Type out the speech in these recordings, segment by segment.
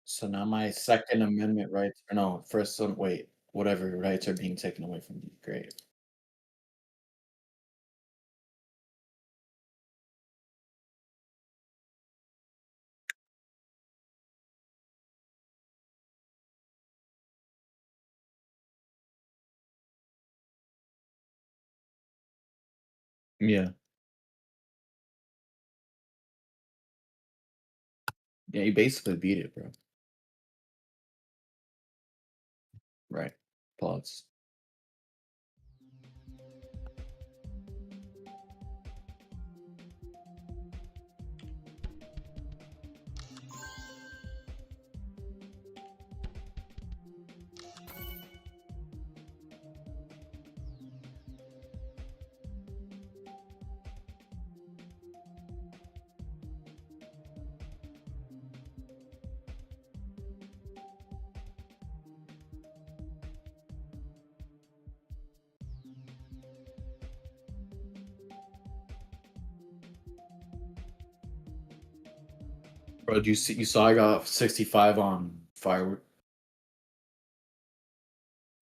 So now my Second Amendment rights, or no, wait, whatever rights are being taken away from me. Great. Yeah. Yeah, you basically beat it, bro. Right. Pause. Bro, you saw I got 65 on firework?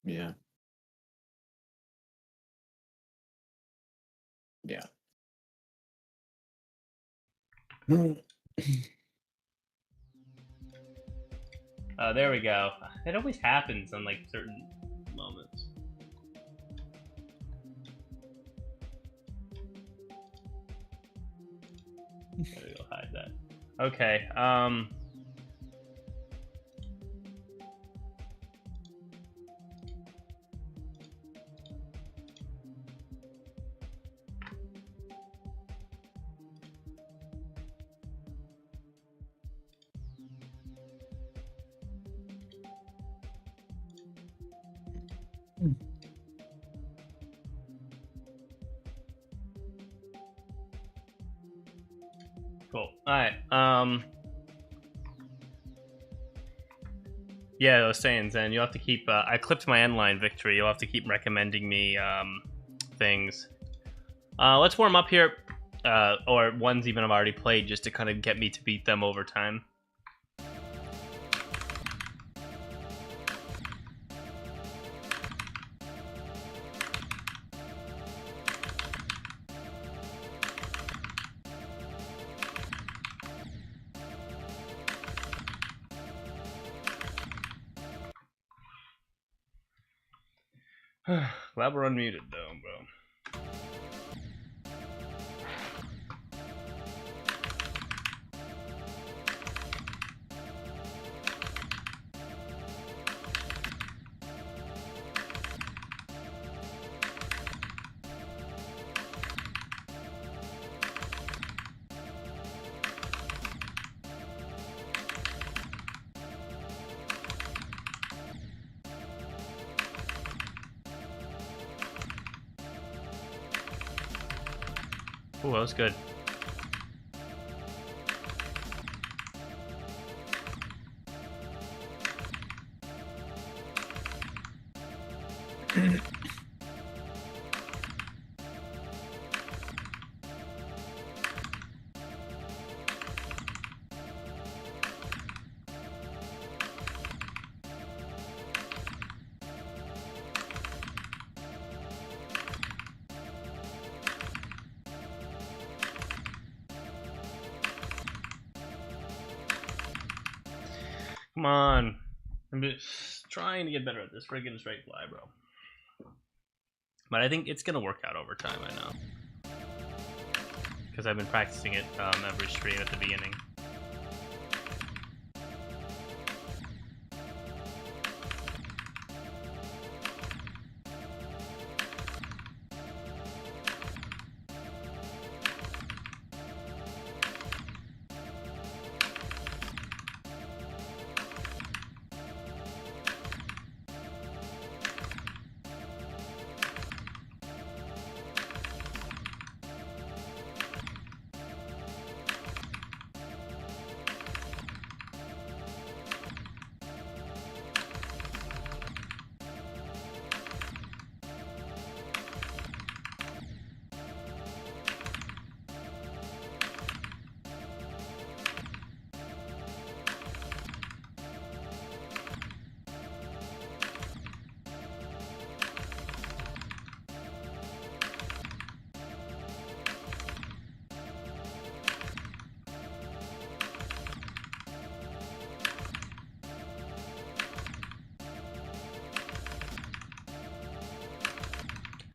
Yeah. Yeah. There we go. It always happens on like certain moments. Maybe I'll hide that. Okay. Cool. All right. Yeah, I was saying, Zen, you'll have to keep. I clipped my end line victory. You'll have to keep recommending me things. Let's warm up here, or ones even I've already played, just to kind of get me to beat them over time. Glad we're unmuted though, bro. Oh, that was good. Come on. I'm just trying to get better at this friggin' straight fly, bro. But I think it's gonna work out over time, I know. Because I've been practicing it every stream at the beginning.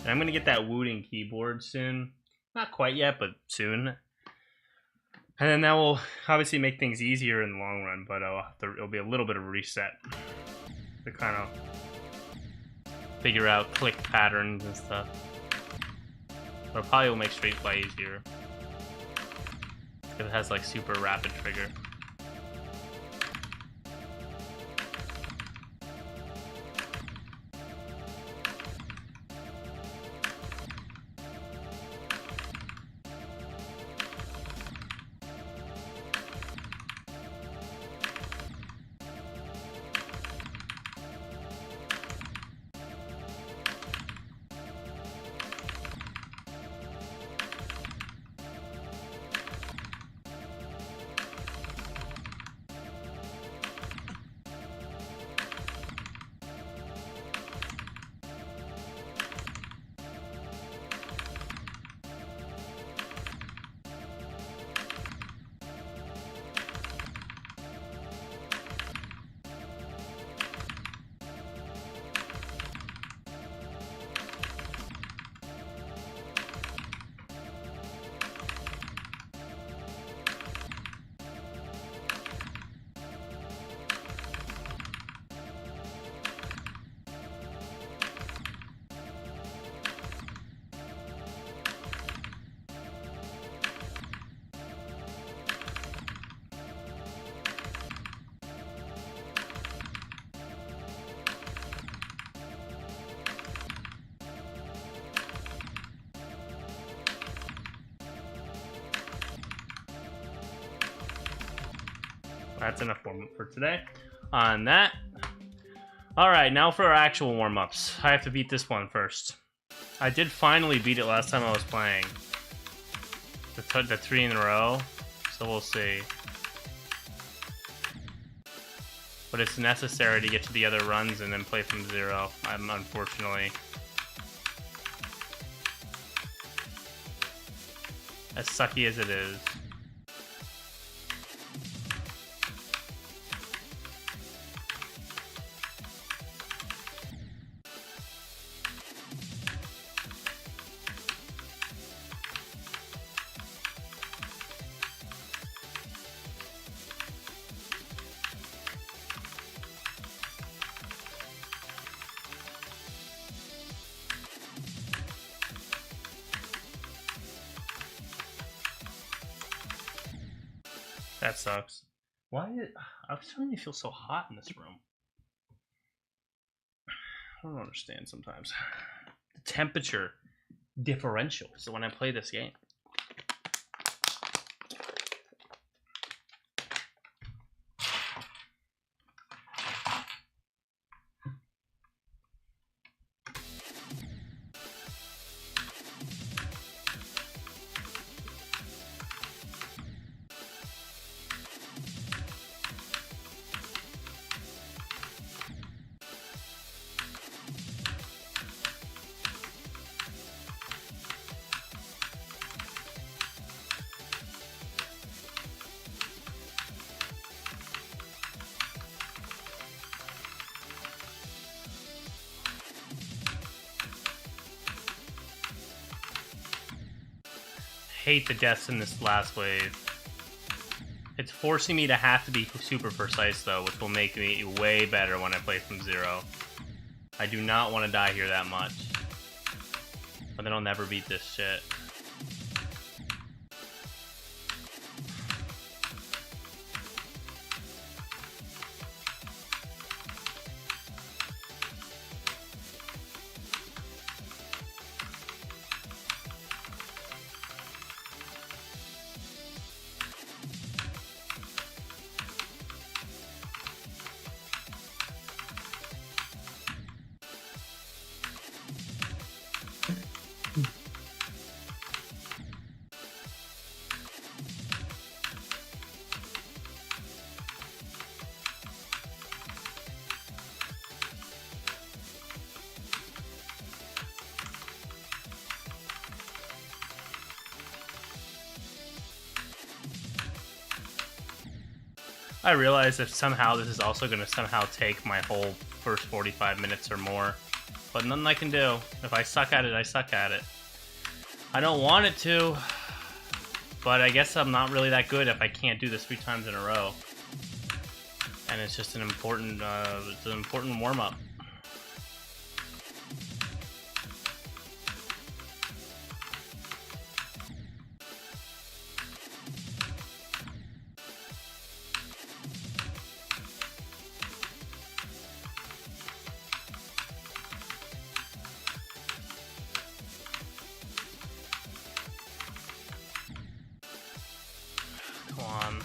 And I'm gonna get that Wooting keyboard soon. Not quite yet, but soon. And then that will obviously make things easier in the long run, but it'll be a little bit of a reset to kind of figure out click patterns and stuff. But it probably will make straight play easier. Because it has like super rapid trigger. That's enough warm-up for today. On that. Alright, now for our actual warm-ups. I have to beat this one first. I did finally beat it last time I was playing. The 3 in a row. So we'll see. But it's necessary to get to the other runs and then play from 0. Unfortunately. As sucky as it is. That sucks. Why did I suddenly feel so hot in this room? I don't understand sometimes. The temperature differential. So when I play this game. Hate the deaths in this last wave. It's forcing me to have to be super precise though, which will make me way better when I play from 0. I do not want to die here that much. But then I'll never beat this shit. I realize that somehow this is also going to somehow take my whole first 45 minutes or more. but nothing I can do. If I suck at it, I suck at it. I don't want it to, but I guess I'm not really that good if I can't do this 3 times in a row. And it's just an important warm-up. Come on.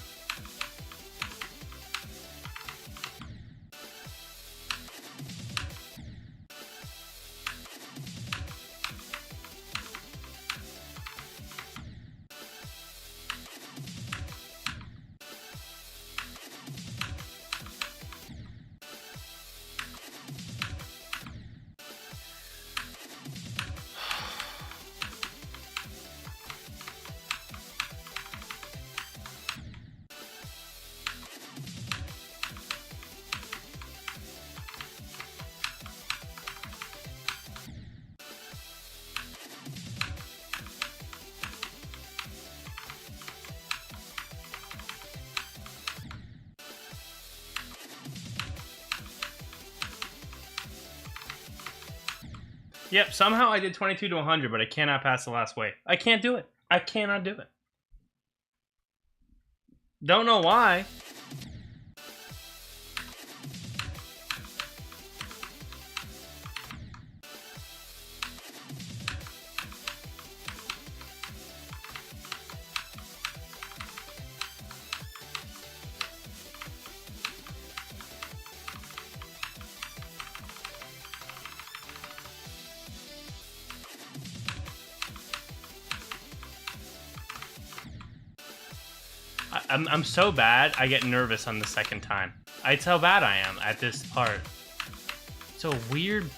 Yep, somehow I did 22 to 100, but I cannot pass the last wave. I can't do it. I cannot do it. Don't know why. I'm so bad, I get nervous on the second time. It's how bad I am at this part. It's a weird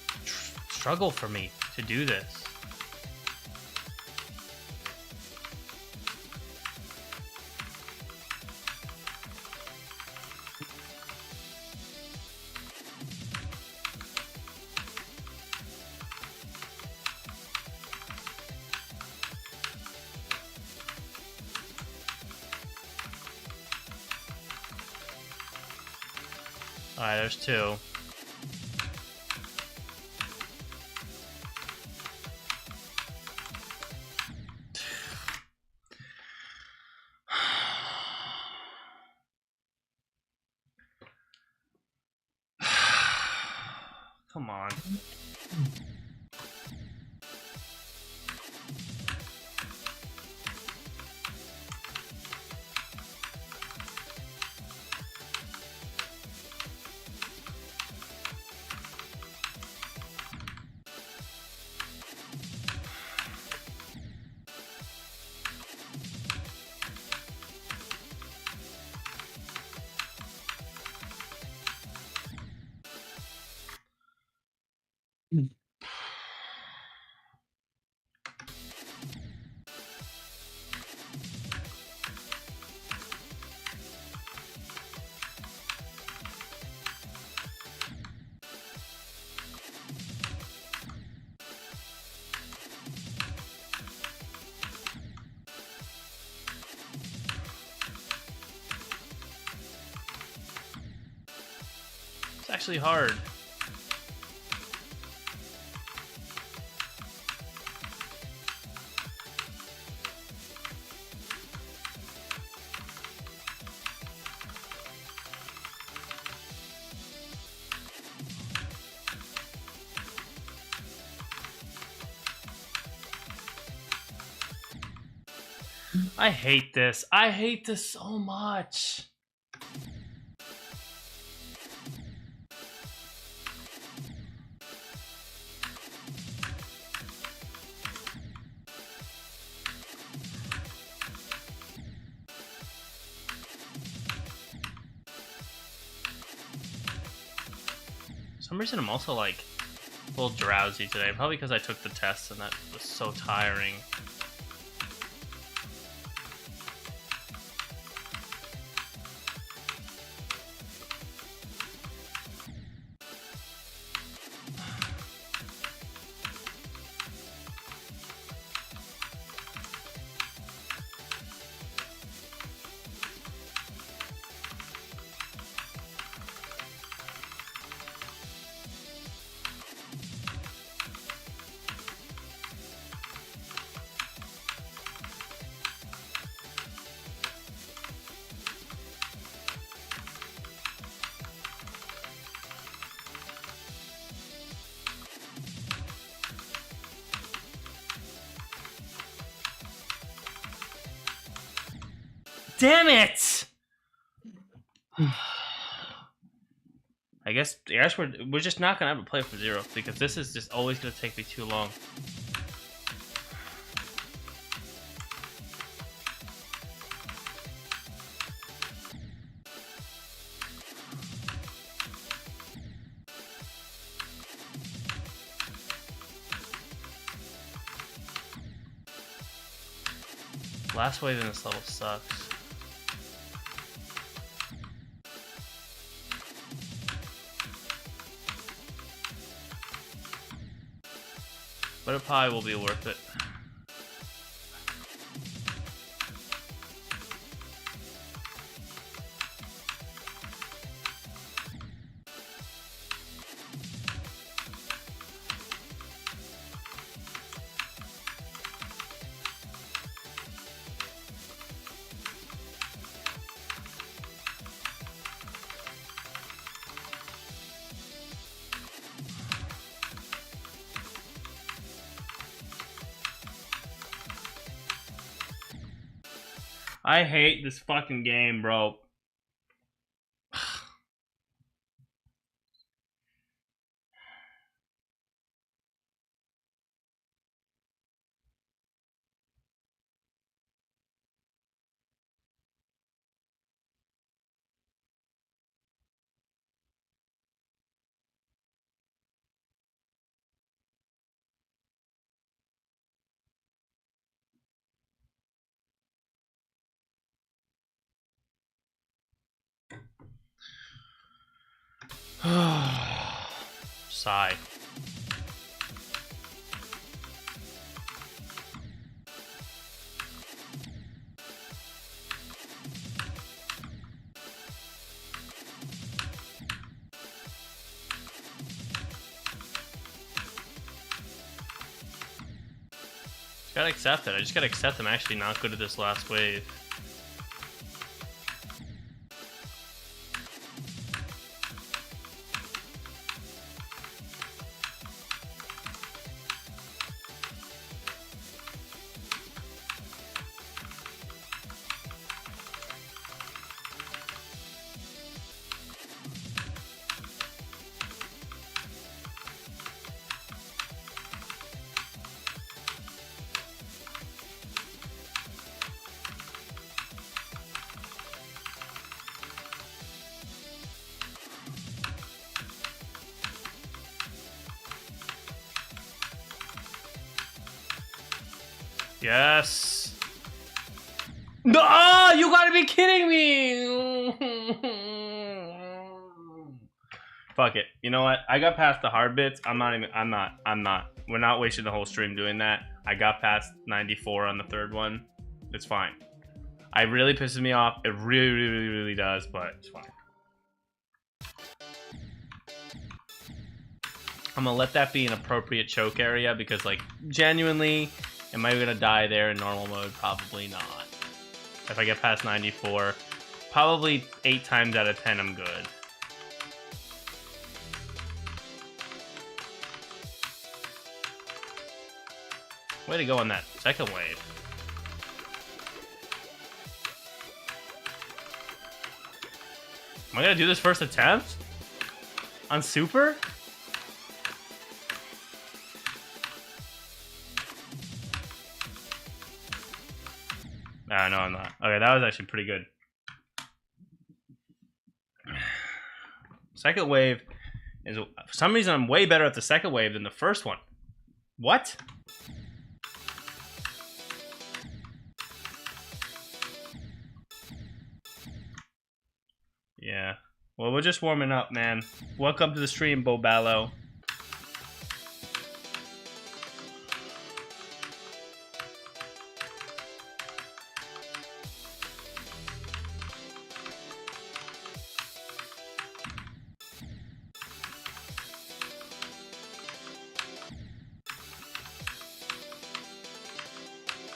struggle for me to do this. Alright, there's 2. Come on. It's actually hard. I hate this. I hate this so much. For some reason I'm also like a little drowsy today, probably because I took the test and that was so tiring. damn it! I guess we're just not gonna ever play from zero because this is just always gonna take me too long. Last wave in this level sucks. But it probably will be worth it. I hate this fucking game, bro. Sigh. Just gotta accept it. I just gotta accept I'm actually not good at this last wave. Yes. No, oh, you gotta be kidding me. Fuck it. You know what? I got past the hard bits. I'm not. We're not wasting the whole stream doing that. I got past 94 on the third one. It's fine. It really pisses me off. It really does, but it's fine. I'm gonna let that be an appropriate choke area because, like, genuinely, am I gonna die there in normal mode? Probably not. If I get past 94, probably 8 times out of 10 I'm good. Way to go on that second wave. Am I gonna do this first attempt? On super? No, I'm not. Okay, that was actually pretty good. Second wave is... For some reason, I'm way better at the second wave than the first one. What? Yeah. Well, we're just warming up, man. Welcome to the stream, Bo Ballo.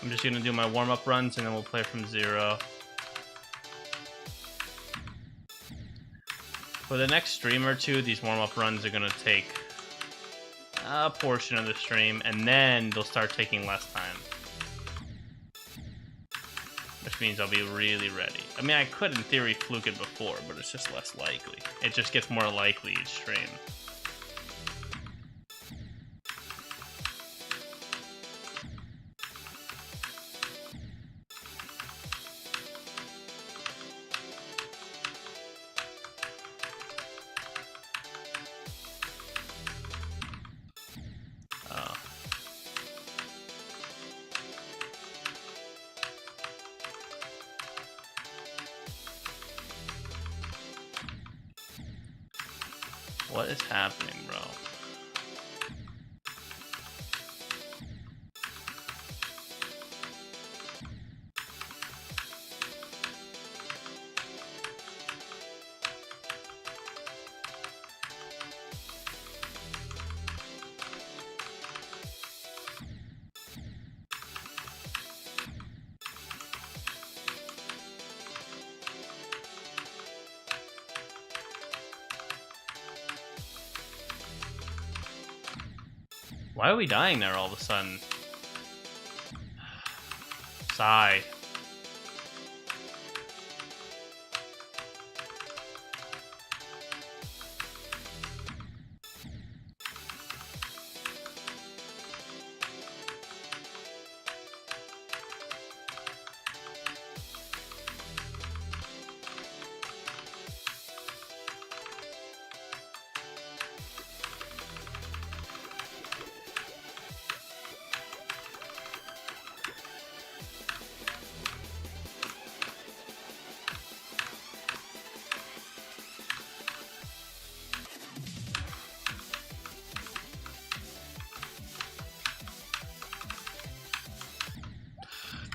I'm just gonna do my warm-up runs and then we'll play from zero. For the next stream or two, these warm-up runs are gonna take a portion of the stream, and then they'll start taking less time. which means I'll be really ready. I mean, I could, in theory, fluke it before, but it's just less likely. It just gets more likely each stream. What is happening, bro? Why are we dying there all of a sudden? Sigh.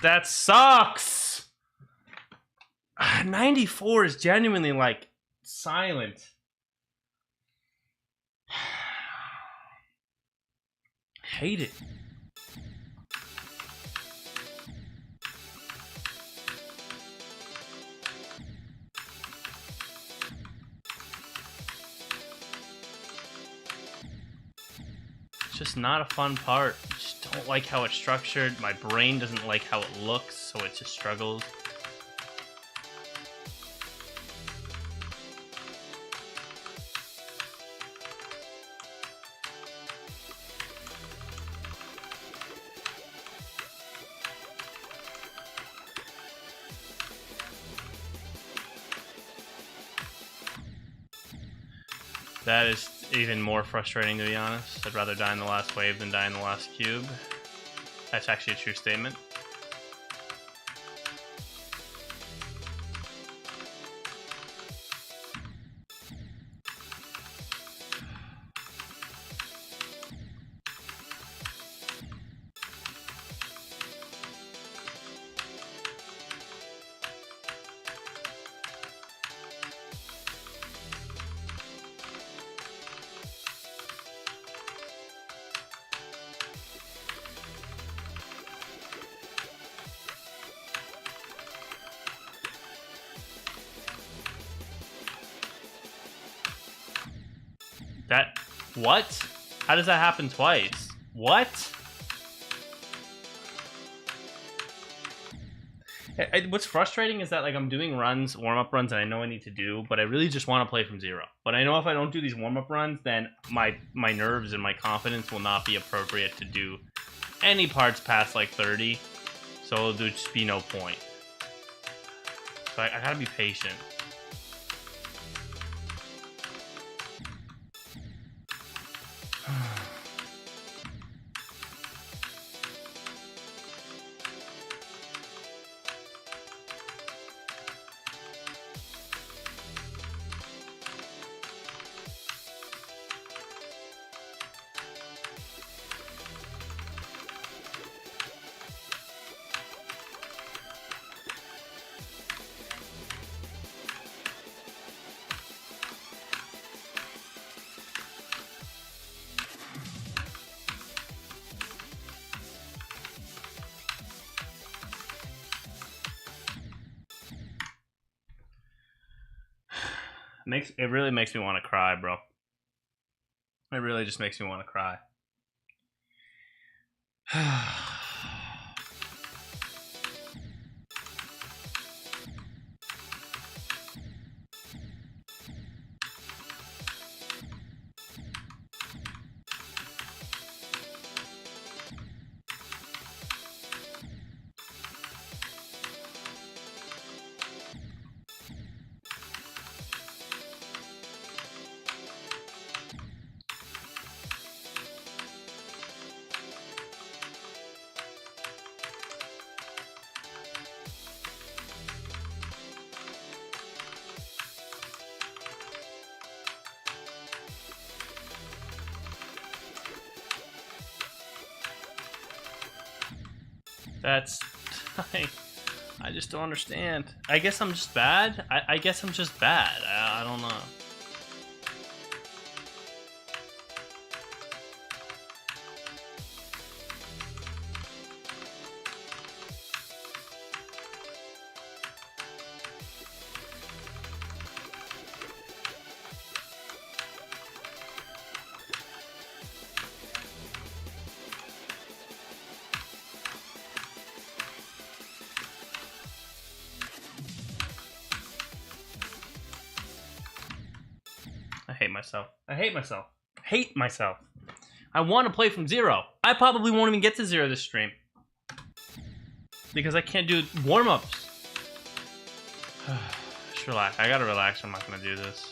That sucks! 94 is genuinely, like, silent. Hate it. It's just not a fun part. I just don't like how it's structured. My brain doesn't like how it looks, so it just struggles. That is even more frustrating, to be honest. I'd rather die in the last wave than die in the last cube. That's actually a true statement. That... what? How does that happen twice? What? What's frustrating is that, like, I'm doing runs, warm-up runs, and I know I need to do, but I really just want to play from zero. But I know if I don't do these warm-up runs, then my nerves and my confidence will not be appropriate to do any parts past, like, 30. So there'll just be no point. So I gotta be patient. It really makes me want to cry, bro. It really just makes me want to cry. That's... I just don't understand. I guess I'm just bad? I guess I'm just bad. I don't know. I hate myself. I hate myself. I hate myself. I want to play from 0. I probably won't even get to 0 this stream. Because I can't do warm-ups. Just relax. I gotta relax. I'm not gonna do this.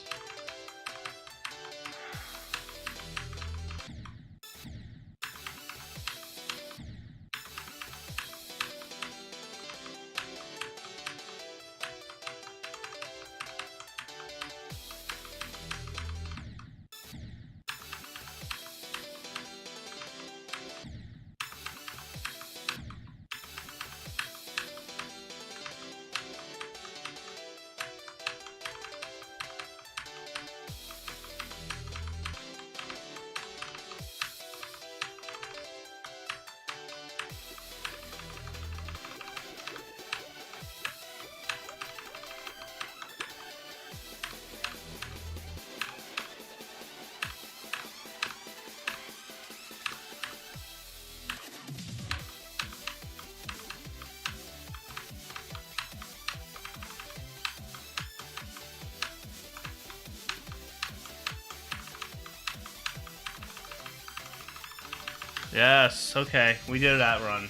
Yes, okay. We did that run.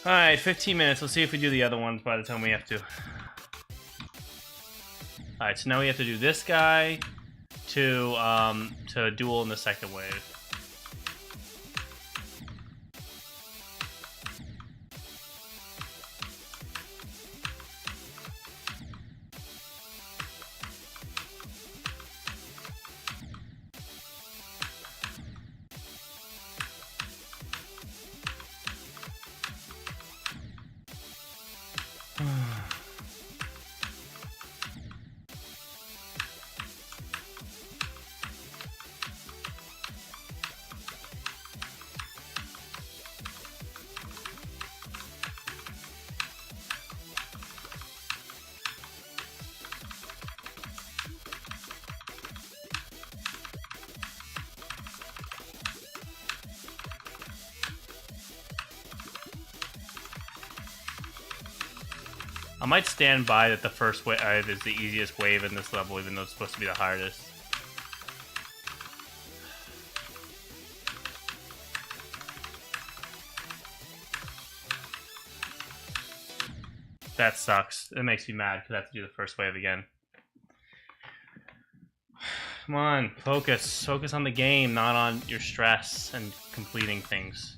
Alright, 15 minutes. Let's see if we do the other ones by the time we have to. Alright, so now we have to do this guy to duel in the second wave. I might stand by that the first wave is the easiest wave in this level, even though it's supposed to be the hardest. That sucks. It makes me mad because I have to do the first wave again. Come on, focus. Focus on the game, not on your stress and completing things.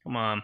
Come on.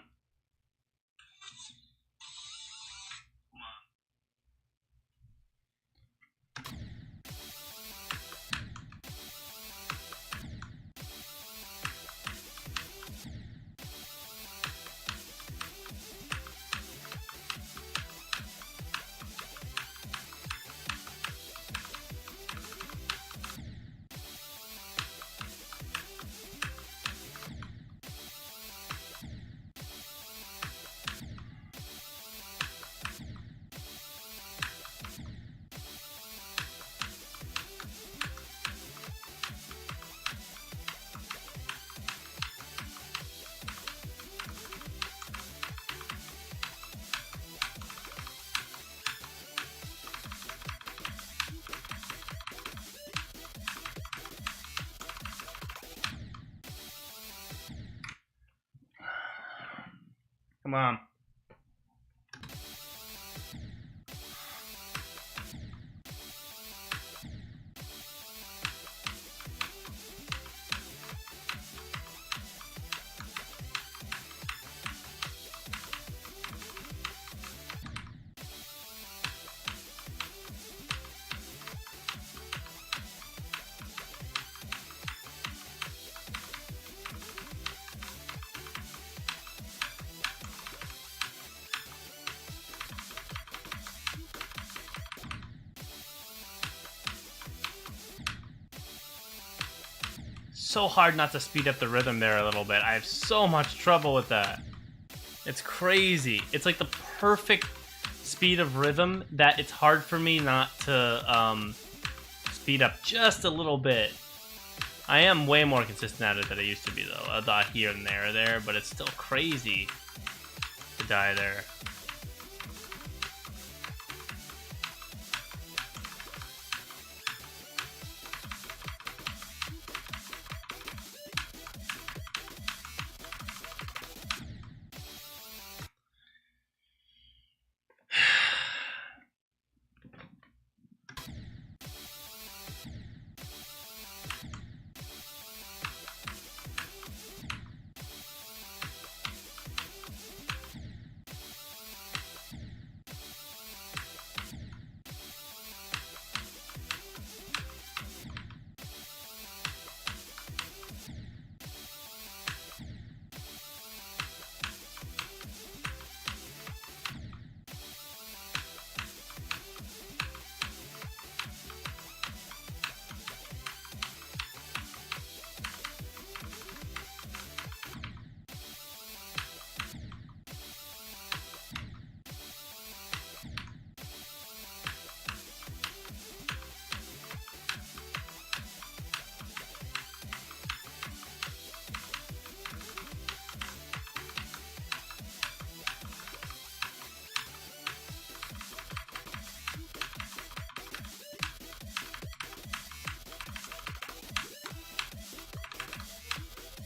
Come on. So hard not to speed up the rhythm there a little bit. I have so much trouble with that. It's crazy. It's like the perfect speed of rhythm that it's hard for me not to speed up just a little bit. I am way more consistent at it than I used to be, though. A dot here and there, but it's still crazy to die there.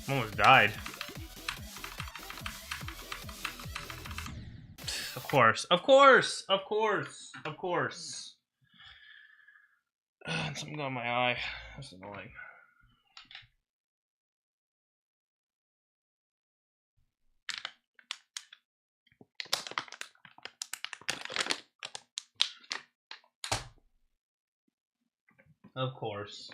Almost died. Of course. Something got in my eye. That's annoying. Of course.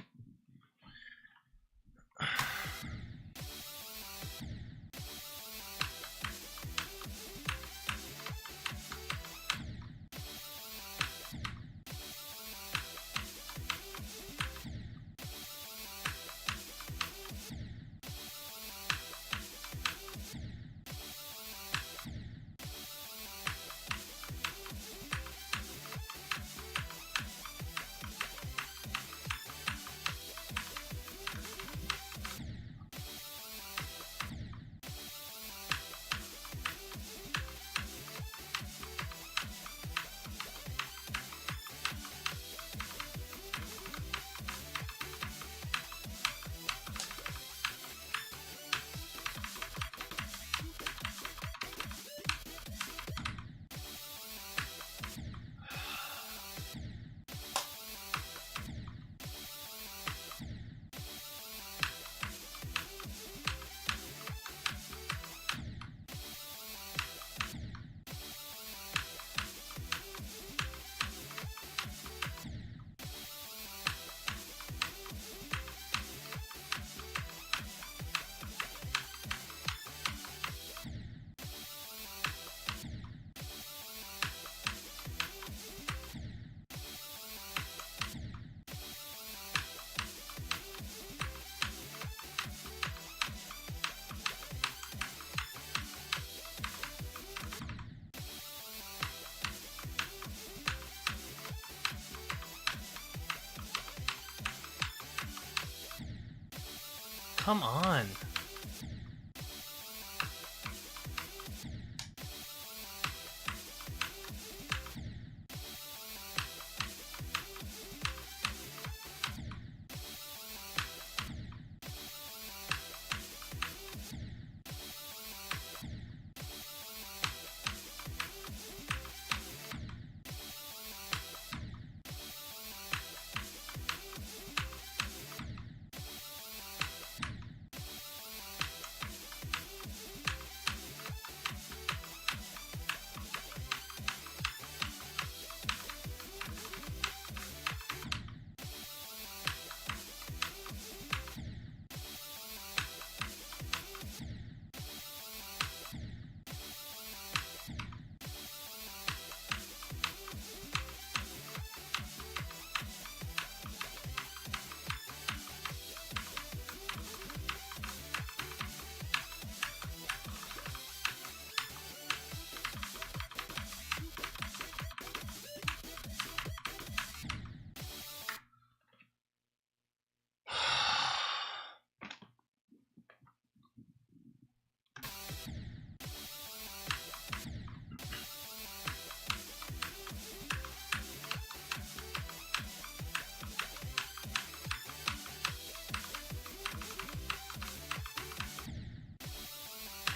Come on.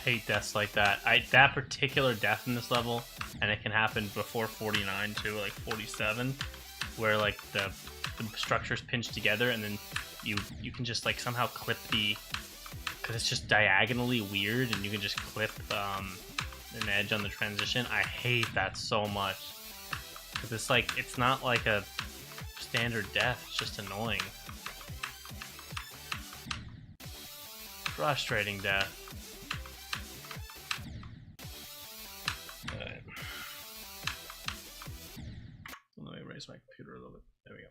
hate deaths like that. That particular death in this level, and it can happen before 49 too, like 47, where like the structures pinch together, and then you can just like somehow clip because it's just diagonally weird, and you can just clip an edge on the transition. I hate that so much because it's not like a standard death. It's just annoying. Frustrating death. Alright. Let me raise my computer a little bit. There we go.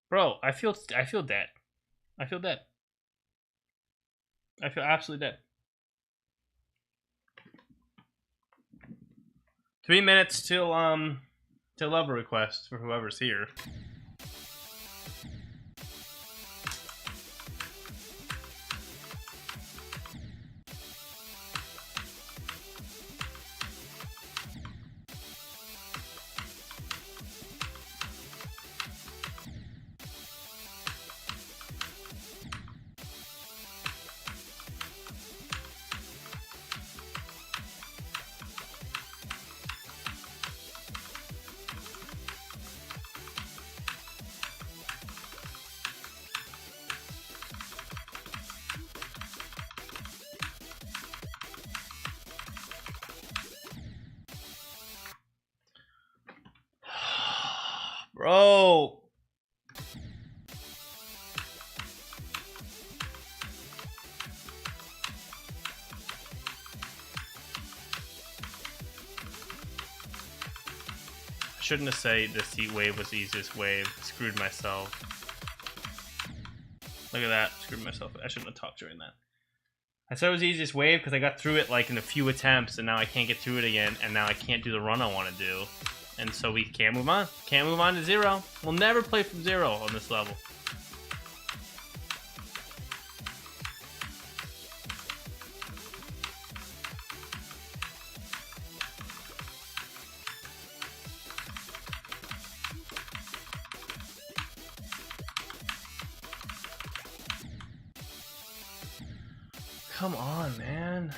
Bro, I feel dead. I feel dead. I feel absolutely dead. 3 minutes till love request for whoever's here. Bro. I shouldn't have said this heat wave was the easiest wave. Screwed myself. Look at that. Screwed myself. I shouldn't have talked during that. I said it was the easiest wave because I got through it like in a few attempts, and now I can't get through it again, and now I can't do the run I want to do. And so we can't move on. Can't move on to 0. We'll never play from 0 on this level. Come on, man.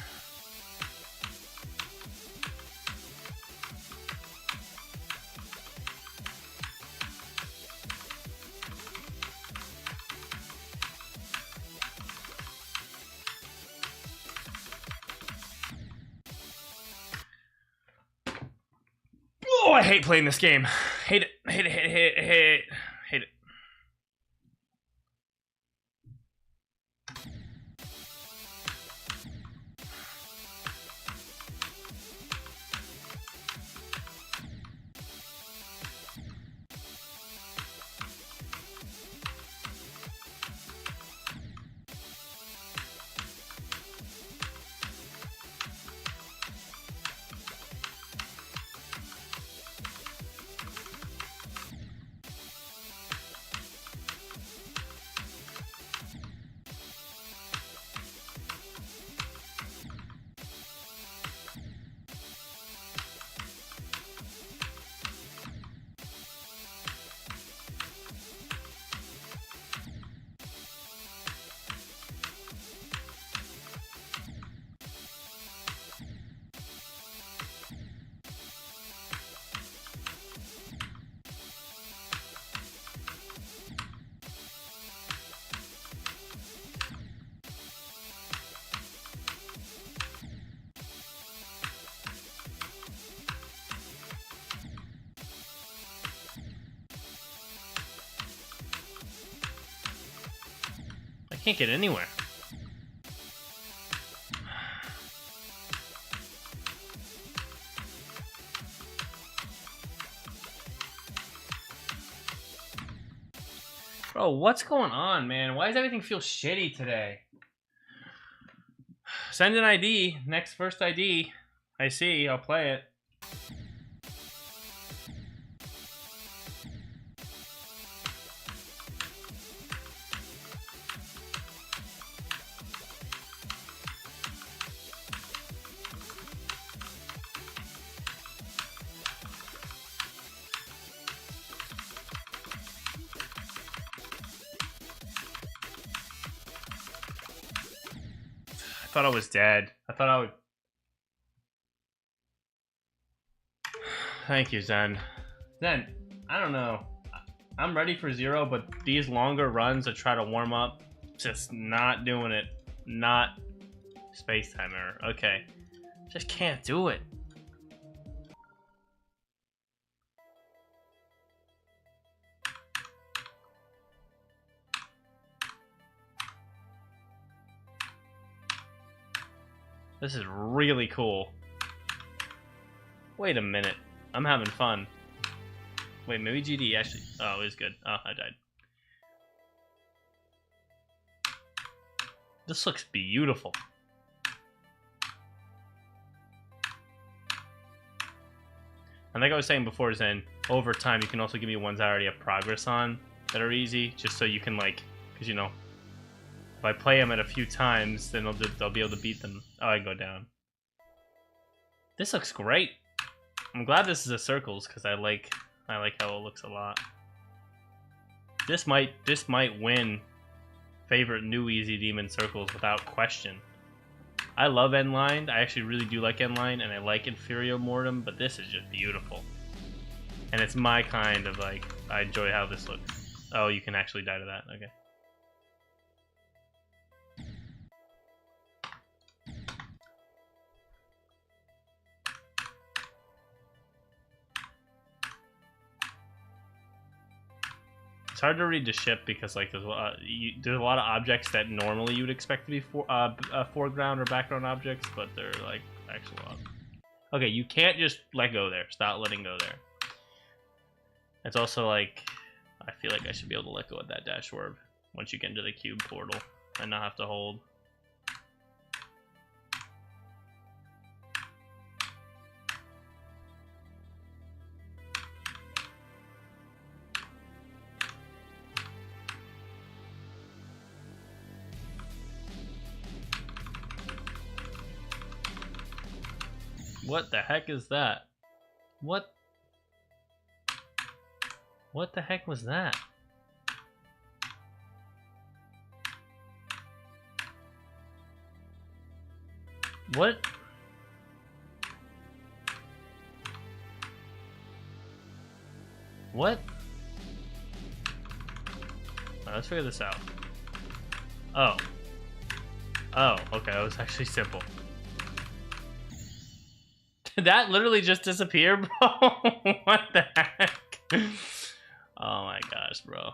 Oh, I hate playing this game. Hate it. Hate it. Hate it. Hate it. Hate it. Hate it. can't get anywhere. Bro, what's going on, man? Why does everything feel shitty today? Send an ID. Next first ID. I see. I'll play it. I thought I was dead. I thought I would... Thank you, Zen. Zen, I don't know. I'm ready for 0, but these longer runs to try to warm up, just not doing it. Not space-time error. Okay. Just can't do it. This is really cool. Wait a minute. I'm having fun. Wait, maybe GD actually... Oh, it was good. Oh, I died. This looks beautiful. And like I was saying before, Zen, over time you can also give me ones I already have progress on that are easy, just so you can, like... Because, you know, if I play them at a few times, then they'll be able to beat them. Oh, I go down. This looks great. I'm glad this is a circles, because I like how it looks a lot. This might win favorite new easy demon circles without question. I love Endline. I actually really do like Endline, and I like Inferior Mortem, but this is just beautiful. And it's my kind of, like, I enjoy how this looks. Oh, you can actually die to that. Okay. It's hard to read the ship because, like, there's a lot of objects that normally you would expect to be foreground or background objects, but they're like actual objects. Okay, you can't just let go there. Stop letting go there. It's also like I feel like I should be able to let go of that dash orb once you get into the cube portal and not have to hold. What the heck is that? What the heck was that? What? What? Let's figure this out. Oh. Oh, okay, that was actually simple. Did that literally just disappear, bro? What the heck? Oh my gosh, bro.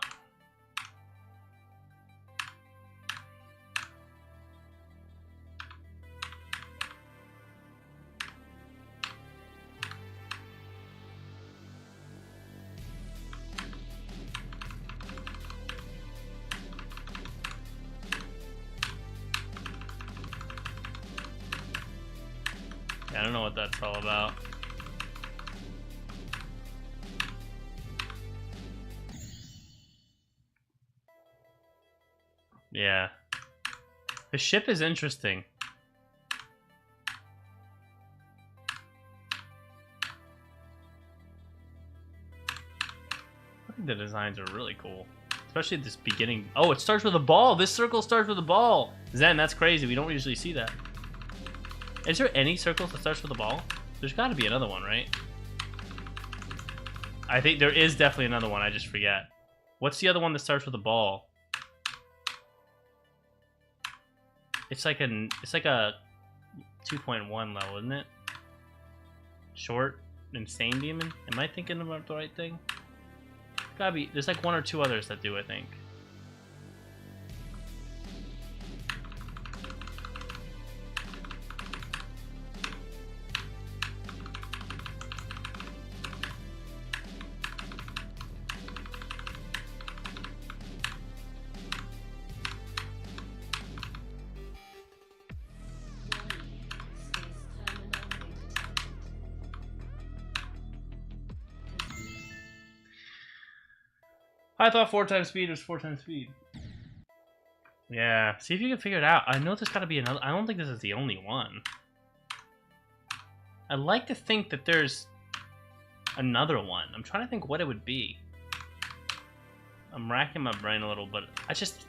I don't know what that's all about. Yeah. The ship is interesting. I think the designs are really cool. Especially this beginning. Oh, it starts with a ball. This circle starts with a ball. Zen, that's crazy. We don't usually see that. Is there any circles that starts with a ball? There's got to be another one, right? I think there is definitely another one. I just forget. What's the other one that starts with a ball? It's like a 2.1 level, isn't it? Short, insane demon. Am I thinking about the right thing? Gotta be. There's like one or two others that do, I think. I thought 4 times speed was 4 times speed. Yeah, see if you can figure it out. I know there's got to be another. I don't think this is the only one. I'd like to think that there's another one. I'm trying to think what it would be. I'm racking my brain a little, but I just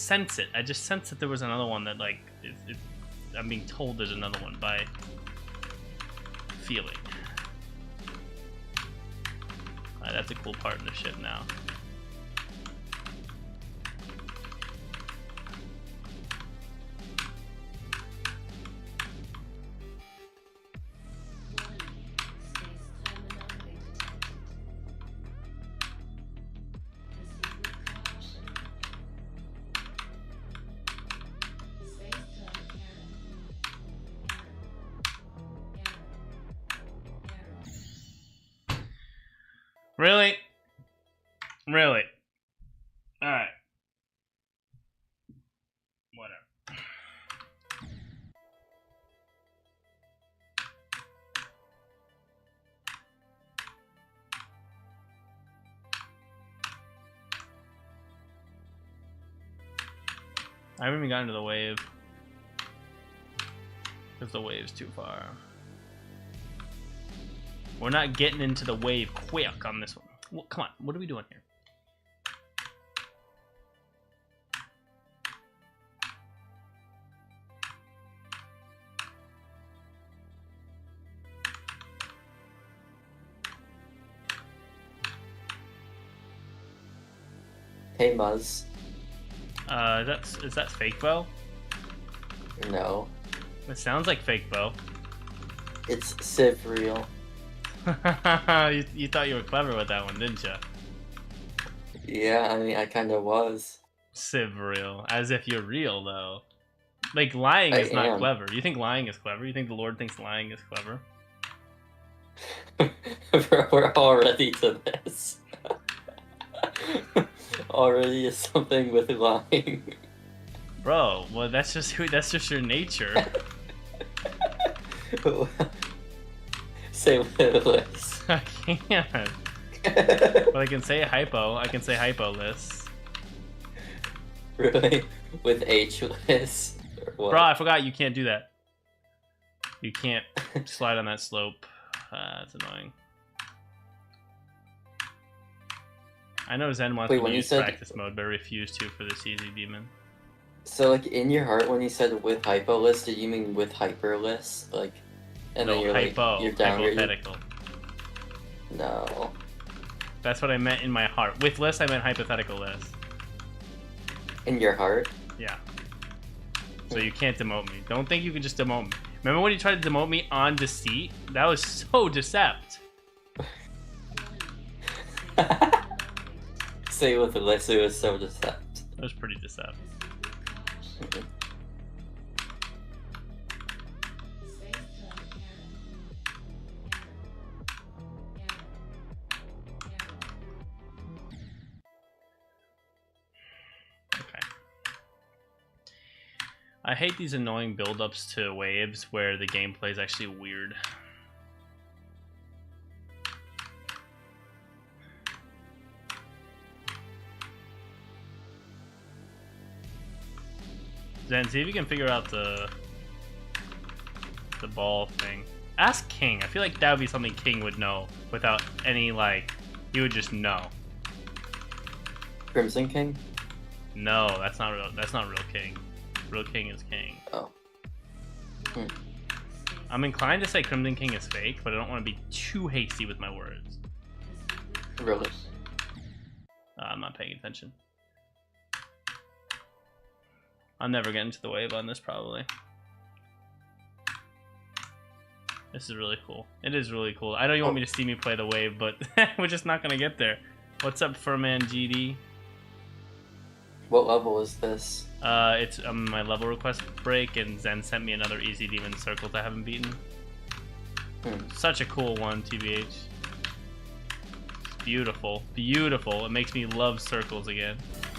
sense it. I just sense that there was another one that, like, I'm being told there's another one by feeling. Alright, that's a cool part in the ship now. Really? Really? Alright. Whatever. I haven't even gotten to the wave. Because the wave's too far. We're not getting into the wave quick on this one. Well, come on, what are we doing here? Hey, Muzz. Is that fake bow? No. It sounds like fake bow. It's Civ real. you thought you were clever with that one, didn't you? Yeah, I mean, I kind of was. Civ real. As if you're real, though. Like, lying is not clever. You think lying is clever? You think the Lord thinks lying is clever? We're already to this. Already is something with lying. Bro, well, that's just your nature. Say Willis. I can't. But I can say hypo. I can say hypo-less. Really? With H-less? Bro, I forgot you can't do that. You can't slide on that slope. That's annoying. I know Zen wants to use practice mode, but I refuse to for this easy demon. So, like, in your heart, when you said with hypo-less, did you mean with hyper-less? Like, and no, then you're hypo, like, you're downgrading? hypothetical. No. That's what I meant in my heart. With less, I meant hypothetical less. In your heart? Yeah. So you can't demote me. Don't think you can just demote me. Remember when you tried to demote me on deceit? That was so decept. Say with less, it was so decept. That was pretty decept. I hate these annoying build-ups to waves where the gameplay is actually weird. Zen, see if you can figure out the ball thing. Ask King. I feel like that would be something King would know without any, like, he would just know. Crimson King? No, that's not real. That's not real King. Real King is King. Oh. I'm inclined to say Crimson King is fake, but I don't want to be too hasty with my words. Really? I'm not paying attention. I'll never get into the wave on this, probably. This is really cool. It is really cool. I know you want me to see me play the wave, but we're just not going to get there. What's up, Furman GD? What level is this? It's my level request break, and Zen sent me another easy demon circle I haven't beaten. Such a cool one, TBH. It's beautiful, beautiful. It makes me love circles again.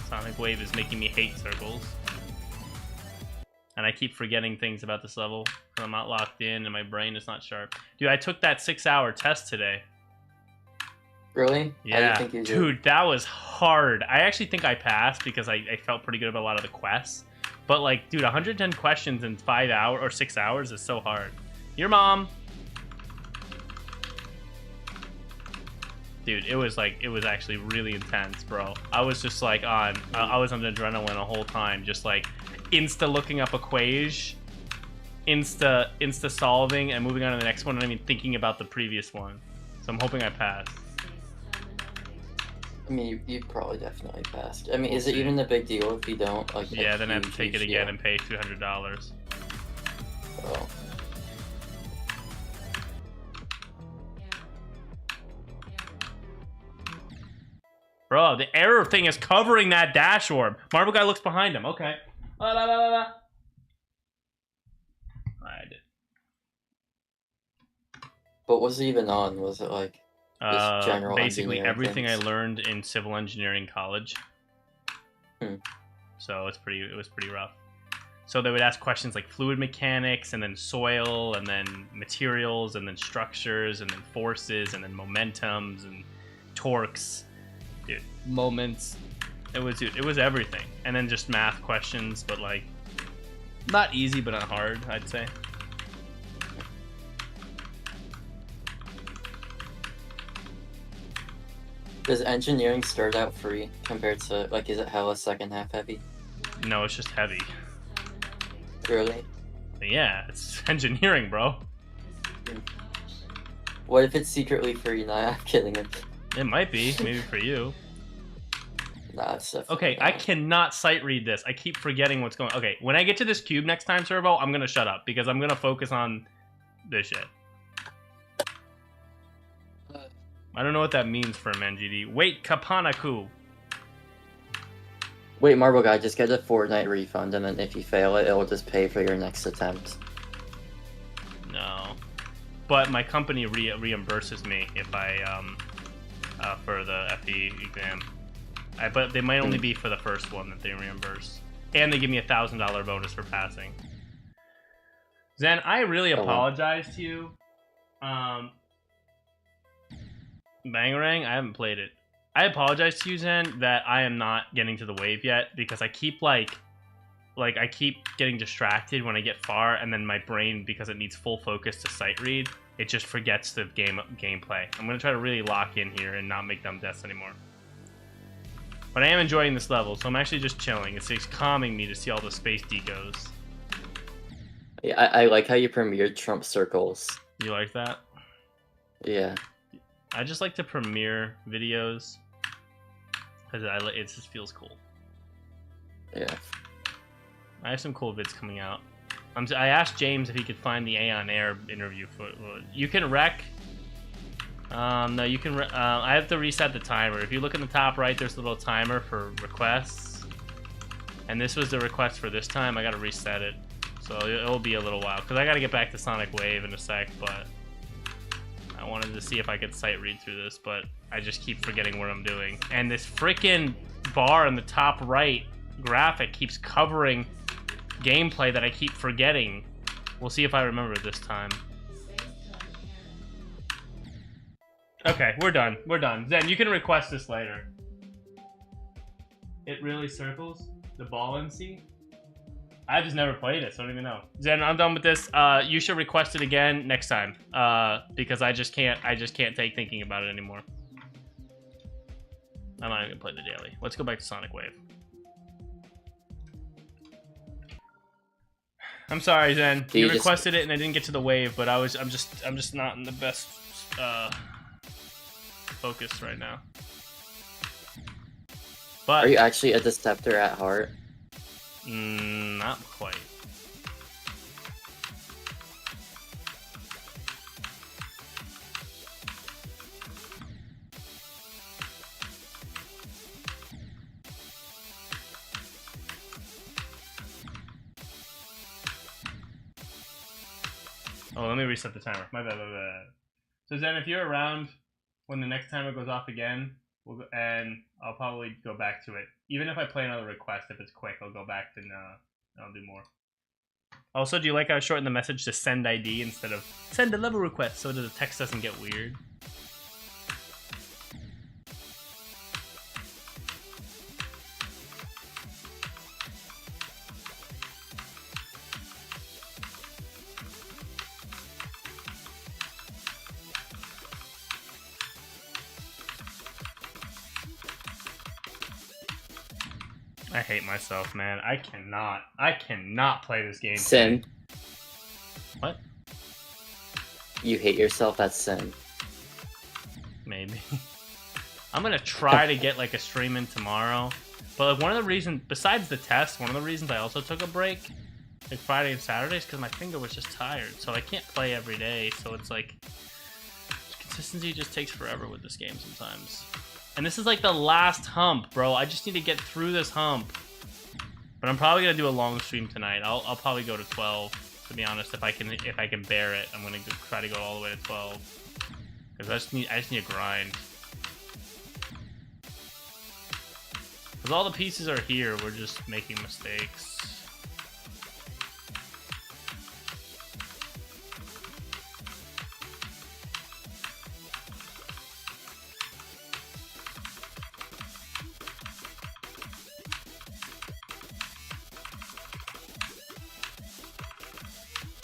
Sonic Wave is making me hate circles. And I keep forgetting things about this level because I'm not locked in and my brain is not sharp. Dude, I took that 6-hour test today. Really? How do you Yeah, think you did? dude, that was hard. I actually think I passed because I felt pretty good about a lot of the quests. But like, dude, 110 questions in 5 hours or 6 hours is so hard. Your mom. Dude, it was actually really intense, bro. I was just like I was on adrenaline the whole time, just like insta looking up equation, insta solving and moving on to the next one, and I mean thinking about the previous one. So I'm hoping I pass. I mean, you probably definitely passed. I mean, We'll is it see. even a big deal if you don't? Like, Yeah, a then I have to huge, take it huge again deal? and pay $200. Oh. Bro, the error thing is covering that dash orb. Marble guy looks behind him. Okay. I did. What was it even on? Was it like just general Basically engineering everything things? I learned in civil engineering college. Hmm. So it was pretty rough. So they would ask questions like fluid mechanics, and then soil, and then materials, and then structures, and then forces, and then momentums, and torques. Dude, moments. It was everything. And then just math questions, but like not easy, but not hard, I'd say. Does engineering start out free compared to, like, is it hella second half heavy? No, it's just heavy. Really? But yeah, it's engineering, bro. What if it's secretly free? Nah, I'm kidding. It might be, maybe for you. Nah, it's definitely Okay, I cannot sight read this. I keep forgetting what's going on. Okay, when I get to this cube next time, Servo, I'm gonna shut up because I'm gonna focus on this shit. I don't know what that means for him, NGD. Wait, Kapanaku. Wait, Marble Guy, just get a Fortnite refund, and then if you fail it, it'll just pay for your next attempt. No. But my company reimburses me if I, for the FE exam. But they might only be for the first one that they reimburse. And they give me $1,000 bonus for passing. Zen, I really apologize to you. Bangarang, I haven't played it. I apologize to you, Zen, that I am not getting to the wave yet because I keep like I keep getting distracted when I get far, and then my brain, because it needs full focus to sight read, it just forgets the gameplay. I'm gonna try to really lock in here and not make dumb deaths anymore. But I am enjoying this level, so I'm actually just chilling. It's calming me to see all the space decos. Yeah, I like how you premiered Trump circles. You like that? Yeah. I just like to premiere videos because it just feels cool. Yeah. I have some cool vids coming out. I asked James if he could find the Aeon Air interview. You can rec. No, you can. I have to reset the timer. If you look in the top right, there's a little timer for requests. And this was the request for this time. I gotta reset it. So it'll be a little while because I gotta get back to Sonic Wave in a sec, but I wanted to see if I could sight read through this, but I just keep forgetting what I'm doing. And this freaking bar in the top right graphic keeps covering gameplay that I keep forgetting. We'll see if I remember this time. Okay, we're done. We're done. Zen, you can request this later. It really circles the ball in C? I just never played it, so I don't even know. Zen, I'm done with this. You should request it again next time. Because I just can't take thinking about it anymore. I'm not even gonna play the daily. Let's go back to Sonic Wave. I'm sorry, Zen. You requested it and I didn't get to the wave, but I'm just not in the best focus right now. But are you actually a Deceptor at heart? Not quite. Oh, let me reset the timer. My bad. So Zen, if you're around when the next timer goes off again, and I'll probably go back to it. Even if I play another request, if it's quick, I'll go back and I'll do more. Also, do you like how I shortened the message to send ID instead of send a level request so that the text doesn't get weird? I hate myself, man. I cannot play this game. Sin. Today. What? You hate yourself, that's sin. Maybe. I'm gonna try to get like a stream in tomorrow. But like one of the reasons, besides the test, one of the reasons I also took a break, like Friday and Saturdays, because my finger was just tired. So I can't play every day. So it's like, consistency just takes forever with this game sometimes. And this is like the last hump, bro. I just need to get through this hump. But I'm probably gonna do a long stream tonight. I'll probably go to 12, to be honest. If I can bear it, I'm gonna try to go all the way to 12. Because I just need a grind. Because all the pieces are here, we're just making mistakes.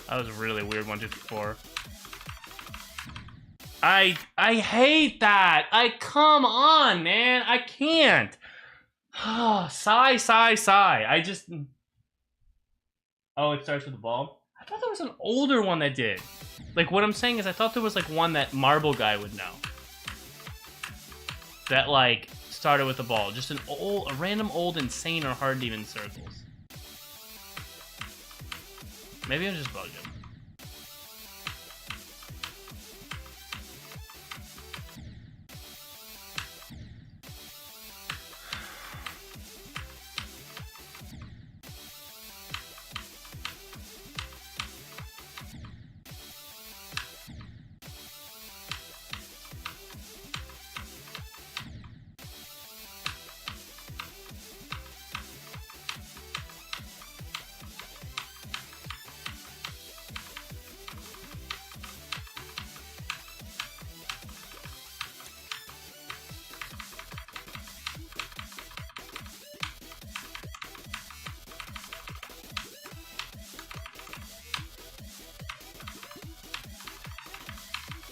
That was a really weird 1, 2, 3, 4. I hate that. Come on, man. I can't. Sigh. I just. Oh, it starts with the ball. I thought there was an older one that did. Like what I'm saying is, I thought there was like one that Marble Guy would know. That like started with the ball. Just a random old insane or hard demon circles. Maybe I'm just bugging.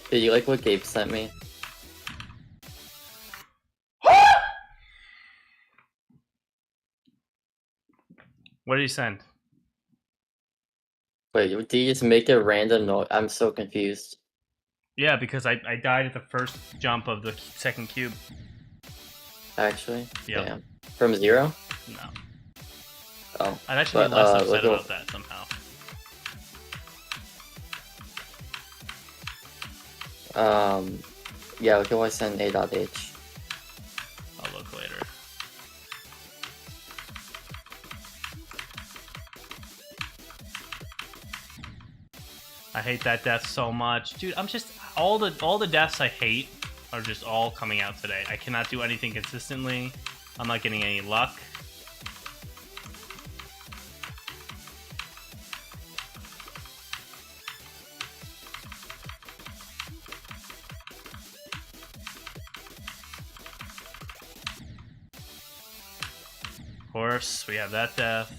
Did you like what Gabe sent me? What did he send? Wait, did you just make a random note? I'm so confused. Yeah, because I died at the first jump of the second cube. Actually? Yep. Damn. From 0? No. Oh. I'd actually be less upset about that somehow. Yeah, we can always send A.H. I'll look later. I hate that death so much. Dude, I'm just all the deaths I hate are just all coming out today. I cannot do anything consistently. I'm not getting any luck. Of course, we have that death.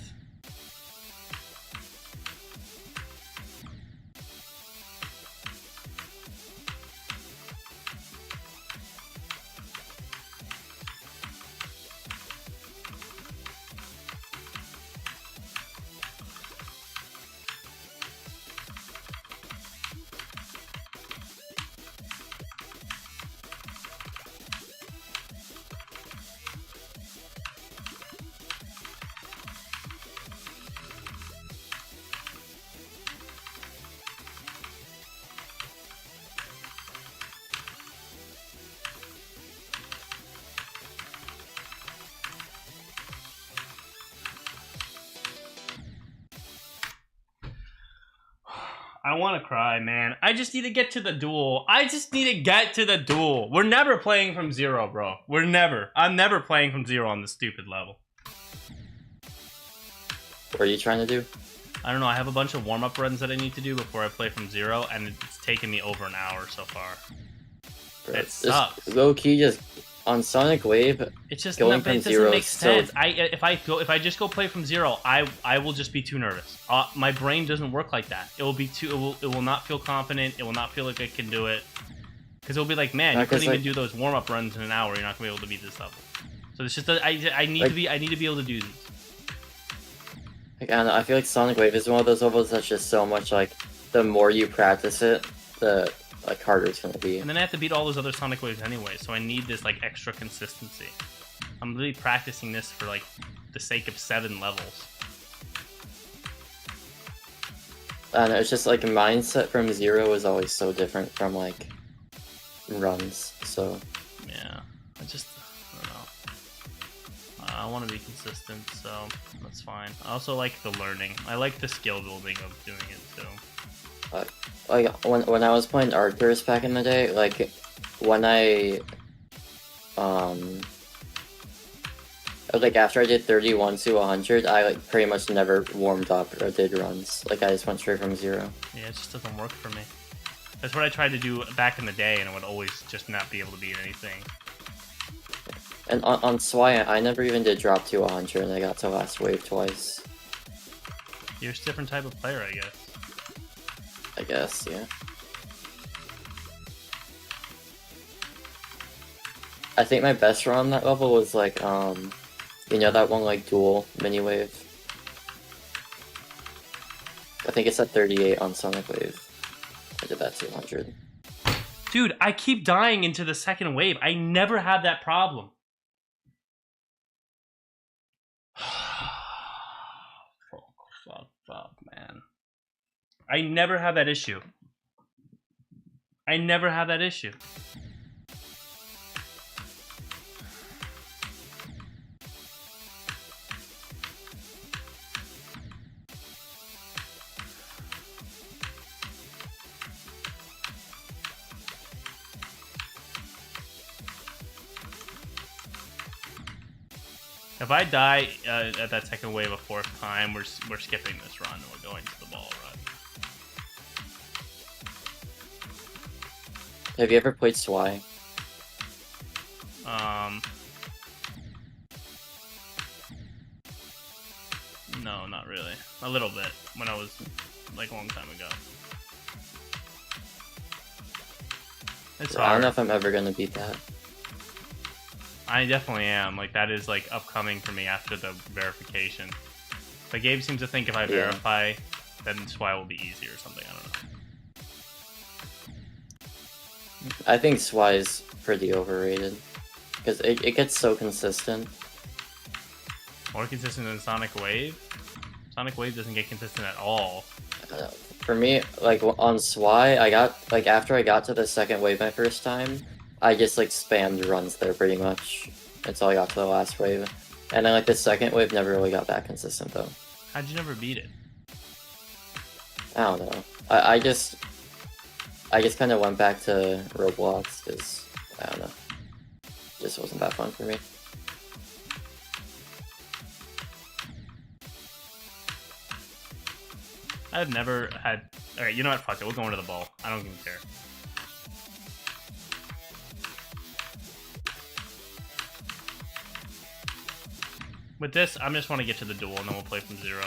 I want to cry, man. I just need to get to the duel. We're never playing from 0, bro. I'm never playing from 0 on this stupid level. What are you trying to do? I don't know. I have a bunch of warm-up runs that I need to do before I play from 0, and it's taken me over an hour so far. Bro, It sucks. Low-key, just on Sonic Wave, It's just going no, from it doesn't 0 make is so... sense. If I just go play from 0, I will just be too nervous. My brain doesn't work like that. It will not feel confident. It will not feel like I can do it. Because it'll be like, man, you couldn't even do those warm-up runs in an hour. You're not gonna be able to beat this level. So it's just that I need to be able to do these. Like, I don't know, I feel like Sonic Wave is one of those levels that's just so much like the more you practice it, the like harder it's gonna be. And then I have to beat all those other Sonic Waves anyway, so I need this like extra consistency. I'm really practicing this for like the sake of 7 levels. I don't know, it's just like mindset from 0 is always so different from like runs. So Yeah, I don't know. I want to be consistent, so that's fine. I also like the learning. I like the skill building of doing it too. like when I was playing Arcturus back in the day, like when I like after I did 31 to 100, I like pretty much never warmed up or did runs. Like I just went straight from 0. Yeah, it just doesn't work for me. That's what I tried to do back in the day, and I would always just not be able to beat anything. And on Swy, I never even did drop to 100, and I got to last wave twice. You're just a different type of player, I guess. I guess, yeah. I think my best run on that level was like, you know that one like dual mini wave? I think it's at 38 on Sonic Wave. I did that to 100. Dude, I keep dying into the second wave. I never had that problem. Fuck, man. I never have that issue. I never have that issue. If I die at that second wave a 4th time, we're skipping this run and we're going to the ball run. Have you ever played Swy? No, not really. A little bit when I was like a long time ago. It's hard. I don't know if I'm ever gonna beat that. I definitely am. Like, that is like upcoming for me after the verification. But Gabe seems to think if I verify, then Swy will be easy or something. I don't know. I think Swy is pretty overrated because it gets so consistent. More consistent than Sonic Wave? Sonic Wave doesn't get consistent at all. For me, like on Swy, I got like after I got to the second wave my first time, I just like spammed runs there pretty much until I got to the last wave, and then like the second wave never really got that consistent though. How'd you never beat it? I don't know. I just kind of went back to Roblox because I don't know, it just wasn't that fun for me. I've never had... Alright, you know what? Fuck it. We'll go into the ball. I don't even care. With this, I just want to get to the duel, and then we'll play from 0.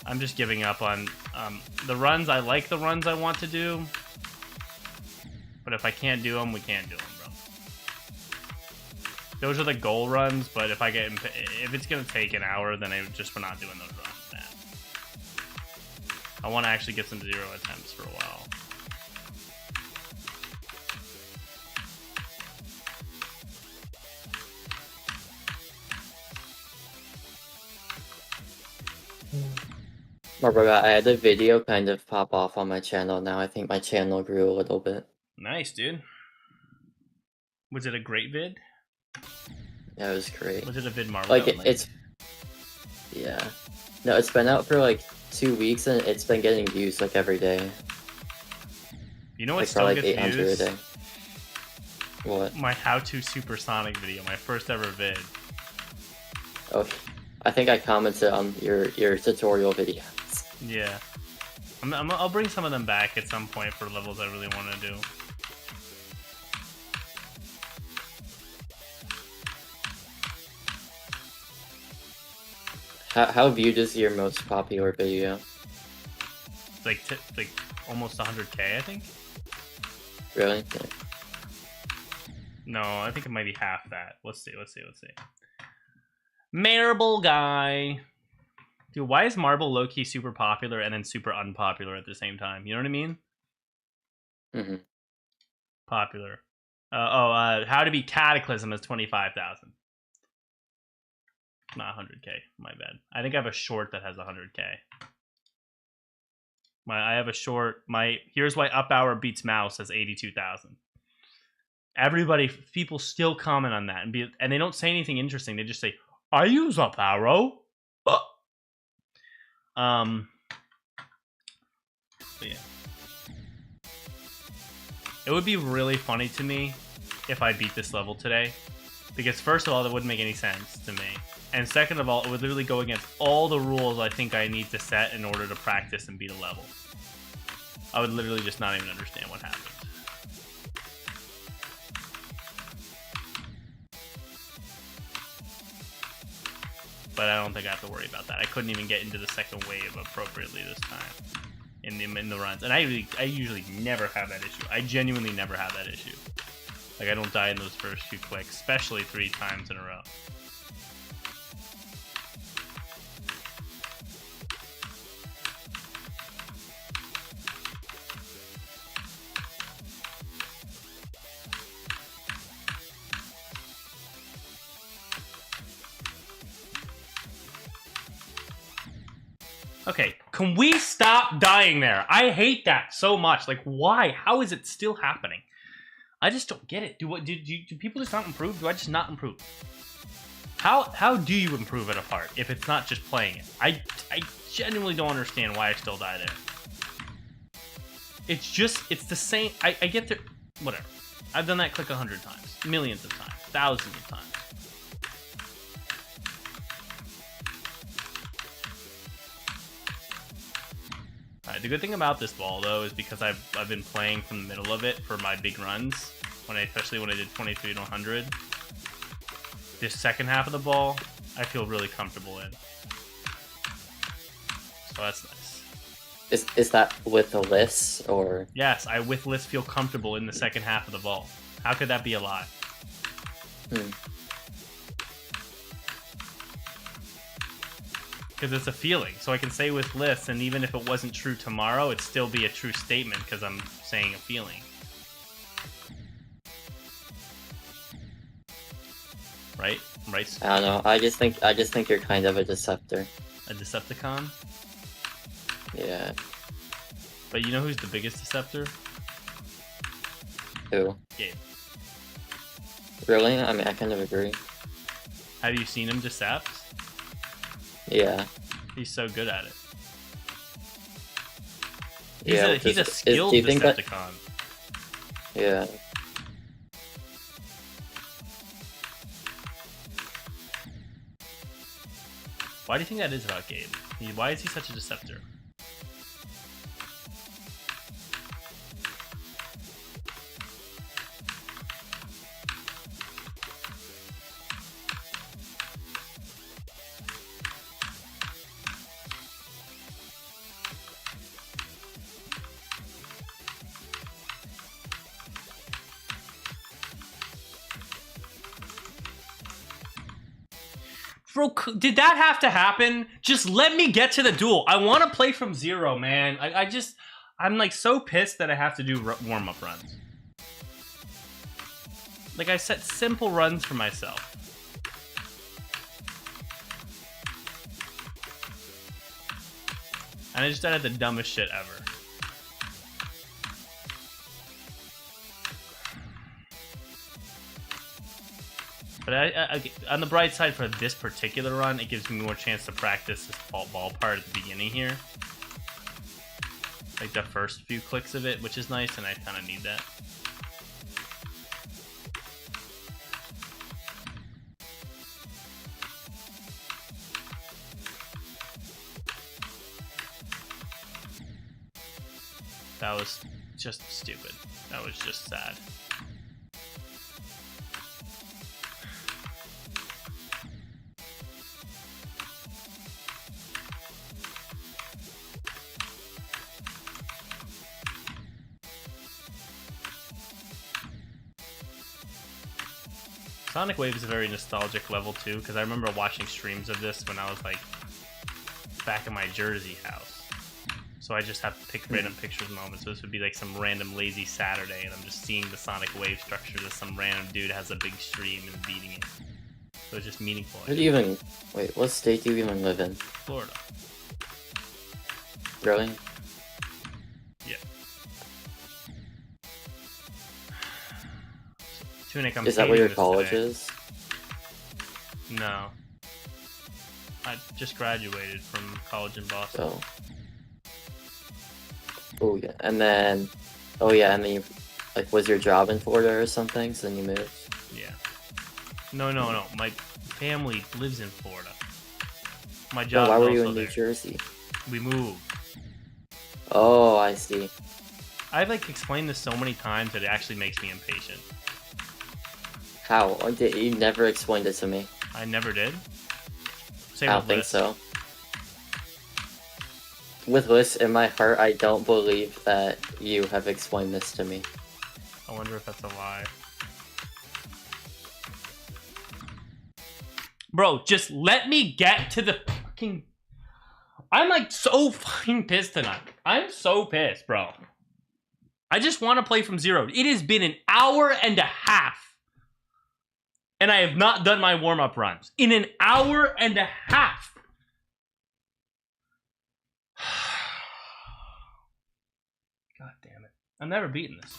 I'm just giving up on the runs. I like the runs I want to do, but if I can't do them, we can't do them, bro. Those are the goal runs, but if it's gonna take an hour, then we're not doing those runs, man. I want to actually get some 0 attempts for a while. Oh, bro, I had a video kind of pop off on my channel now. I think my channel grew a little bit. Nice, dude. Was it a great vid? Yeah, it was great. Was it a vid Marvel? Like, it's... Yeah. No, it's been out for like 2 weeks and it's been getting views like every day. You know what like, still like gets 800 views? a day. What? My How to Supersonic video, my first ever vid. Oh, I think I commented on your tutorial videos. Yeah. I'll bring some of them back at some point for levels I really want to do. How viewed is your most popular video? Like almost 100K, I think. Really? No, I think it might be half that. Let's see. Marble guy. Dude, why is Marble low-key super popular and then super unpopular at the same time? You know what I mean? Mm-hmm. Popular. How to Beat Cataclysm is 25,000. Not 100k. My bad. I think I have a short that has 100k. I have a short. Here's why Up Hour Beats Mouse has 82,000. People still comment on that and they don't say anything interesting. They just say, "I use Up Arrow." But yeah. It would be really funny to me if I beat this level today, because first of all, that wouldn't make any sense to me, and second of all, it would literally go against all the rules I think I need to set in order to practice and beat a level. I would literally just not even understand what happened. But I don't think I have to worry about that. I couldn't even get into the second wave appropriately this time in the runs, and I usually never have that issue. I genuinely never have that issue. Like, I don't die in those first few clicks, especially 3 times in a row. Okay, can we stop dying there? I hate that so much. Like, why? How is it still happening? I just don't get it. Do people just not improve? Do I just not improve? How do you improve at a part if it's not just playing it? I genuinely don't understand why I still die there. It's the same. I get there. Whatever. I've done that click 100 times, millions of times, thousands of times. The good thing about this ball, though, is because I've been playing from the middle of it for my big runs, especially when I did 23 to 100. This second half of the ball, I feel really comfortable in. So that's nice. Is that with the list, or? Yes, I with list feel comfortable in the second half of the ball. How could that be a lie? Because it's a feeling. So I can say with lists, and even if it wasn't true tomorrow, it'd still be a true statement because I'm saying a feeling. Right? Right? I don't know. I just think you're kind of a Deceptor. A Decepticon? Yeah. But you know who's the biggest Deceptor? Who? Gabe. Really? I mean, I kind of agree. Have you seen him Decept? Yeah. He's so good at it. He's a skilled do you think Decepticon. Yeah. Why do you think that is about Gabe? Why is he such a Deceptor? Bro, did that have to happen? Just let me get to the duel. I want to play from zero, man. I'm like so pissed that I have to do warm-up runs. Like, I set simple runs for myself. And I just did the dumbest shit ever. But on the bright side, for this particular run, it gives me more chance to practice this ball part at the beginning here. Like the first few clicks of it, which is nice, and I kind of need that. That was just stupid. That was just sad. Sonic Wave is a very nostalgic level too, because I remember watching streams of this when I was like back in my Jersey house. So I just have to pick random pictures moments. So this would be like some random lazy Saturday, and I'm just seeing the Sonic Wave structure that some random dude has a big stream and beating it. So it's just meaningful. Where do you even... Wait, what state do you even live in? Florida. Really? Yeah. Tunic, I'm Is that where your hating this college today. is? No. I just graduated from college in Boston. Oh. Oh yeah, and then... Oh yeah, and then you... Like, was your job in Florida or something, so then you moved? Yeah. No. My family lives in Florida. My Oh, job why is were you also in New there. Jersey? We moved. Oh, I see. I've like explained this so many times that it actually makes me impatient. How? You never explained it to me. I never did. Same I don't with think Liz. so. With Liz, in my heart, I don't believe that you have explained this to me. I wonder if that's a lie. Bro, just let me get to the fucking... I'm like so fucking pissed tonight. I'm so pissed, bro. I just want to play from zero. It has been an hour and a half. And I have not done my warm-up runs. In an hour and a half. God damn it. I'm never beating this.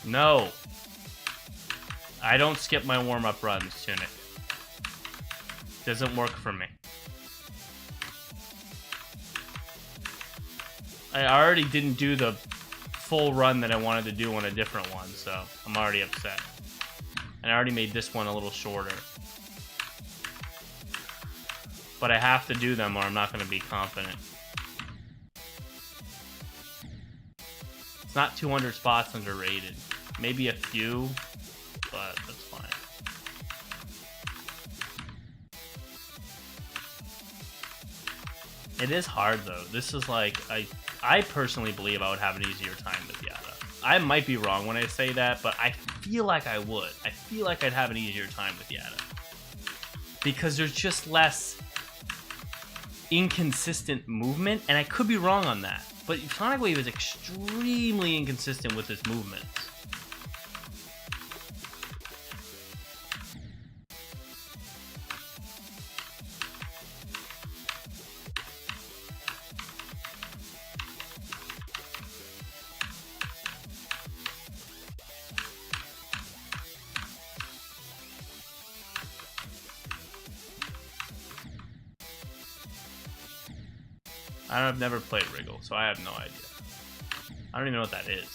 No. I don't skip my warm-up runs, Tunic. Doesn't work for me. I already didn't do the full run that I wanted to do on a different one, so I'm already upset. And I already made this one a little shorter. But I have to do them or I'm not going to be confident. It's not 200 spots underrated. Maybe a few, but that's fine. It is hard though. This is like, I personally believe I would have an easier time with Yada. I might be wrong when I say that, but I feel like I would. I feel like I'd have an easier time with Yada. Because there's just less inconsistent movement, and I could be wrong on that. But Sonic Wave is extremely inconsistent with its movements. I've never played Wriggle, so I have no idea. I don't even know what that is.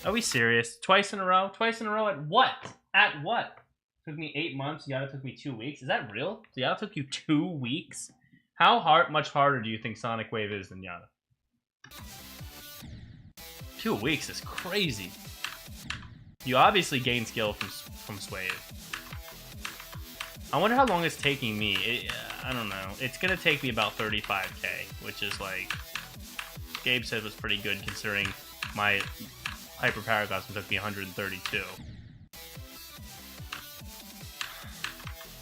Are we serious? Twice in a row? Twice in a row at what? At what? Took me 8 months. Yada took me 2 weeks. Is that real? Yada took you 2 weeks? How much harder do you think Sonic Wave is than Yada? 2 weeks is crazy. You obviously gain skill from Swave. I wonder how long it's taking me. I don't know. It's gonna take me about 35k, which is like Gabe said was pretty good considering my Hyper Paracosm took me 132.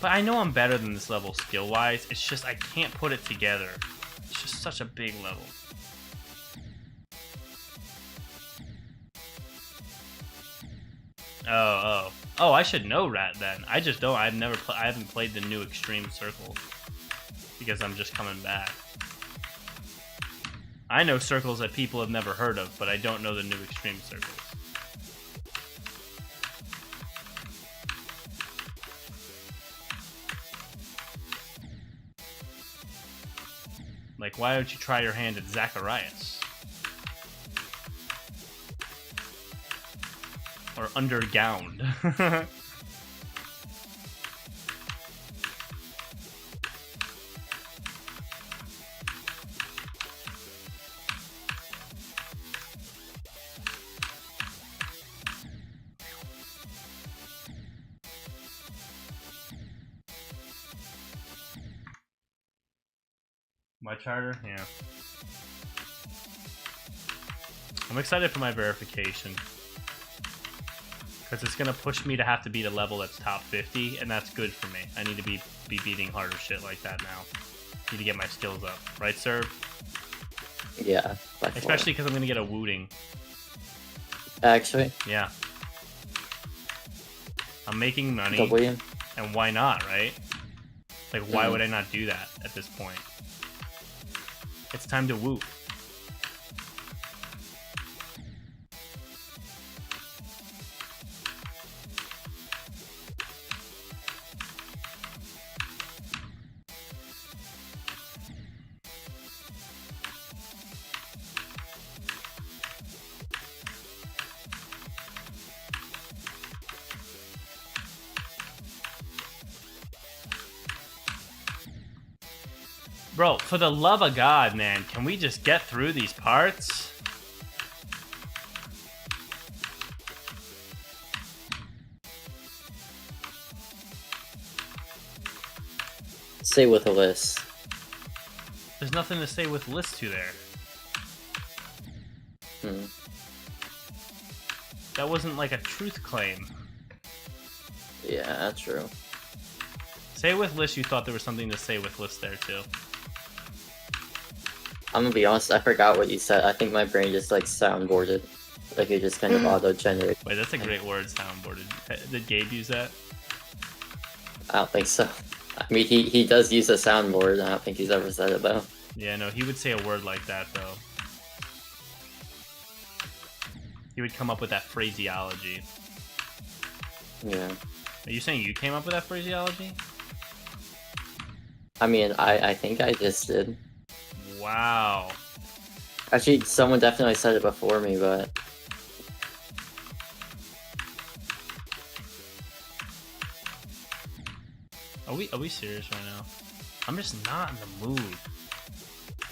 But I know I'm better than this level skill-wise. It's just I can't put it together. It's just such a big level. Oh, I should know Rat then. I just don't. I haven't played the new Extreme Circles because I'm just coming back. I know circles that people have never heard of, but I don't know the new Extreme Circles. Like, why don't you try your hand at Zacharias? Or undergowned. My charter? Yeah. I'm excited for my verification. Because it's going to push me to have to beat a level that's top 50, and that's good for me. I need to be beating harder shit like that now. Need to get my skills up. Right, sir? Yeah. Especially because I'm going to get a wooting. Actually. Yeah. I'm making money. And why not, right? Like, why would I not do that at this point? It's time to woo. Bro, for the love of God, man, can we just get through these parts? Say with a list. There's nothing to say with list 2 there. That wasn't like a truth claim. Yeah, that's true. Say with list, you thought there was something to say with list there too. I'm gonna be honest, I forgot what you said. I think my brain just like soundboarded. Like it just kind of auto-generated. Wait, that's a great word, soundboarded. Did Gabe use that? I don't think so. I mean, he does use a soundboard. I don't think he's ever said it though. Yeah, no, he would say a word like that though. He would come up with that phraseology. Yeah. Are you saying you came up with that phraseology? I mean, I think I just did. Wow. Actually, someone definitely said it before me, but... Are we serious right now? I'm just not in the mood.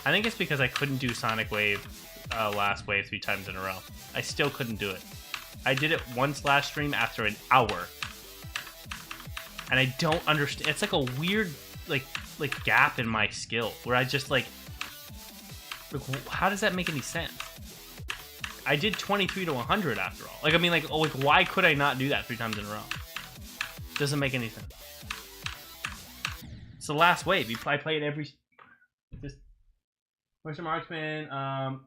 I think it's because I couldn't do Sonic Wave, last wave 3 times in a row. I still couldn't do it. I did it once last stream after an hour. And I don't understand. It's like a weird, like gap in my skill where I just like how does that make any sense? I did 23 to 100 after all. Like, I mean, like why could I not do that 3 times in a row? Doesn't make any sense. It's the last wave. I play it every. Just question marksman.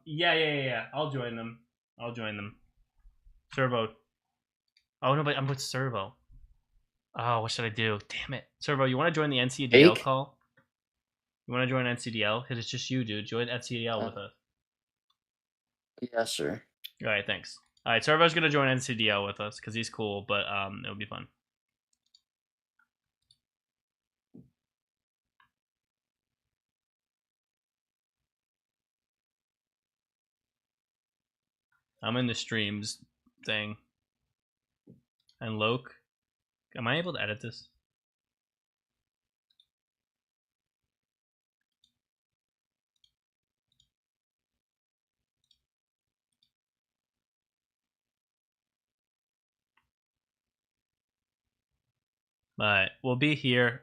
Yeah. I'll join them. Servo. Oh no, but I'm with Servo. Oh, what should I do? Damn it, Servo. You want to join the NCDL call? You want to join NCDL? Because it's just you, dude. Join NCDL with us. Yeah, sure. All right, thanks. All right, Servo's gonna join NCDL with us because he's cool, but it'll be fun. I'm in the streams thing. And Loke, am I able to edit this? But we'll be here.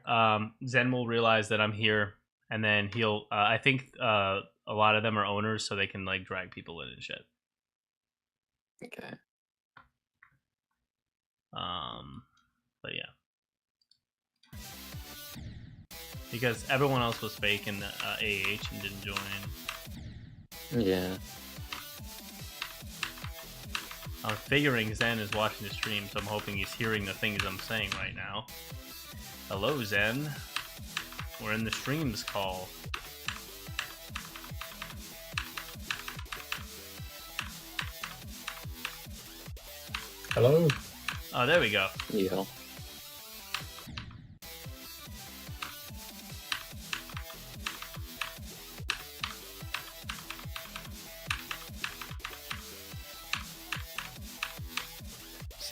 Zen will realize that I'm here, and then he'll. I think a lot of them are owners, so they can like drag people in and shit. Okay. But yeah, because everyone else was fake in the AH and didn't join. Yeah. I'm figuring Zen is watching the stream, so I'm hoping he's hearing the things I'm saying right now. Hello, Zen. We're in the streams call. Hello. Oh, there we go. Yeah.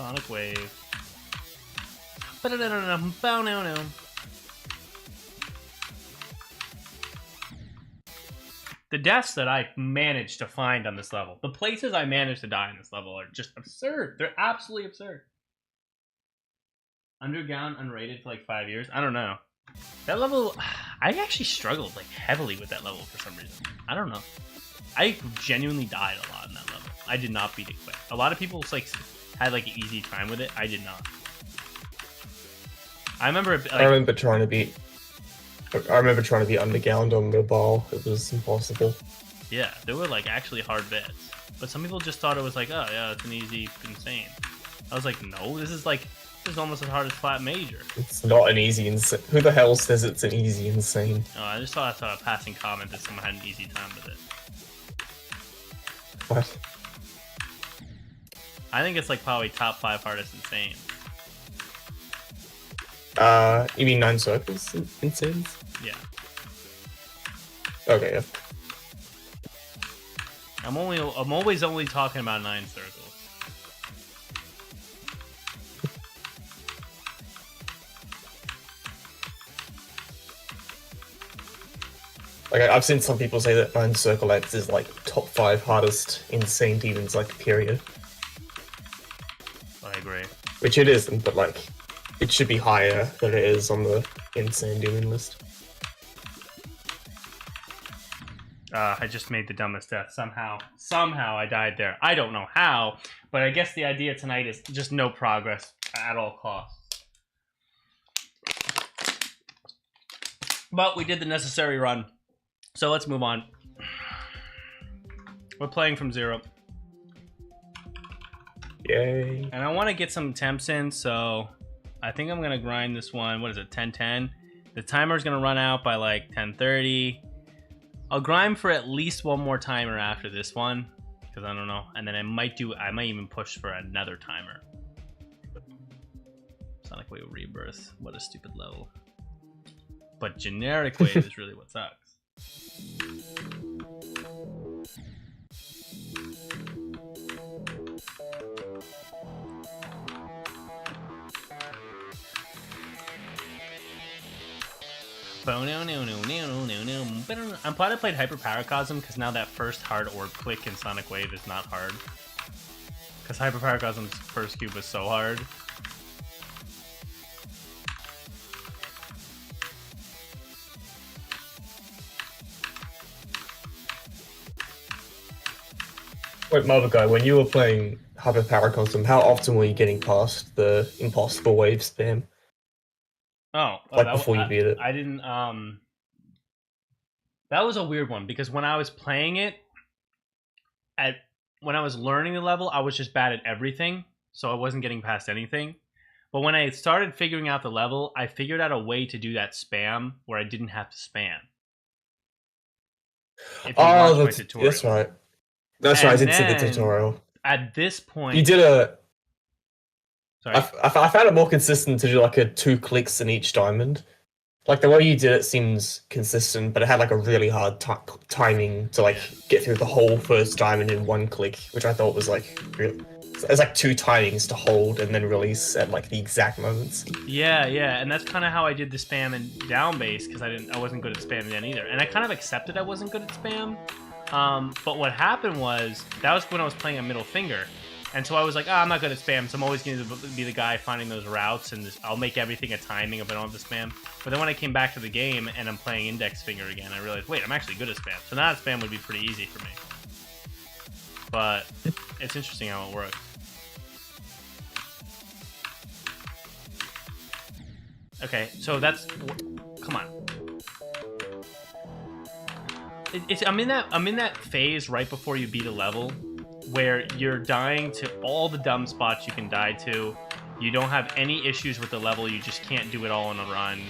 Sonic Wave. The deaths that I managed to find on this level, the places I managed to die in this level are just absurd. They're absolutely absurd. Underground, unrated for like 5 years. I don't know. That level, I actually struggled like heavily with that level for some reason. I don't know. I genuinely died a lot in that level. I did not beat it quick. A lot of people like had like an easy time with it. I did not. I remember. Like, I remember trying to beat Underground on mobile. It was impossible. Yeah, there were like actually hard bits, but some people just thought it was like, oh yeah, it's an easy insane. I was like, no, this is almost as hard as flat major. It's not an easy insane. Who the hell says it's an easy insane? Oh, I just thought I saw a passing comment that someone had an easy time with it. What? I think it's like probably top 5 hardest insane. You mean 9 circles insane? Yeah. Okay, yeah. I'm always only talking about 9 circles. Like, I've seen some people say that 9 Circle X is like top 5 hardest insane demons, like, period. I agree. Which it isn't, but like, it should be higher than it is on the insane demon list. I just made the dumbest death. Somehow I died there. I don't know how, but I guess the idea tonight is just no progress at all costs. But we did the necessary run. So let's move on. We're playing from 0. Yay. And I want to get some attempts in, so I think I'm going to grind this one. What is it, 10:10? The timer's going to run out by like 10:30. I'll grind for at least one more timer after this one, because I don't know. And then I might even push for another timer. Sonic Wave Rebirth. What a stupid level. But generic wave is really what sucks. I'm glad I played Hyper Paracosm because now that first hard orb click in Sonic Wave is not hard. Because Hyper Paracosm's first cube was so hard. Wait, Mother Guy, when you were playing Hyper Paracosm, how often were you getting past the impossible wave spam? Oh, Like before you beat it? I didn't. That was a weird one because when I was playing it, when I was learning the level, I was just bad at everything, so I wasn't getting past anything. But when I started figuring out the level, I figured out a way to do that spam where I didn't have to spam. If you watch my tutorial. That's right. That's right. I did see the tutorial. At this point, You did a. sorry. I found it more consistent to do like a 2 clicks in each diamond. Like the way you did it seems consistent, but it had like a really hard timing to like get through the whole first diamond in 1 click, which I thought was like real. There's like 2 timings to hold and then release at like the exact moments. Yeah, and that's kind of how I did the spam in down base because I wasn't good at spamming then either, and I kind of accepted I wasn't good at spam. But what happened was that was when I was playing a middle finger, and so I was like, I'm not good at spam, so I'm always going to be the guy finding those routes, and I'll make everything a timing if I don't have the spam. But then when I came back to the game and I'm playing index finger again, I realized, wait, I'm actually good at spam. So now that spam would be pretty easy for me. But it's interesting how it works. Okay, so that's... Come on. I'm in that phase right before you beat a level where you're dying to all the dumb spots you can die to. You don't have any issues with the level. You just can't do it all in a run.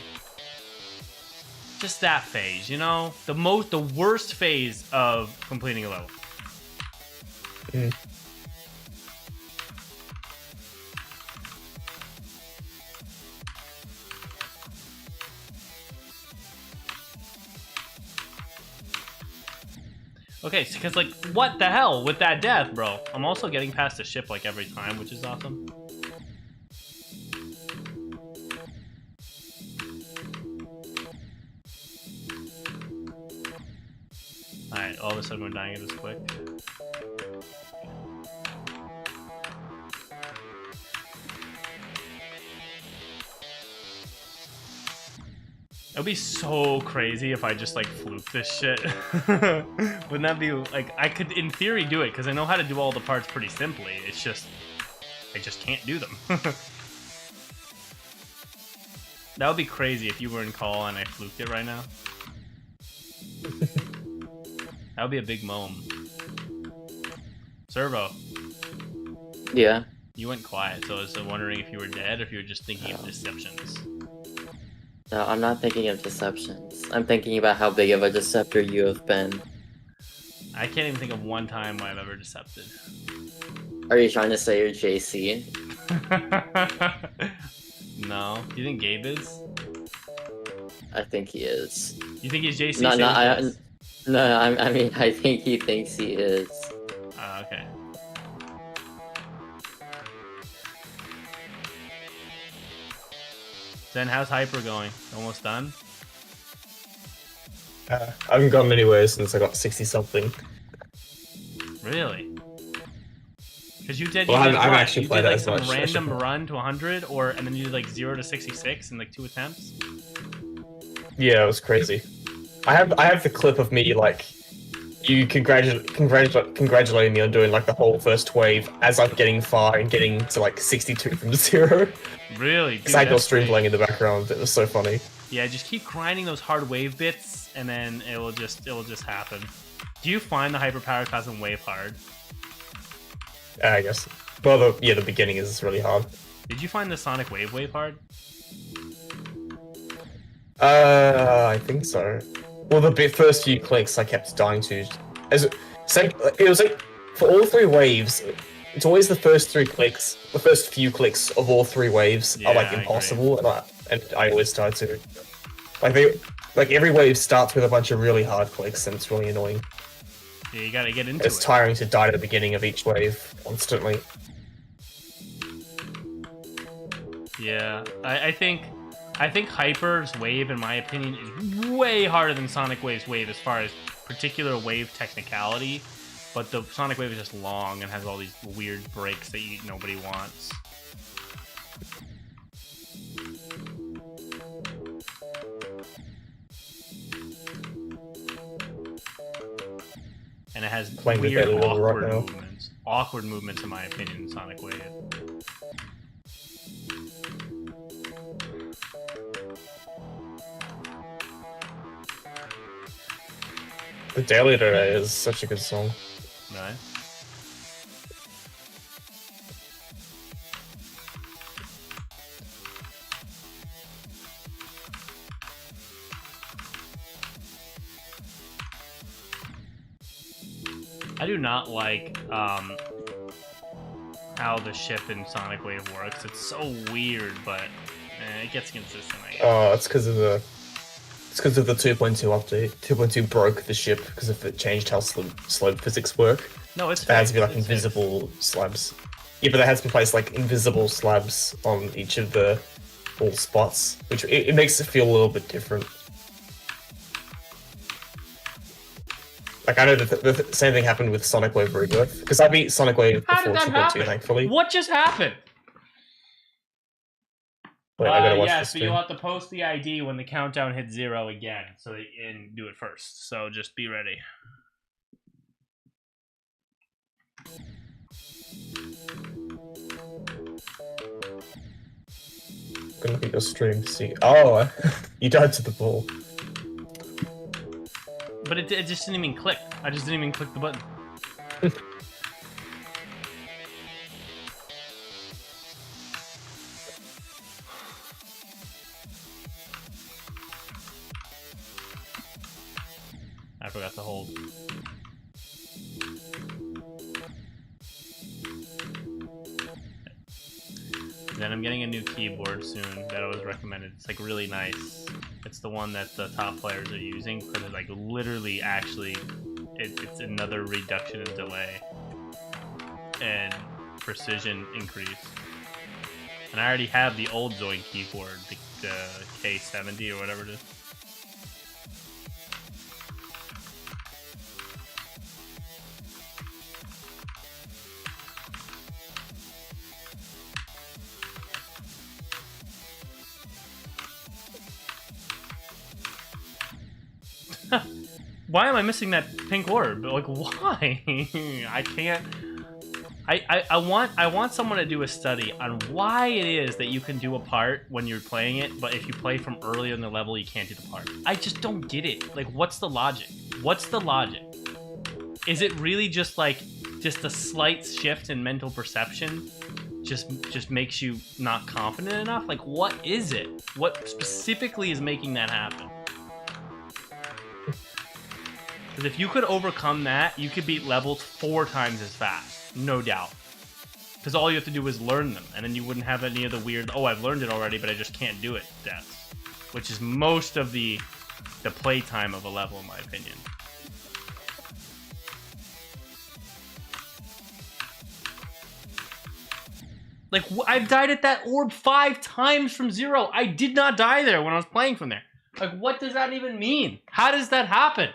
Just that phase, you know? The worst phase of completing a level. Mm. Okay, because like, what the hell with that death, bro? I'm also getting past the ship like every time, which is awesome. of a sudden we're dying it this quick. It would be so crazy if I just like fluke this shit. Wouldn't that be like, I could in theory do it because I know how to do all the parts pretty simply. It's just, I just can't do them. That would be crazy if you were in call and I fluked it right now. That would be a big moan. Servo, Yeah. you went quiet, so I was wondering if you were dead or if you were just thinking of deceptions. No, I'm not thinking of deceptions. I'm thinking about how big of a deceptor you have been. I can't even think of one time I've ever decepted. Are you trying to say you're JC? No. Do you think Gabe is? I think he is. You think he's JC? No, Say no, with us. I mean, I think he thinks he is. Okay. Then how's Hyper going? Almost done? I haven't gone anywhere since I got 60 something. Really? Because you did. Well, You I did haven't what? actually You played did like that as some much. I random should- run to 100, and then you did like 0 to 66 in like 2 attempts. Yeah, it was crazy. I have the clip of me like you congratulating me on doing like the whole first wave as I'm getting far and getting to like 62 from 0. Really? Because Dude, I had your that's stream great. playing in the background. It was so funny. Yeah, just keep grinding those hard wave bits, and then it will just happen. Do you find the hyper power class and wave hard? I guess. Well, the beginning is really hard. Did you find the Sonic wave hard? I think so. Well, the first few clicks I kept dying to. It was like for all 3 waves. It's always the first 3 clicks, the first few clicks of all 3 waves are like Yeah, I impossible, and I always start to like every wave starts with a bunch of really hard clicks, and it's really annoying. Yeah, you gotta get into It's it. tiring to die at the beginning of each wave constantly. Yeah, I think Hyper's wave, in my opinion, is way harder than Sonic Wave's wave as far as particular wave technicality. But the Sonic Wave is just long and has all these weird breaks that nobody wants. And it has Playing with weird, that a little right awkward now. movements. Awkward movements, in my opinion, in Sonic Wave. The Daily Today is such a good song. Right? I do not like how the ship in Sonic Wave works. It's so weird, but it gets consistent, I guess. Oh, it's because of the 2.2 update. 2.2 broke the ship because of it changed how slope physics work. No, it's There has to be fixed, like it's invisible slabs. Yeah, but there has to be placed like invisible slabs on each of the all spots, which it makes it feel a little bit different. Like I know the same thing happened with Sonic Wave Rebirth because I beat Sonic Wave How did before that 2.2, happen? thankfully. What just happened? Wait, I gotta watch yeah, this so stream. you'll have to post the ID when the countdown hits 0 again, so that you can do it first. So just be ready. Gonna look at your stream to see. Oh, you died to the ball. But it just didn't even click. I just didn't even click the button. I forgot to hold. Then I'm getting a new keyboard soon that I was recommended. It's like really nice. It's the one that the top players are using because it like literally actually it's another reduction in delay and precision increase. And I already have the old Zoid keyboard, the K70 or whatever it is. why am I missing that pink orb? Like, why? I can't. I want someone to do a study on why it is that you can do a part when you're playing it, but if you play from earlier in the level, you can't do the part. I just don't get it. Like, what's the logic? What's the logic? Is it really just a slight shift in mental perception? Just makes you not confident enough? Like, what is it? What specifically is making that happen? Because if you could overcome that, you could beat levels 4 times as fast, no doubt. Because all you have to do is learn them, and then you wouldn't have any of the weird, oh, I've learned it already, but I just can't do it deaths. Which is most of the playtime of a level, in my opinion. Like, I've died at that orb 5 times from 0. I did not die there when I was playing from there. Like, what does that even mean? How does that happen?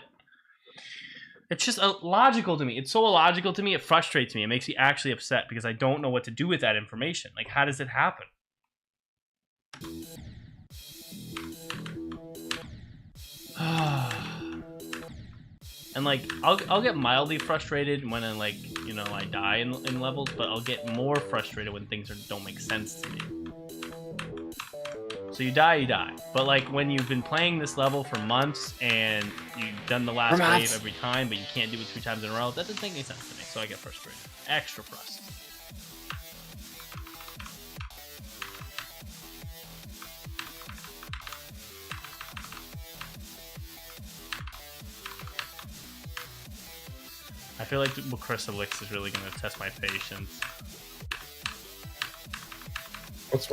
It's just illogical to me. It's so illogical to me, it frustrates me. It makes me actually upset because I don't know what to do with that information. Like, how does it happen? And, like, I'll get mildly frustrated when, I die in levels, but I'll get more frustrated when things don't make sense to me. So you die. But, like, when you've been playing this level for months and you've done the last wave every time, but you can't do it 3 times in a row, that doesn't make any sense to me, so I get frustrated. Extra frustrated. I feel like Chrysalix is really going to test my patience. What's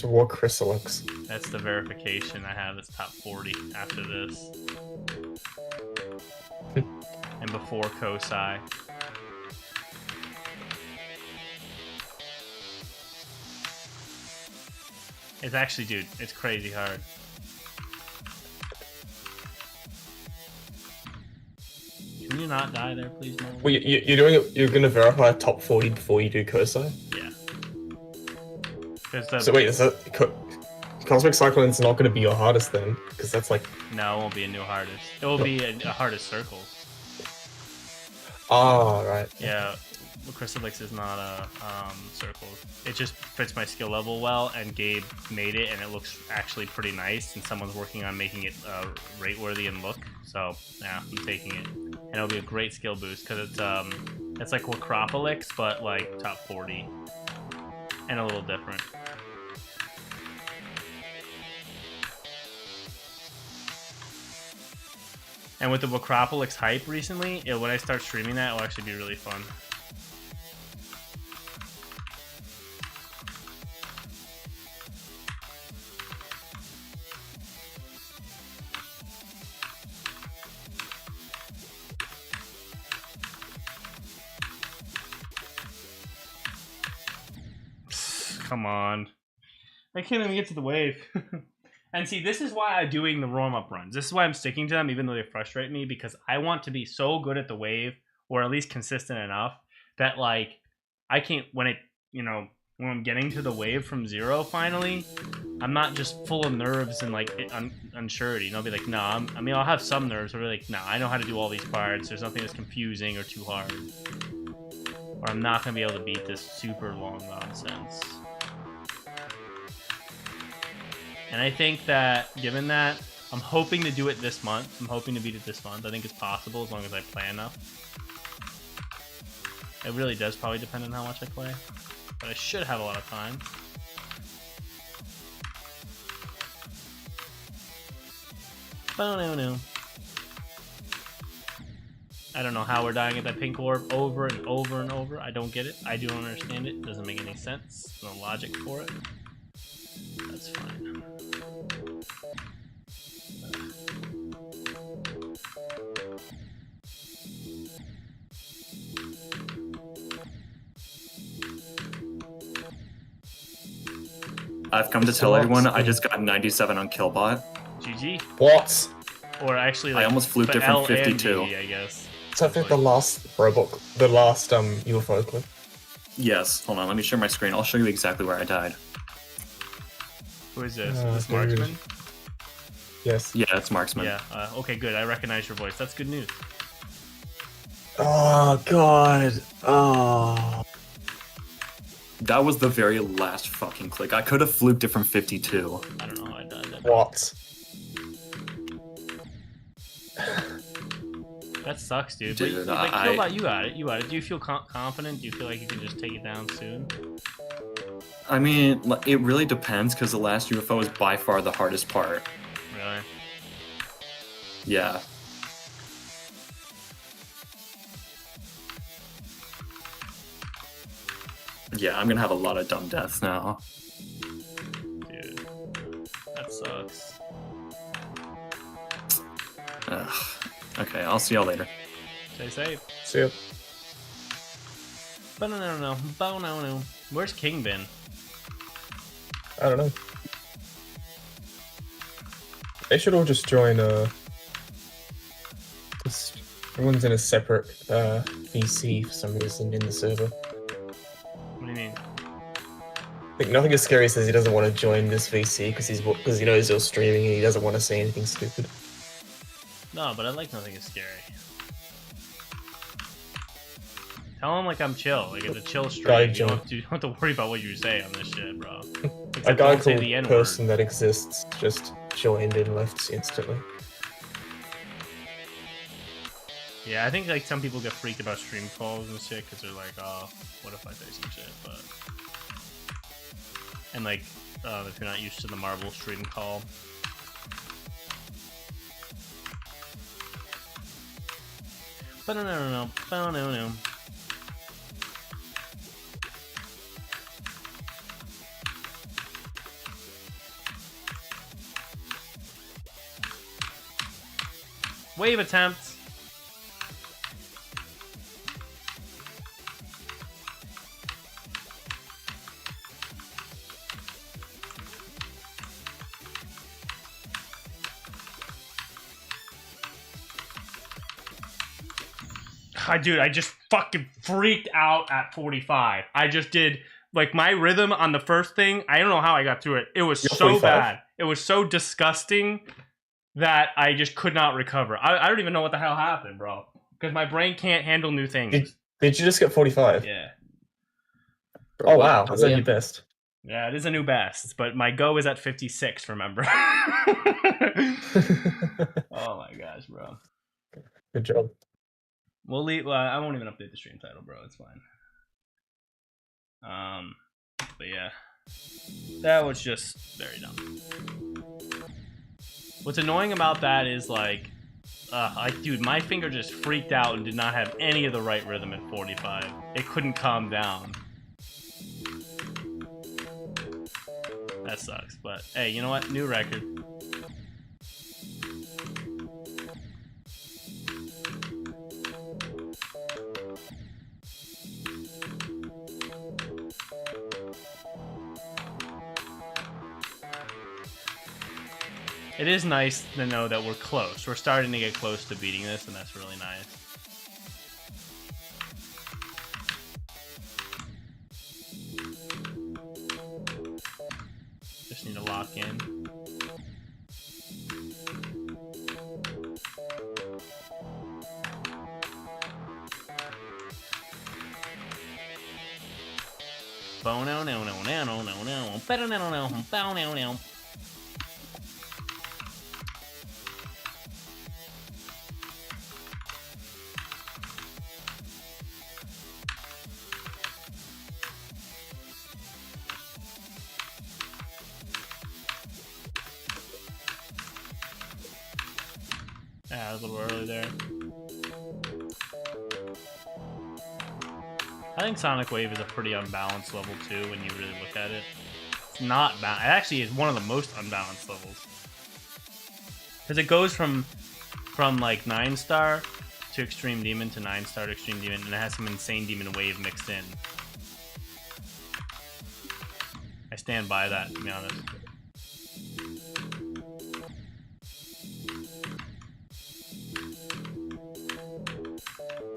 Raw Chrysalix? That's the verification I have that's top 40 after this. And before Kosai. It's actually, dude, it's crazy hard. Can you not die there, please, Mo? Well, you're gonna verify top 40 before you do Kosai? Yeah. So wait, is that Cosmic Cyclone's not gonna be your hardest then? Because that's like... No, it won't be a new hardest. It will be a hardest circle. Oh, right. Yeah, Chrysalix is not a circle. It just fits my skill level well, and Gabe made it, and it looks actually pretty nice, and someone's working on making it rate-worthy and look. So, yeah, I'm taking it. And it'll be a great skill boost, because it's like Acropolix, but like top 40. And a little different. And with the Acropolix hype recently, when I start streaming that, it'll actually be really fun. Come on. I can't even get to the wave. And see, this is why I'm doing the warm-up runs. This is why I'm sticking to them, even though they frustrate me, because I want to be so good at the wave, or at least consistent enough, that, like, I can't, when I'm getting to the wave from 0 finally, I'm not just full of nerves and, like, unsurety. And I'll be like, nah, I'll have some nerves, but like, nah, I know how to do all these parts. There's nothing that's confusing or too hard. Or I'm not going to be able to beat this super long nonsense. And I think that, given that, I'm hoping to do it this month. I'm hoping to beat it this month. I think it's possible as long as I play enough. It really does probably depend on how much I play. But I should have a lot of time. No. I don't know how we're dying at that pink orb over and over and over. I don't get it. I don't understand it. It doesn't make any sense. No logic for it. That's fine. I've come to tell everyone I just got 97 on Killbot. GG. What? Or actually, like, I almost fluked it L from and 52. GD, I guess. So I think the last robot, the last UFO clip. Yes, hold on, let me share my screen. I'll show you exactly where I died. Who is this? Oh, Is this dude. Marksman? Yes. Yeah, it's marksman. Yeah. Okay, good. I recognize your voice. That's good news. Oh god. Oh. That was the very last fucking click. I could have fluked it from 52. I don't know how I died that. What? That sucks, dude. Dude, but Killbot, you got it. You got it. Do you feel confident? Do you feel like you can just take it down soon? I mean, it really depends, because the last UFO is by far the hardest part. Really? Yeah. Yeah, I'm gonna have a lot of dumb deaths now. Dude. That sucks. Ugh. Okay, I'll see y'all later. Stay safe. See ya. No. Where's King been? I don't know. They should all just join everyone's in a separate VC for some reason in the server. What do you mean? I think Nothing is Scary says he doesn't want to join this VC because he knows you're streaming and he doesn't want to say anything stupid. No, but I like Nothing is Scary. Tell him like I'm chill. Like it's a chill stream. You don't have to worry about what you say on this shit, bro. A guy don't say called the N-word. Person That Exists just joined and left instantly. Yeah, I think like some people get freaked about stream calls and shit because they're like, oh, what if I say some shit? But and like, if you're not used to the Marvel stream call. But no. Wave attempt. Dude, I just fucking freaked out at 45. I just did, like, my rhythm on the first thing. I don't know how I got through it. It was You're so 45? bad. It was so disgusting that I just could not recover. I don't even know what the hell happened, bro. Because my brain can't handle new things. Did you just get 45? Yeah. Oh wow, that's your best. Yeah, it is a new best. But my go is at 56, remember? Oh my gosh, bro. Good job. We'll leave. Well, I won't even update the stream title, bro. It's fine. But yeah, that was just very dumb. What's annoying about that is like, dude, my finger just freaked out and did not have any of the right rhythm at 45. It couldn't calm down. That sucks. But hey, you know what? New record. It is nice to know that we're close. We're starting to get close to beating this, and that's really nice. Just need to lock in. Yeah, I was a little early there. I think Sonic Wave is a pretty unbalanced level too when you really look at it. It's not balanced. It actually is one of the most unbalanced levels. Because it goes from like 9-star to Extreme Demon to 9-star to Extreme Demon, and it has some insane Demon Wave mixed in. I stand by that, to be honest.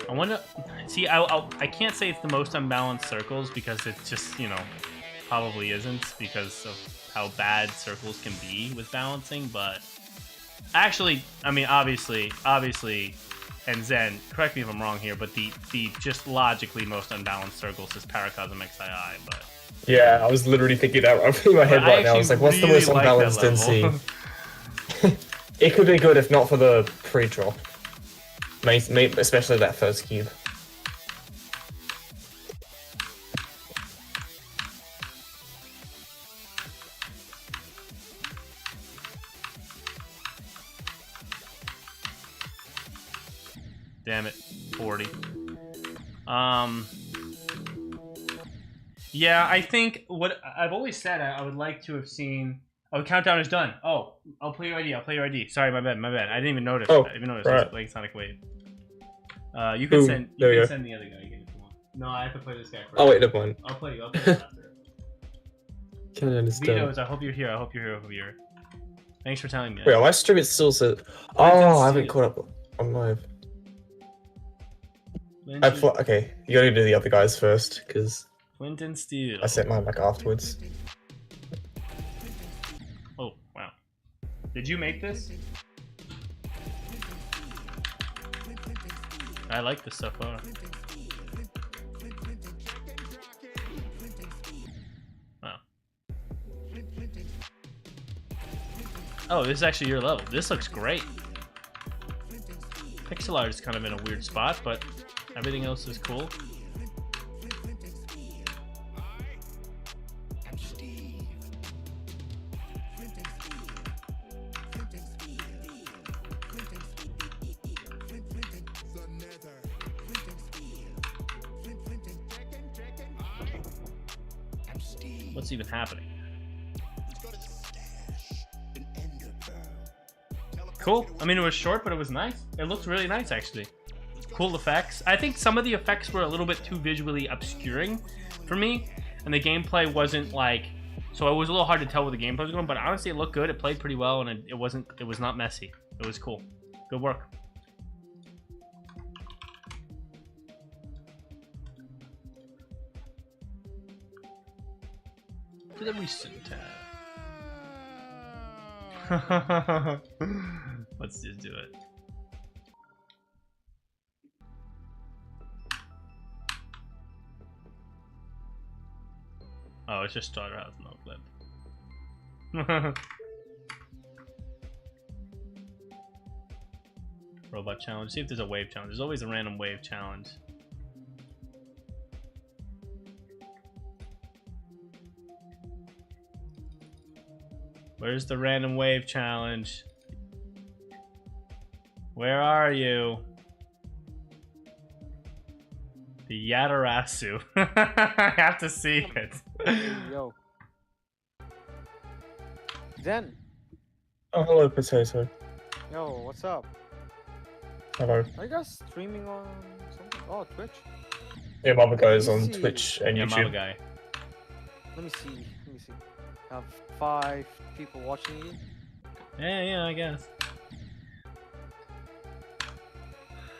I wonder. See, I can't say it's the most unbalanced circles because it's just, you know, probably isn't because of how bad circles can be with balancing. But Actually, I mean, obviously, and Zen, correct me if I'm wrong here, but the just logically most unbalanced circles is Paracosm XII, but... Yeah, I was literally thinking that right in my head right now. I was like, what's the most really like that unbalanced level. NC? It could be good if not for the pre-drop. Especially that first cube. Damn it, 40. Yeah, I think what I've always said, I would like to have seen. Oh, countdown is done. Oh, I'll play your ID. I'll play your ID. Sorry, my bad. I didn't even notice. Oh, I didn't even notice. right. It's like Sonic Wave. You can Boom. send. There You we can go. send the other guy again if you want. No, I have to play this guy first. Oh wait, never mind. I'll play you. I'll play you after. Can't understand. Vito's. I hope you're here. I hope you're here. I hope you're here. Thanks for telling me. Wait, on my stream it still says. Oh, I haven't caught up on live. Okay, you gotta do the other guys first, because Clinton Steele. I sent mine back afterwards. Oh, wow. Did you make this? I like this so far. Wow. Oh, this is actually your level. This looks great. Pixel art is kind of in a weird spot, but everything else is cool. What's even happening? Cool. I mean, it was short, but it was nice. It looked really nice, actually. Cool effects. I think some of the effects were a little bit too visually obscuring for me, and the gameplay wasn't like... So it was a little hard to tell where the gameplay was going, but honestly, it looked good. It played pretty well, and it was not messy. It was cool. Good work. To the recent tab. Let's just do it. Oh, it's just started out with no clip. Robot challenge. See if there's a wave challenge. There's always a random wave challenge. Where's the random wave challenge? Where are you? The Yatarasu. I have to see it. Yo. Zen. Oh, hello, Potato. Yo, what's up? Hello. Are you guys streaming on something? Oh, Twitch? Yeah, Mama goes Let me on see. Twitch and Yeah, Mama YouTube. guy. Let me see. I have 5 people watching you. Yeah, I guess.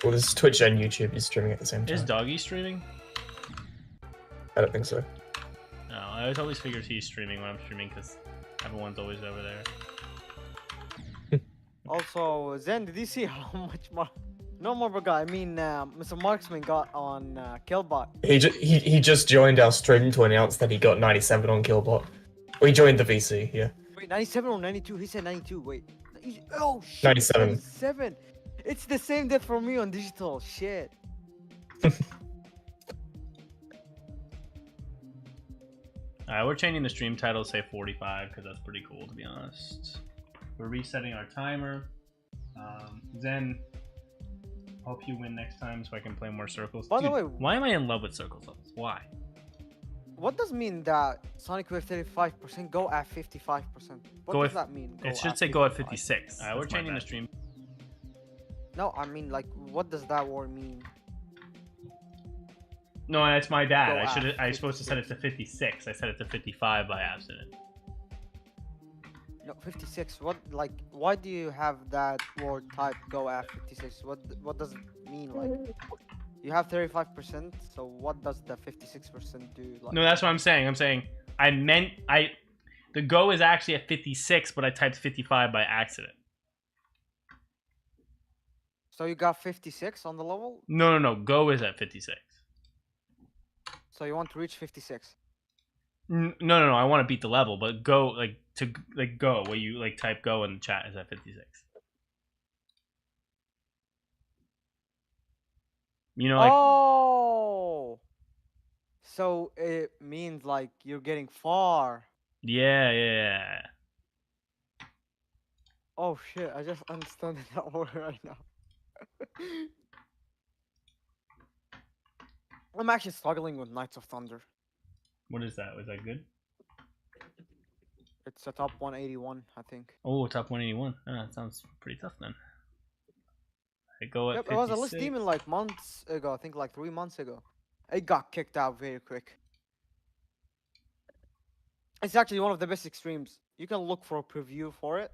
Well, this is Twitch and YouTube. You're streaming at the same time. Is Doggy streaming? I don't think so. No, I always figured he's streaming when I'm streaming because everyone's always over there. Also, Zen, did you see how much more? No more guy. I mean, Mr. Marksman got on Killbot. He just joined our stream to announce that he got 97 on Killbot. Well, he joined the VC, yeah. Wait, 97 or 92? He said 92. Wait. Oh shit. 97. 97. It's the same death for me on digital. Shit. Alright, we're changing the stream title to say 45 because that's pretty cool, to be honest. We're resetting our timer. Zen, hope you win next time so I can play more circles. By the Dude, way- why am I in love with circles levels? Why? What does mean that Sonic Wave 35% go at 55%? What Go does at- that mean? It should say go at 56. Alright, we're changing the stream. No, I mean like, what does that word mean? No, that's my bad. Go I at supposed to set it to 56. I set it to 55 by accident. No, 56. What like? Why do you have that word type go at 56? What does it mean? Like, you have 35%. So what does the 56% do? Like, No, that's what I'm saying. I'm saying the go is actually at 56, but I typed 55 by accident. So you got 56 on the level. No. Go is at 56. So you want to reach 56. No. I want to beat the level, but go go where you like type go in the chat is at 56. You know, like Oh. So it means like you're getting far. yeah. Oh shit! I just understand that word right now. I'm actually struggling with Knights of Thunder. What is that? Was that good? It's a top 181, I think. Oh, top 181. That sounds pretty tough then. I go at Yep, it was a 56. list demon like months ago. I think like 3 months ago. It got kicked out very quick. It's actually one of the best extremes. You can look for a preview for it.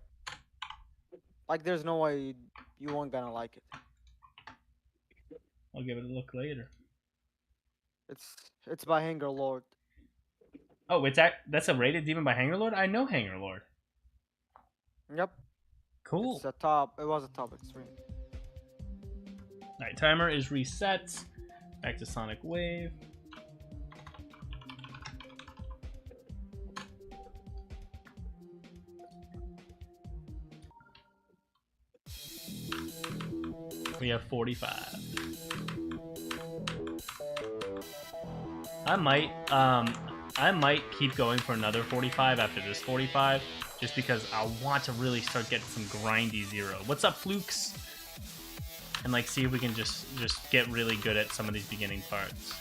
Like, there's no way you won't gonna like it. I'll give it a look later. It's by Hanger Lord. Oh, that's a rated demon by Hanger Lord? I know Hanger Lord. Yep. Cool. It's a top. It was a top extreme. Alright, timer is reset. Back to Sonic Wave. We have 45. I might keep going for another 45 after this 45, just because I want to really start getting some grindy zero. What's up, Flukes? And like see if we can just get really good at some of these beginning parts.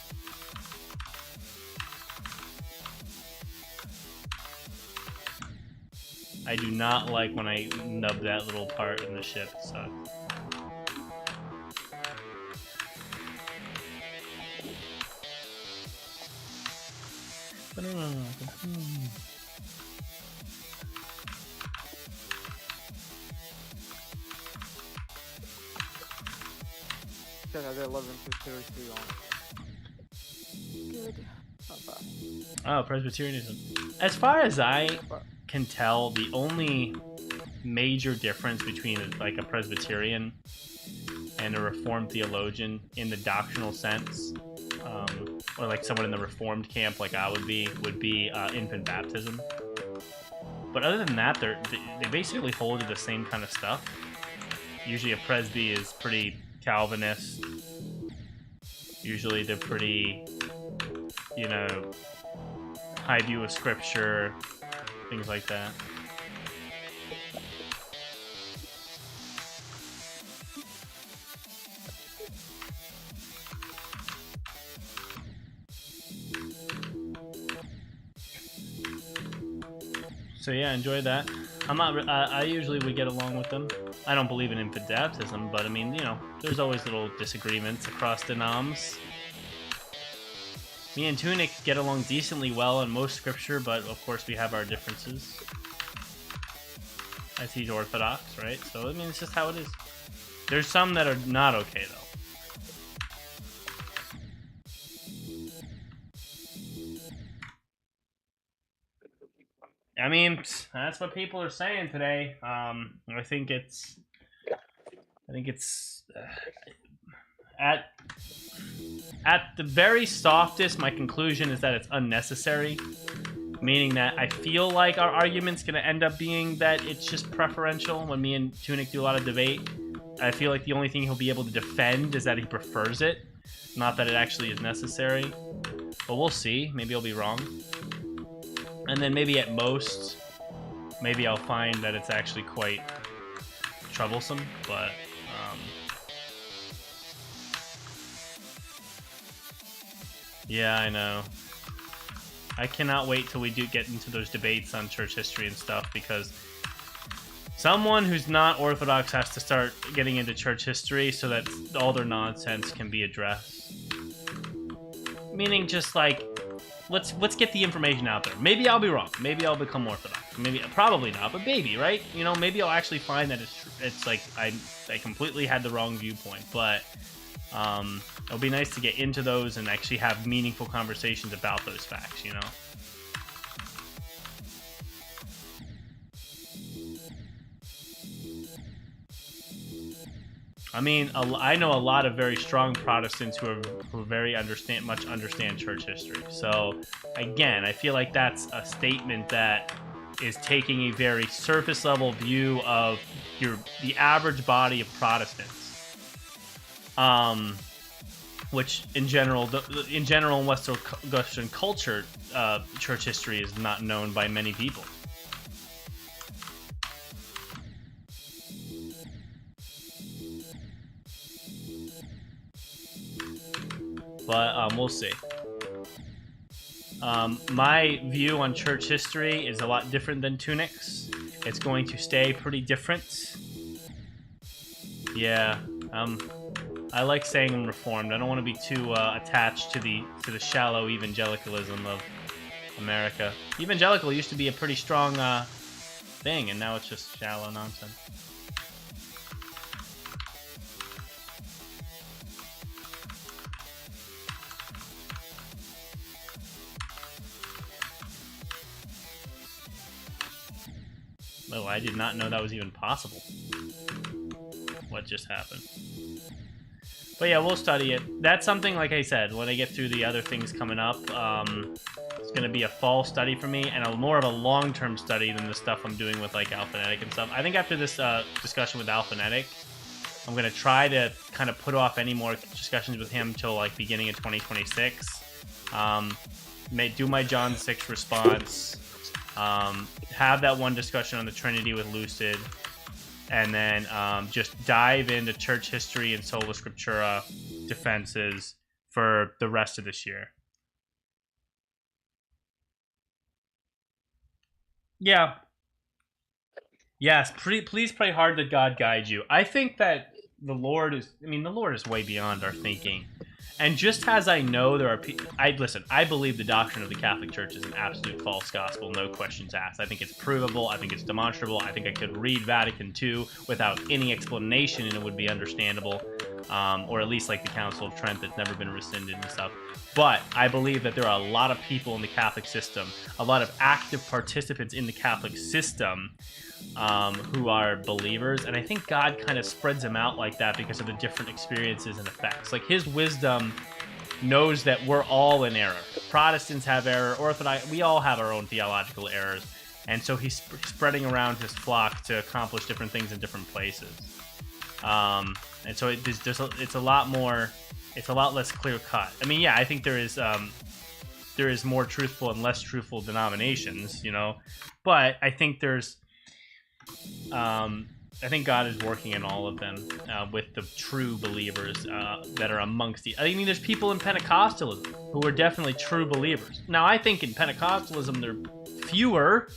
I do not like when I nub that little part in the ship, so. Said I did 11 to 33 on it. Good. Not bad. Oh, Presbyterianism. As far as I But can tell, the only major difference between like a Presbyterian and a Reformed theologian in the doctrinal sense, or like someone in the Reformed camp like I would be infant baptism. But other than that, they basically hold to the same kind of stuff. Usually a Presby is pretty Calvinist. Usually they're pretty, you know, high view of scripture, things like that. So yeah, enjoy that. I'm not. I usually would get along with them. I don't believe in infant baptism, but I mean, you know, there's always little disagreements across the noms. Me and Tunic get along decently well on most scripture, but of course we have our differences. As he's Orthodox, right? So I mean, it's just how it is. There's some that are not okay though. I mean, that's what people are saying today. I think it's at the very softest. My conclusion is that it's unnecessary, meaning that I feel like our argument's gonna end up being that it's just preferential. When me and Tunic do a lot of debate, I feel like the only thing he'll be able to defend is that he prefers it, not that it actually is necessary. But we'll see. Maybe I'll be wrong. And then maybe at most, maybe I'll find that it's actually quite troublesome, but yeah, I know. I cannot wait till we do get into those debates on church history and stuff, because someone who's not Orthodox has to start getting into church history so that all their nonsense can be addressed. Meaning just like, let's get the information out there. Maybe I'll be wrong. Maybe I'll become Orthodox. Maybe, probably not, but maybe, right? You know, maybe I'll actually find that it's like I completely had the wrong viewpoint. But it'll be nice to get into those and actually have meaningful conversations about those facts, you know? I mean, I know a lot of very strong Protestants who very understand church history. So again, I feel like that's a statement that is taking a very surface level view of the average body of Protestants. Which in general in Western culture, church history is not known by many people. But we'll see. My view on church history is a lot different than Tunic's. It's going to stay pretty different. Yeah, I like saying I'm reformed. I don't want to be too attached to the shallow evangelicalism of America. Evangelical used to be a pretty strong thing, and now it's just shallow nonsense. Oh, I did not know that was even possible. What just happened? But yeah, we'll study it. That's something, like I said, when I get through the other things coming up, it's going to be a fall study for me, and more of a long-term study than the stuff I'm doing with like Alphanetic and stuff. I think after this discussion with Alphanetic, I'm going to try to kind of put off any more discussions with him till like beginning of 2026. Do my John 6 response. Have that one discussion on the Trinity with Lucid, and then just dive into church history and sola scriptura defenses for the rest of this year. Yeah. Yes, please pray hard that God guides you. I think that the Lord is way beyond our thinking. And just as I know there are people... I believe the doctrine of the Catholic Church is an absolute false gospel, no questions asked. I think it's provable. I think it's demonstrable. I think I could read Vatican II without any explanation and it would be understandable. Or at least like the Council of Trent that's never been rescinded and stuff. But I believe that there are a lot of people in the Catholic system, a lot of active participants in the Catholic system who are believers, and I think God kind of spreads them out like that because of the different experiences and effects. Like his wisdom knows that we're all in error. Protestants have error, Orthodox, we all have our own theological errors, and so he's spreading around his flock to accomplish different things in different places. And so it's a lot less clear cut. I mean, yeah, I think there is more truthful and less truthful denominations, you know, but I think I think God is working in all of them with the true believers that are amongst the... I mean, there's people in Pentecostalism who are definitely true believers. Now, I think in Pentecostalism, they're fewer.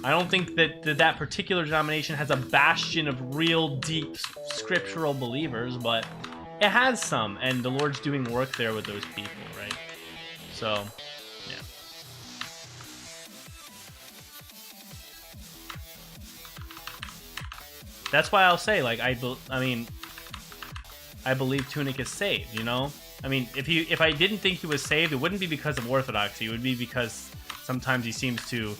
I don't think that particular denomination has a bastion of real, deep, scriptural believers, but it has some, and the Lord's doing work there with those people, right? So... That's why I'll say, like, I believe Tunic is saved, you know? I mean, if I didn't think he was saved, it wouldn't be because of orthodoxy. It would be because sometimes he seems to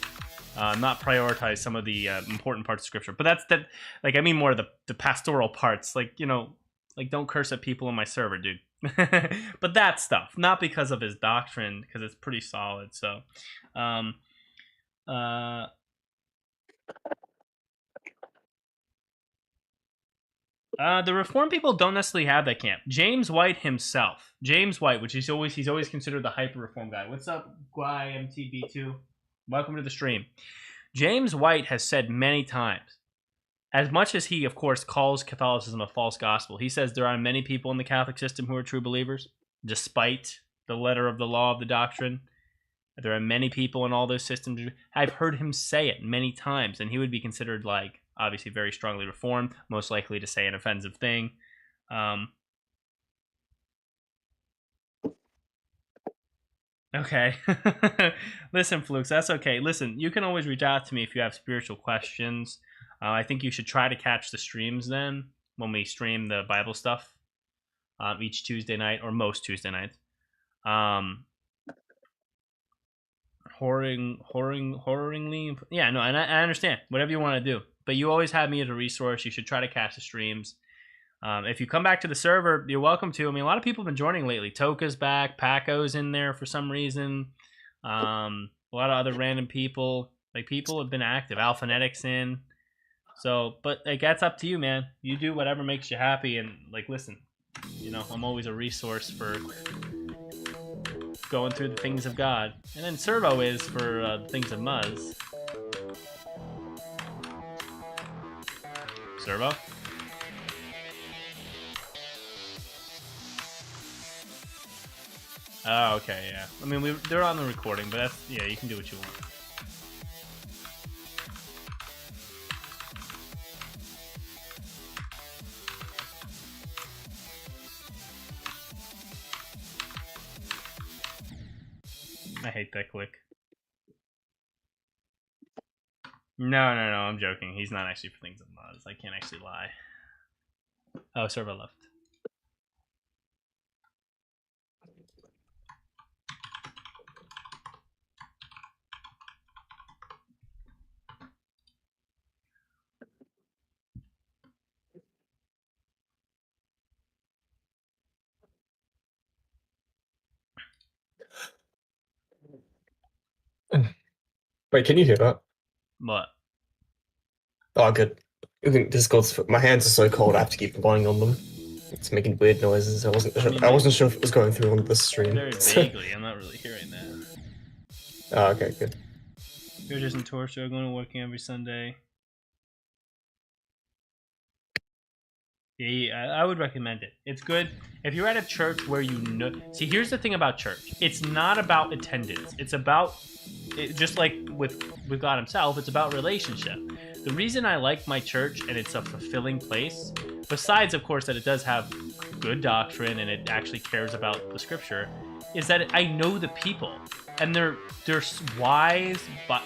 not prioritize some of the important parts of Scripture. But like, I mean more of the pastoral parts. Like, you know, like, don't curse at people in my server, dude. But that stuff, not because of his doctrine, because it's pretty solid. So, the Reformed people don't necessarily have that camp. James White himself, which he's always considered the hyper Reform guy. What's up, Guy MTB2? Welcome to the stream. James White has said many times, as much as he, of course, calls Catholicism a false gospel, he says there are many people in the Catholic system who are true believers, despite the letter of the law of the doctrine. There are many people in all those systems. I've heard him say it many times, and he would be considered, like, obviously very strongly Reformed, most likely to say an offensive thing. Okay. Listen, Flukes, that's okay. Listen, you can always reach out to me if you have spiritual questions. I think you should try to catch the streams then, when we stream the Bible stuff each Tuesday night, or most Tuesday nights. Horringly. Yeah, no, and I understand. Whatever you want to do. But you always have me as a resource. You should try to catch the streams. If you come back to the server, you're welcome to. I mean, a lot of people have been joining lately. Toka's back. Paco's in there for some reason. A lot of other random people. Like, people have been active. Alphanetic's in. So, but like, that's up to you, man. You do whatever makes you happy. And like, listen, you know, I'm always a resource for going through the things of God. And then Servo is for the things of Muzz. Servo? Oh, okay, yeah. I mean, they're on the recording, but that's, yeah, you can do what you want. I hate that click. No, I'm joking. He's not actually for things of Muzz. I can't actually lie. Oh, Servo left. Wait, can you hear that? What? Oh, good. I think Discord's. My hands are so cold. I have to keep blowing on them. It's making weird noises. I wasn't sure if it was going through on the stream. Very vaguely. I'm not really hearing that. Oh, okay, good. Bridges and Torso going to working every Sunday. Yeah, I would recommend it. It's good if you're at a church where you know. See, here's the thing about church. It's not about attendance. It's about, just like with God Himself, it's about relationship. The reason I like my church and it's a fulfilling place, besides, of course, that it does have good doctrine and it actually cares about the Scripture, is that I know the people and they're wise, but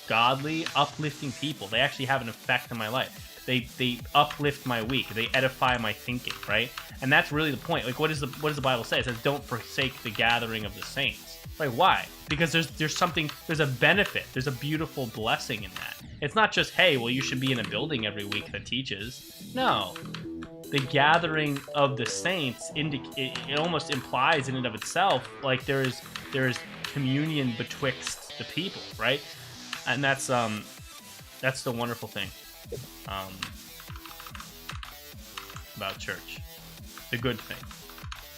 godly, uplifting people. They actually have an effect on my life. They uplift my week. They edify my thinking, right? And that's really the point. Like, what does the Bible say? It says, "Don't forsake the gathering of the saints." Like, why? Because there's something, there's a benefit, there's a beautiful blessing in that. It's not just, hey, well, you should be in a building every week that teaches. No, the gathering of the saints it almost implies in and of itself like there is communion betwixt the people, right? And that's the wonderful thing about church, the good thing.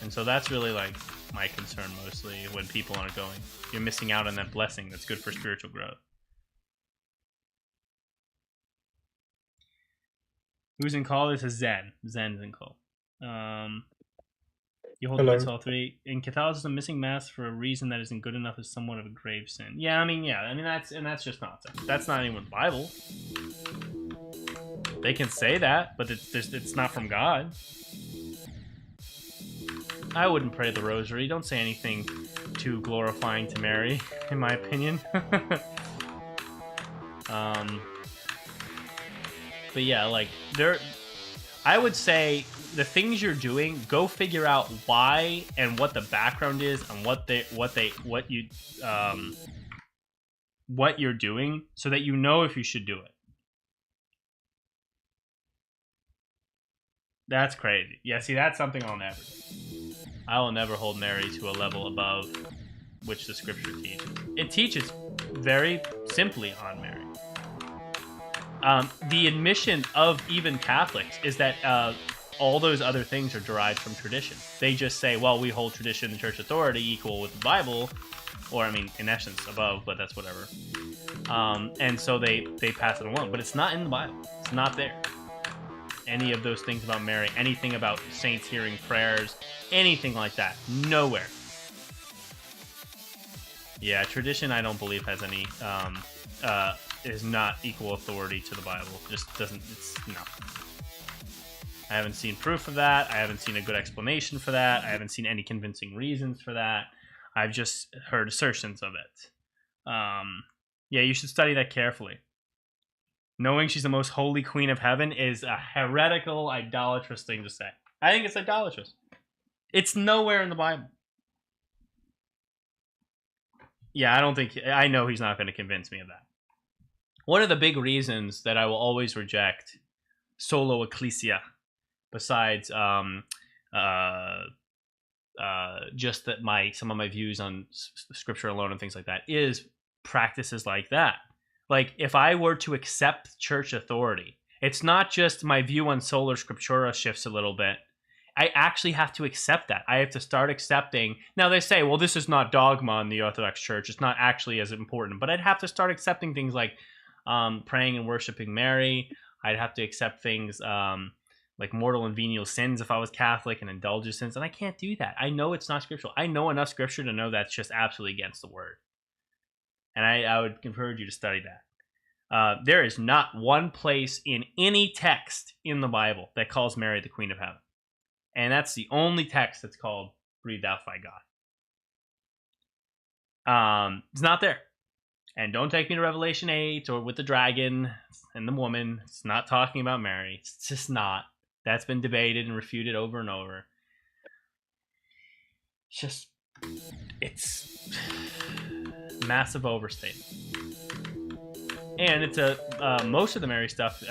And so that's really like my concern mostly when people aren't going. You're missing out on that blessing that's good for spiritual growth. Who's in call? This is Zen. Zen's in call. You hold the all three. In Catholicism, missing mass for a reason that isn't good enough is somewhat of a grave sin. Yeah, I mean that's just nonsense. That's not even the Bible. They can say that, but it's not from God. I wouldn't pray the rosary. Don't say anything too glorifying to Mary, in my opinion. But yeah, like I would say the things you're doing, go figure out why and what the background is and what you're doing, so that you know if you should do it. That's crazy. Yeah, see, that's something I'll never do. I will never hold Mary to a level above which the Scripture teaches. It teaches very simply on Mary. The admission of even Catholics is that all those other things are derived from tradition. They just say, well, we hold tradition and church authority equal with the Bible, or I mean, in essence, above, but that's whatever. And so they pass it along, but it's not in the Bible. It's not there. Any of those things about Mary, anything about saints hearing prayers, anything like that, nowhere. Yeah, tradition I don't believe has any, is not equal authority to the Bible. Just doesn't, no. I haven't seen proof of that. I haven't seen a good explanation for that. I haven't seen any convincing reasons for that. I've just heard assertions of it. Yeah, you should study that carefully. Knowing she's the most holy queen of heaven is a heretical, idolatrous thing to say. I think it's idolatrous. It's nowhere in the Bible. Yeah, I know he's not going to convince me of that. One of the big reasons that I will always reject solo ecclesia, besides just that some of my views on scripture alone and things like that is practices like that. Like if I were to accept church authority, it's not just my view on sola scriptura shifts a little bit. I actually have to accept that. I have to start accepting. Now they say, well, this is not dogma in the Orthodox Church. It's not actually as important. But I'd have to start accepting things like praying and worshiping Mary. I'd have to accept things like mortal and venial sins if I was Catholic, and indulgent sins. And I can't do that. I know it's not scriptural. I know enough scripture to know that's just absolutely against the word. And I would encourage you to study that. There is not one place in any text in the Bible that calls Mary the Queen of Heaven. And that's the only text that's called breathed out by God. It's not there. And don't take me to Revelation 8 or with the dragon and the woman. It's not talking about Mary. It's just not. That's been debated and refuted over and over. It's massive overstatement. And it's most of the Mary stuff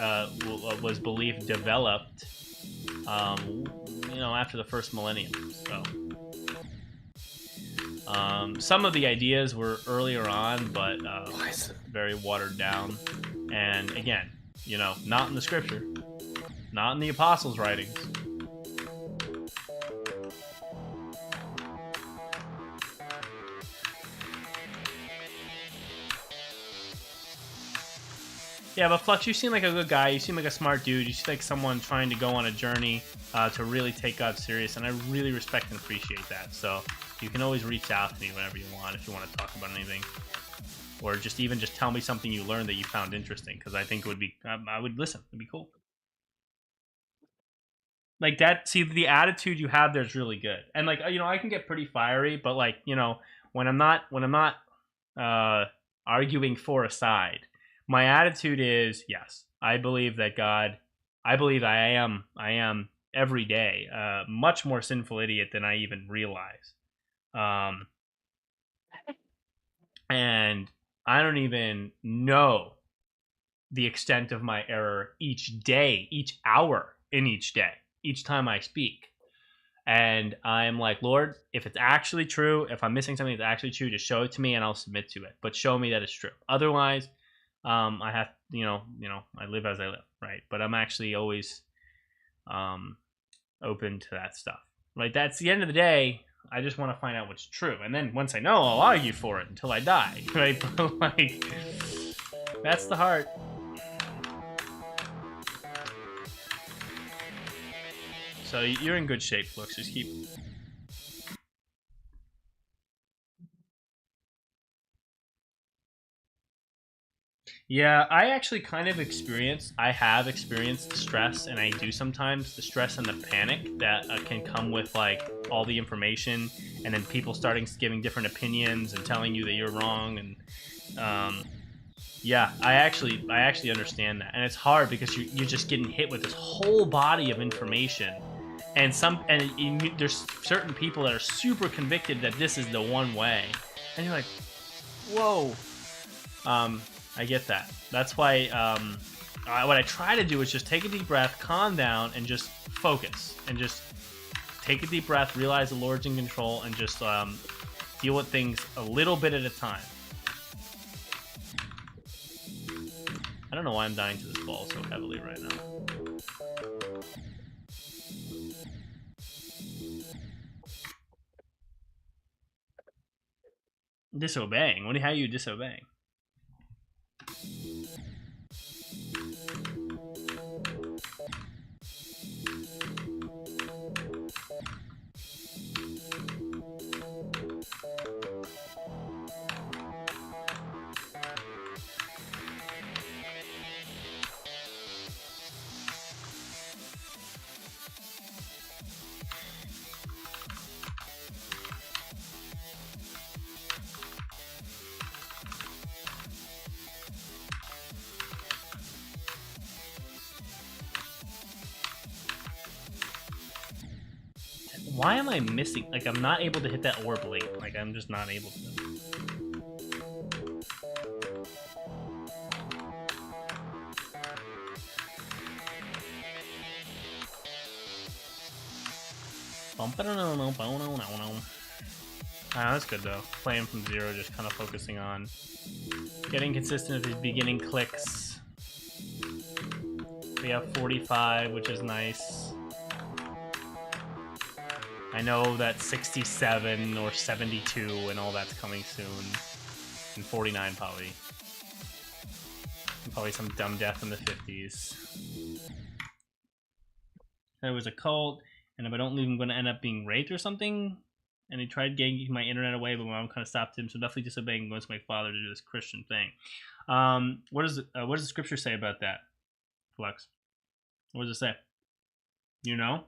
was believed developed after the first millennium. So some of the ideas were earlier on, but very watered down. And again, not in the scripture, not in the apostles' writings. Yeah, but Flux, you seem like a good guy. You seem like a smart dude. You seem like someone trying to go on a journey to really take God serious, and I really respect and appreciate that. So you can always reach out to me whenever you want if you want to talk about anything, or just tell me something you learned that you found interesting, because I think it would be I would listen. It'd be cool. Like that. See, the attitude you have there is really good, and like I can get pretty fiery, but like when I'm not arguing for a side. My attitude is, yes, I believe that God, I believe I am every day much more sinful idiot than I even realize. And I don't even know the extent of my error each day, each hour in each day, each time I speak. And I'm like, Lord, if it's actually true, if I'm missing something that's actually true, just show it to me and I'll submit to it. But show me that it's true. Otherwise, I have, I live as I live, right? But I'm actually always open to that stuff, right? That's the end of the day. I just want to find out what's true. And then once I know, I'll argue for it until I die, right? But like, that's the heart. So you're in good shape, Flux. Just keep... Yeah, I actually kind of have experienced the stress, and I do sometimes, the stress and the panic that can come with like all the information, and then people starting giving different opinions and telling you that you're wrong, and yeah, I actually understand that, and it's hard because you're just getting hit with this whole body of information, and there's certain people that are super convicted that this is the one way, and you're like, whoa. I get that. That's why what I try to do is just take a deep breath, calm down, and just focus. And just take a deep breath, realize the Lord's in control, and just deal with things a little bit at a time. I don't know why I'm dying to this ball so heavily right now. Disobeying? How are you disobeying? Why am I missing? Like, I'm not able to hit that orb late. Like, I'm just not able to. That's good though. Playing from 0, just kind of focusing on getting consistent with his beginning clicks. We have 45, which is nice. I know that 67 or 72 and all that's coming soon. And 49 probably. And probably some dumb death in the 50s. There was a cult, and if I don't leave, I'm going to end up being raped or something. And he tried getting my internet away, but my mom kind of stopped him. So definitely disobeying going to my father to do this Christian thing. What does the scripture say about that, Flex? What does it say? You know?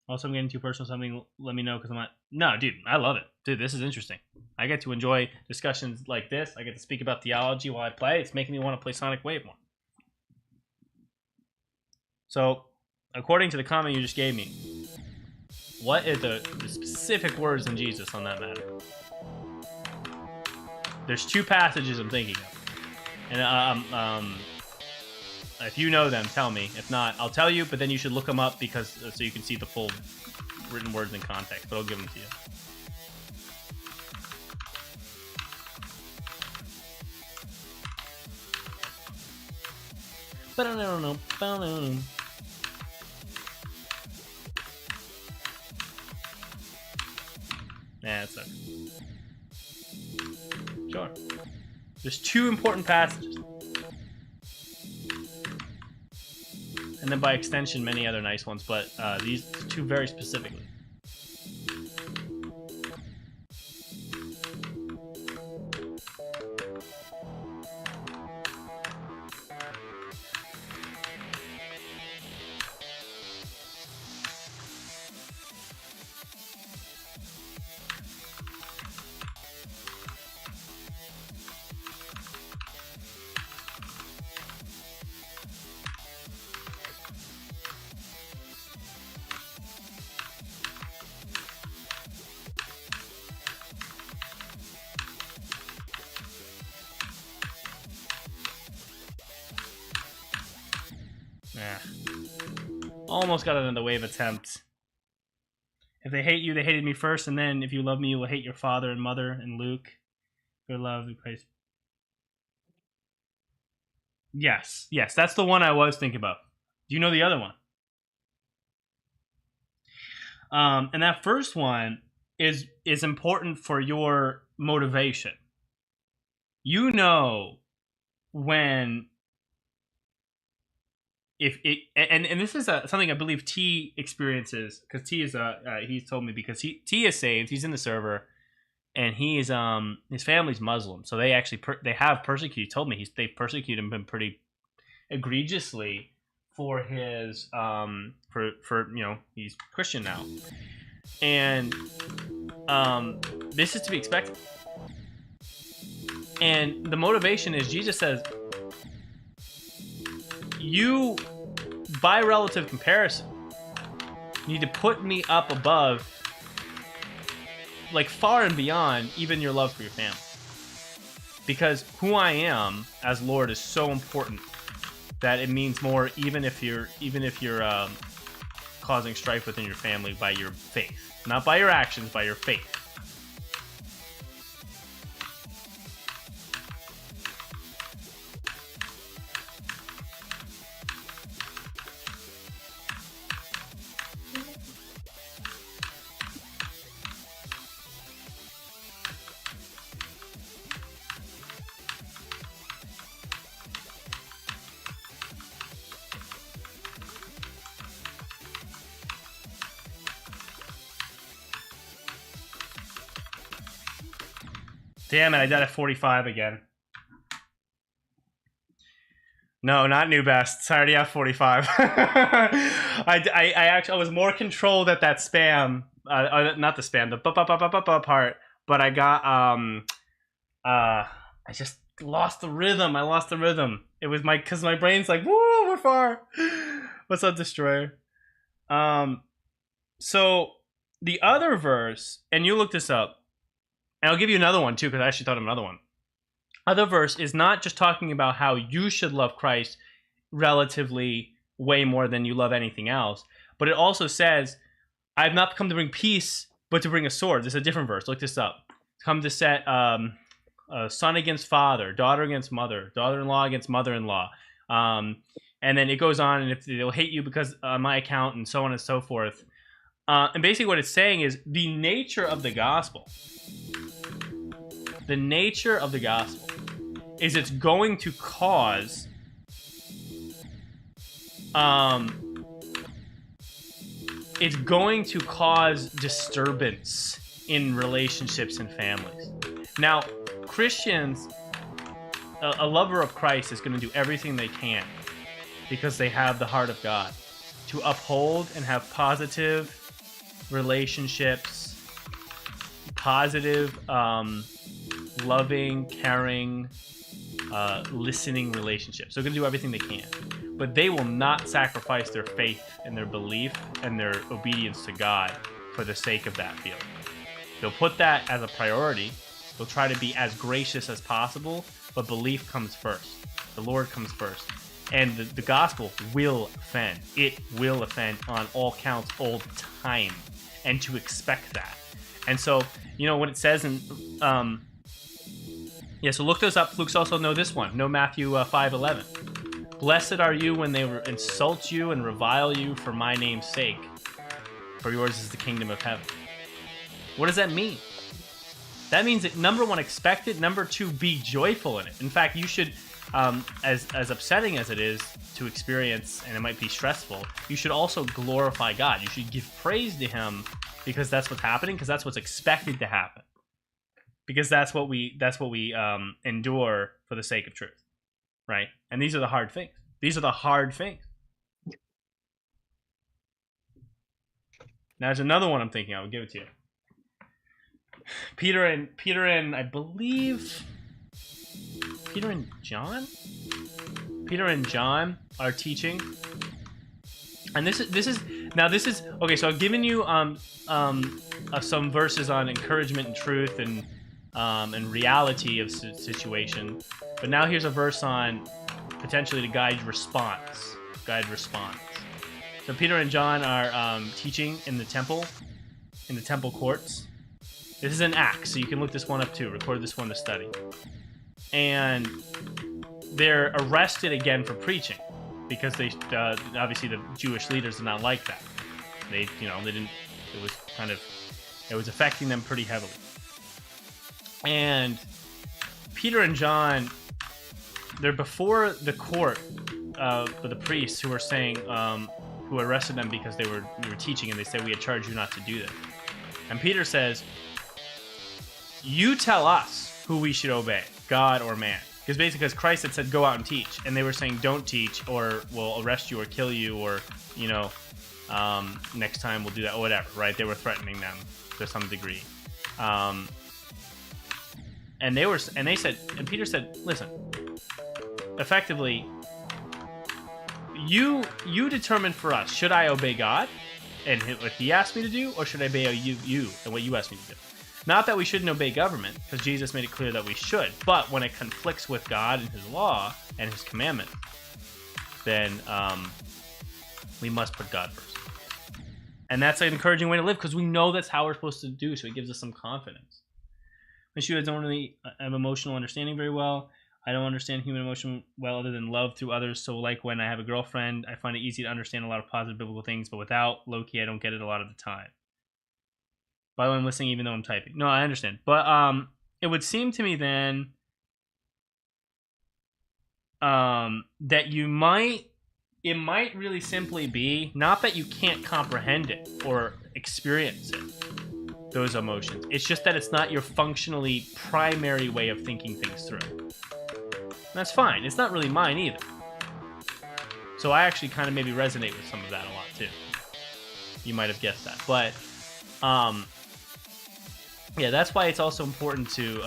Also, I'm getting too personal. Something, let me know because I'm not. No, dude, I love it. Dude, this is interesting. I get to enjoy discussions like this. I get to speak about theology while I play. It's making me want to play Sonic Wave more. So, according to the comment you just gave me, what are the specific words in Jesus on that matter? There's 2 passages I'm thinking of. And if you know them, tell me. If not, I'll tell you, but then you should look them up because so you can see the full written words in context, but I'll give them to you. Yeah, it sucks. Sure. There's 2 important passages. And then by extension, many other nice ones, but these 2 very specifically. Yeah. Almost got another wave attempt. If they hate you, they hated me first, and then if you love me, you will hate your father and mother and Luke. Your love, we praise. Yes, that's the one I was thinking about. Do you know the other one? And that first one is important for your motivation. You know when if it and this is something I believe T experiences because T is he's told me because T is saved, he's in the server, and he's his family's Muslim, so they actually they have persecuted. He told me they persecute him pretty egregiously for his for you know, he's Christian now, and this is to be expected. And the motivation is Jesus says, you, by relative comparison, need to put me up above, like far and beyond, even your love for your family. Because who I am as Lord is so important that it means more, even if you're causing strife within your family by your faith, not by your actions, by your faith. Damn it, I died at 45 again. No, not new best. I already have 45. I was more controlled at that spam. Not the spam, the part. But I got, I just lost the rhythm. I lost the rhythm. It was because my brain's like, woo, we're far. What's up, Destroyer? So the other verse, and you look this up, and I'll give you another one too, because I actually thought of another one. Other verse is not just talking about how you should love Christ relatively way more than you love anything else, but it also says I have not come to bring peace, but to bring a sword. This is a different verse. Look this up. Come to set son against father, daughter against mother, daughter-in-law against mother-in-law. And then it goes on, and if they'll hate you because on my account, and so on and so forth. And basically what it's saying is the nature of the gospel. The nature of the gospel is it's going to cause disturbance in relationships and families. Now, Christians, a lover of Christ is going to do everything they can because they have the heart of God to uphold and have positive relationships, positive, loving, caring, listening relationships. They're going to do everything they can. But they will not sacrifice their faith and their belief and their obedience to God for the sake of that feeling. They'll put that as a priority. They'll try to be as gracious as possible, but belief comes first. The Lord comes first. And the gospel will offend. It will offend on all counts all the time. And to expect that. And so, when it says in... so look those up. Luke's also know this one. Know Matthew 5:11. Blessed are you when they insult you and revile you for my name's sake. For yours is the kingdom of heaven. What does that mean? That means that number one, expect it. Number two, be joyful in it. In fact, you should, as upsetting as it is to experience, and it might be stressful, you should also glorify God. You should give praise to Him because that's what's happening, because that's what's expected to happen. Because that's what we endure for the sake of truth, right? And these are the hard things. These are the hard things. Now, there's another one I'm thinking. I would give it to you. Peter and I believe Peter and John are teaching, and this is okay. So I've given you some verses on encouragement and truth and reality of situation, but now here's a verse on potentially to guide response. So Peter and John are teaching in the temple courts. This is in Acts, so you can look this one up too. Record this one to study. And they're arrested again for preaching because they obviously the Jewish leaders did not like that. They didn't. It was affecting them pretty heavily. And Peter and John, they're before the court for the priests who were saying, who arrested them because they were teaching, and they said, we had charged you not to do this. And Peter says, you tell us who we should obey, God or man. Because Christ had said, go out and teach. And they were saying, don't teach, or we'll arrest you or kill you, or, next time we'll do that, or whatever, right? They were threatening them to some degree. And Peter said, listen, effectively, you determine for us, should I obey God and what He asked me to do, or should I obey you and what you asked me to do? Not that we shouldn't obey government, because Jesus made it clear that we should, but when it conflicts with God and His law and His commandment, then we must put God first. And that's an encouraging way to live, because we know that's how we're supposed to do, so it gives us some confidence. I don't really have emotional understanding very well. I don't understand human emotion well other than love through others, so like when I have a girlfriend, I find it easy to understand a lot of positive biblical things, but without, low-key, I don't get it a lot of the time. By the way, I'm listening even though I'm typing. No, I understand. But it would seem to me then that it might really simply be not that you can't comprehend it or experience it, those emotions. It's just that it's not your functionally primary way of thinking things through. And that's fine. It's not really mine either. So I actually kind of maybe resonate with some of that a lot too. You might have guessed that. But yeah, that's why it's also important to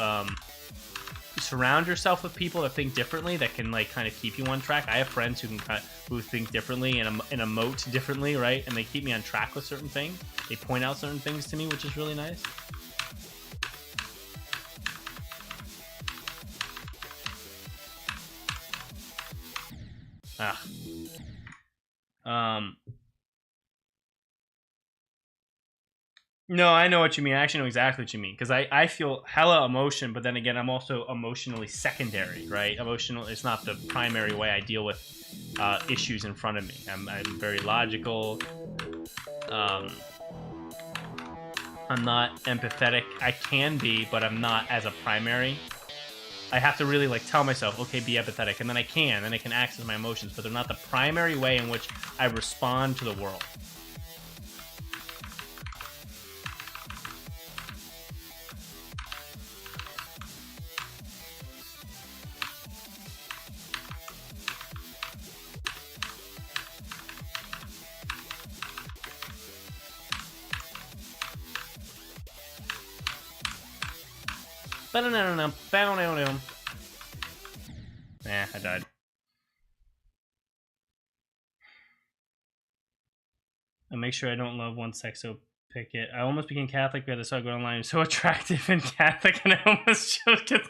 surround yourself with people that think differently, that can kind of keep you on track. I have friends who think differently and emote differently, right? And they keep me on track with certain things. They point out certain things to me, which is really nice. No, I know what you mean. I actually know exactly what you mean because I feel hella emotion, but then again, I'm also emotionally secondary, right? Emotional is not the primary way I deal with issues in front of me. I'm very logical. I'm not empathetic. I can be, but I'm not as a primary. I have to really like tell myself, okay, be empathetic, and then I can access my emotions, but they're not the primary way in which I respond to the world. I died. I make sure I don't love one sex, so pick it. I almost became Catholic because I saw it go online. I'm so attractive and Catholic, and I almost choked it.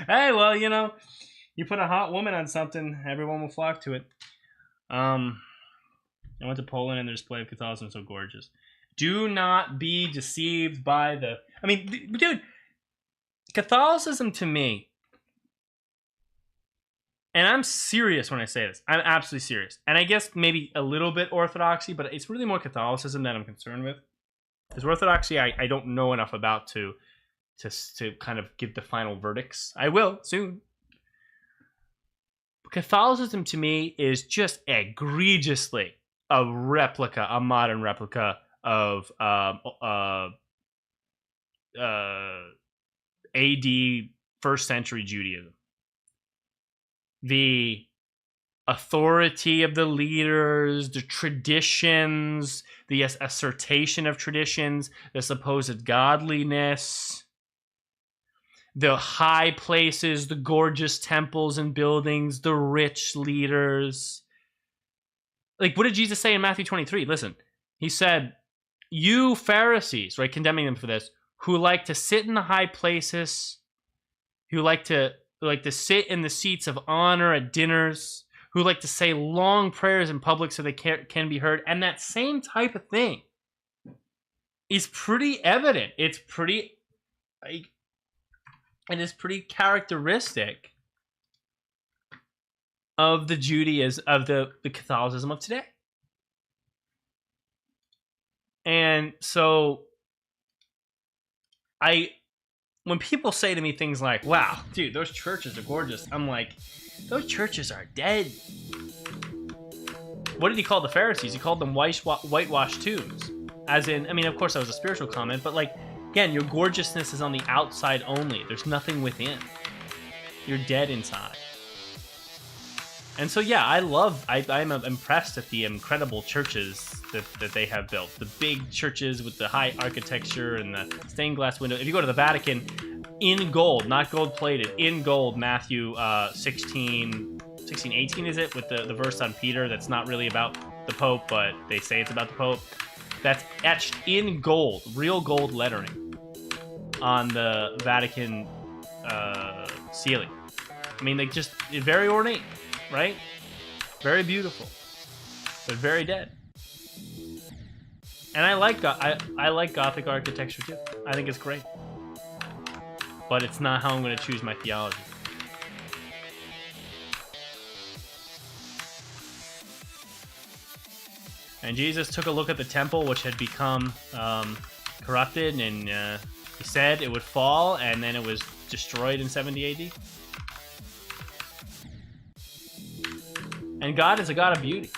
Hey, well, you know, you put a hot woman on something, everyone will flock to it. I went to Poland, and their display of Catholicism is so gorgeous. Do not be deceived by the... I mean, dude, Catholicism to me, and I'm serious when I say this. I'm absolutely serious. And I guess maybe a little bit Orthodoxy, but it's really more Catholicism that I'm concerned with. Because Orthodoxy, I don't know enough about to kind of give the final verdicts. I will soon. Catholicism to me is just egregiously a modern replica of AD first century Judaism. The authority of the leaders, the traditions, the assertion of traditions, the supposed godliness, the high places, the gorgeous temples and buildings, the rich leaders. Like, what did Jesus say in Matthew 23? Listen, he said, you Pharisees, right, condemning them for this, who like to sit in the high places, who like to sit in the seats of honor at dinners, who like to say long prayers in public so they can be heard. And that same type of thing is pretty evident. It's pretty, like, and it's pretty characteristic of the Judaism, of the Catholicism of today. And so when people say to me things like, wow, dude, those churches are gorgeous, I'm like, those churches are dead. What did he call the Pharisees? He called them whitewashed tombs. As in, I mean, of course that was a spiritual comment, but like, again, your gorgeousness is on the outside only. There's nothing within. You're dead inside. And so, yeah, I'm impressed at the incredible churches that they have built. The big churches with the high architecture and the stained glass window. If you go to the Vatican, in gold, not gold plated, in gold, Matthew 16, 18 is it? With the verse on Peter that's not really about the Pope, but they say it's about the Pope. That's etched in gold, real gold lettering on the Vatican ceiling. I mean, like, just very ornate. Right? Very beautiful, but very dead. And I like Gothic architecture too. I think it's great, but it's not how I'm going to choose my theology. And Jesus took a look at the temple, which had become corrupted, and he said it would fall, and then it was destroyed in 70 AD. And God is a God of beauty.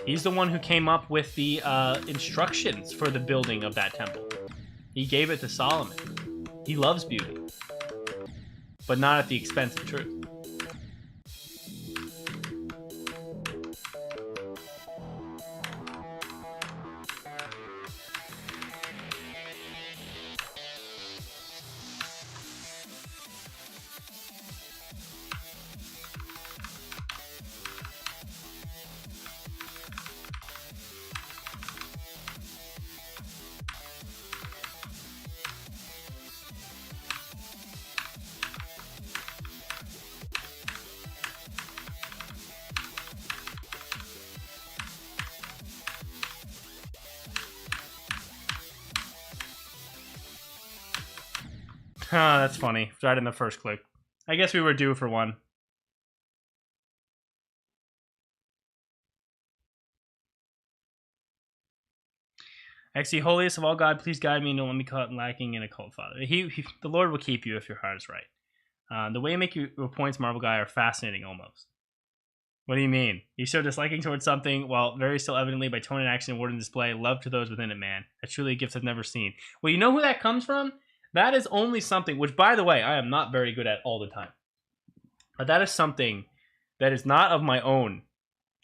He's the one who came up with the instructions for the building of that temple. He gave it to Solomon. He loves beauty, but not at the expense of truth. that's funny. Right in the first click. I guess we were due for one. Actually, holiest of all God, please guide me and don't let me caught lacking in a cult, Father. The Lord will keep you if your heart is right. The way you make your points, Marvel Guy, are fascinating almost. What do you mean? You show disliking towards something while very still evidently by tone and action, word and display, love to those within it, man. That's truly a gift I've never seen. Well, you know who that comes from? That is only something, which by the way, I am not very good at all the time. But that is something that is not of my own.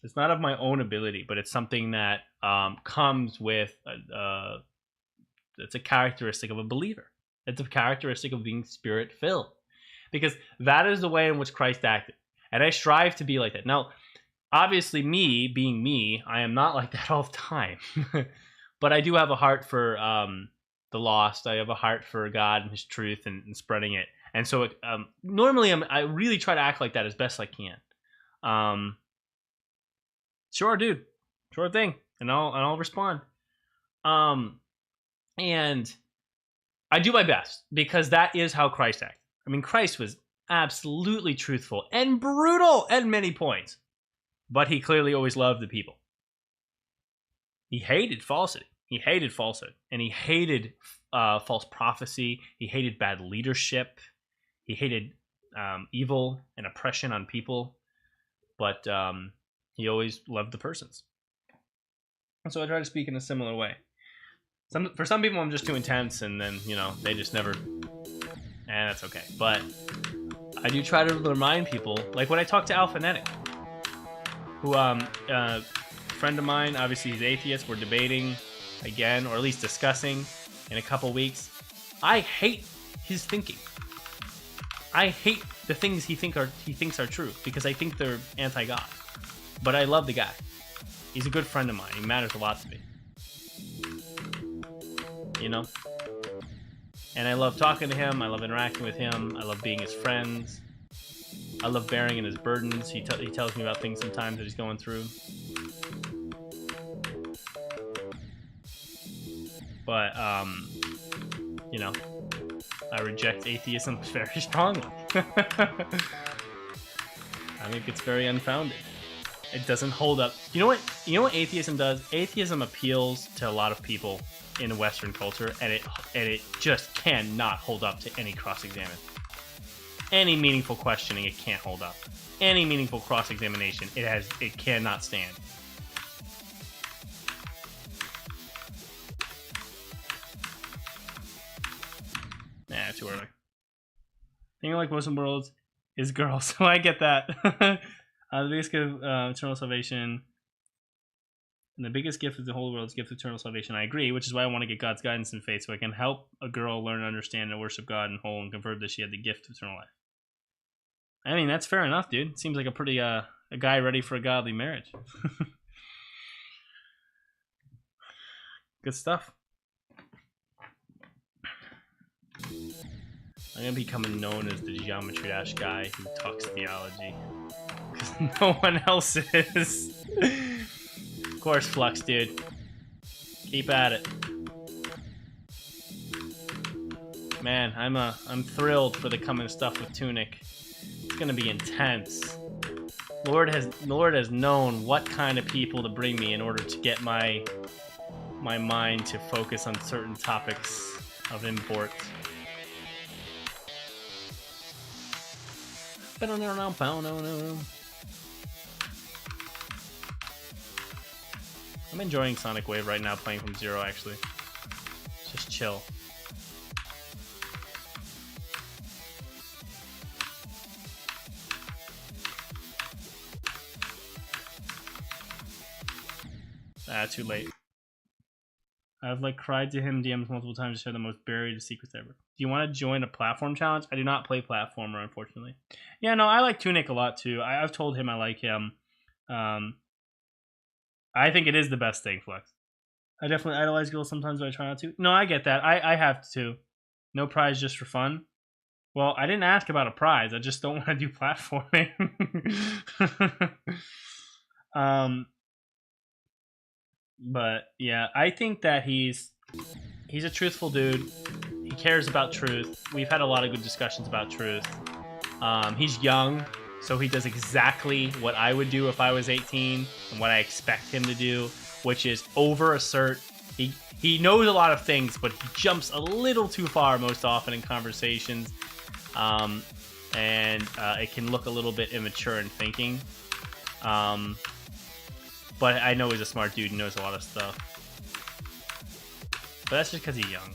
It's not of my own ability, but it's something that comes with, it's a characteristic of a believer. It's a characteristic of being spirit-filled. Because that is the way in which Christ acted. And I strive to be like that. Now, obviously me, being me, I am not like that all the time. But I do have a heart for the lost. I have a heart for God and his truth and spreading it. And so normally I really try to act like that as best I can. Sure, dude. Sure thing. And I'll respond. And I do my best because that is how Christ acted. I mean, Christ was absolutely truthful and brutal at many points, but he clearly always loved the people. He hated falsehood. And he hated false prophecy. He hated bad leadership. He hated evil and oppression on people, but he always loved the persons. And so I try to speak in a similar way. For some people, I'm just too intense, and then, they just never... And that's okay. But I do try to remind people, like when I talk to Alphanetic, who, a friend of mine, obviously he's atheist, we're debating again, or at least discussing in a couple weeks. I hate his thinking. I hate the things he thinks are true, because I think they're anti-God. But I love the guy. He's a good friend of mine. He matters a lot to me. And I love talking to him. I love interacting with him. I love being his friends. I love bearing in his burdens. He tells me about things sometimes that he's going through. But, I reject atheism very strongly. I think it's very unfounded. It doesn't hold up. You know what atheism does? Atheism appeals to a lot of people in the Western culture, and it just cannot hold up to any cross-examination. Any meaningful questioning, it can't hold up. Any meaningful cross-examination, it cannot stand. Nah, too early. Thing I like Muslim worlds is girls, so I get that. The biggest gift of eternal salvation, and the biggest gift of the whole world is gift of eternal salvation. I agree, which is why I want to get God's guidance in faith, so I can help a girl learn, understand, and worship God in whole, and convert that she had the gift of eternal life. I mean, that's fair enough, dude. Seems like a pretty a guy ready for a godly marriage. Good stuff. I'm gonna be becoming known as the Geometry Dash guy who talks theology, because no one else is. Of course, Flux, dude. Keep at it. Man, I'm thrilled for the coming stuff with Tunic. It's gonna be intense. Lord has known what kind of people to bring me in order to get my mind to focus on certain topics of import. I'm enjoying Sonic Wave right now, playing from zero, actually. Just chill. Too late. I've cried to him DMs multiple times to share the most buried secrets ever. Do you want to join a platform challenge? I do not play platformer, unfortunately. Yeah, no, I like Tunic a lot too. I've told him I like him. I think it is the best thing, Flex. I definitely idolize girls sometimes, but I try not to. No, I get that. I have to. No prize just for fun. Well, I didn't ask about a prize. I just don't want to do platforming. But yeah, I think that he's a truthful dude. He cares about truth. We've had a lot of good discussions about truth. He's young, so he does exactly what I would do if I was 18 and what I expect him to do, which is over-assert. He knows a lot of things, but he jumps a little too far most often in conversations. And it can look a little bit immature in thinking. But I know he's a smart dude and knows a lot of stuff. But that's just because he's young.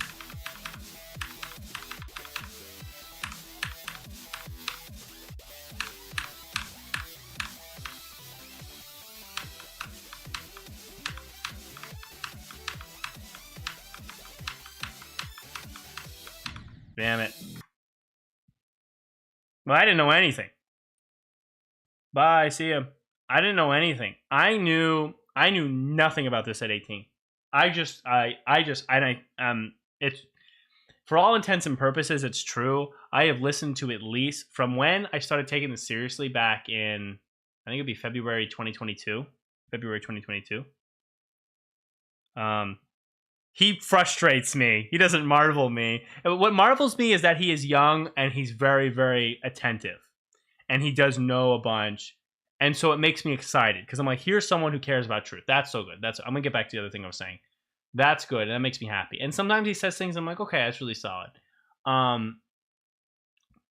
Damn it. Well, I didn't know anything. Bye, see ya. I didn't know anything. I knew nothing about this at 18. It's for all intents and purposes, it's true. I have listened to at least from when I started taking this seriously back in, I think it'd be February 2022. He frustrates me. He doesn't marvel me. What marvels me is that he is young and he's very, very attentive. And he does know a bunch. And so it makes me excited because I'm like, here's someone who cares about truth. That's so good. I'm going to get back to the other thing I was saying. That's good. And that makes me happy. And sometimes he says things I'm like, okay, that's really solid.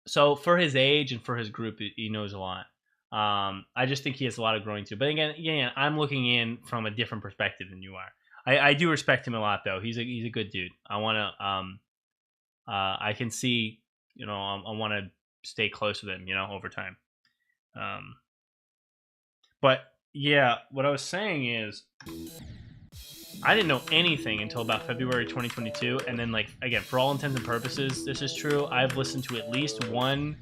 So for his age and for his group, he knows a lot. I just think he has a lot of growing to. But again, I'm looking in from a different perspective than you are. I do respect him a lot, though. He's a good dude. I want to. I can see, I want to stay close with him, over time. But yeah, what I was saying is, I didn't know anything until about February 2022, and then again, for all intents and purposes, this is true. I've listened to at least one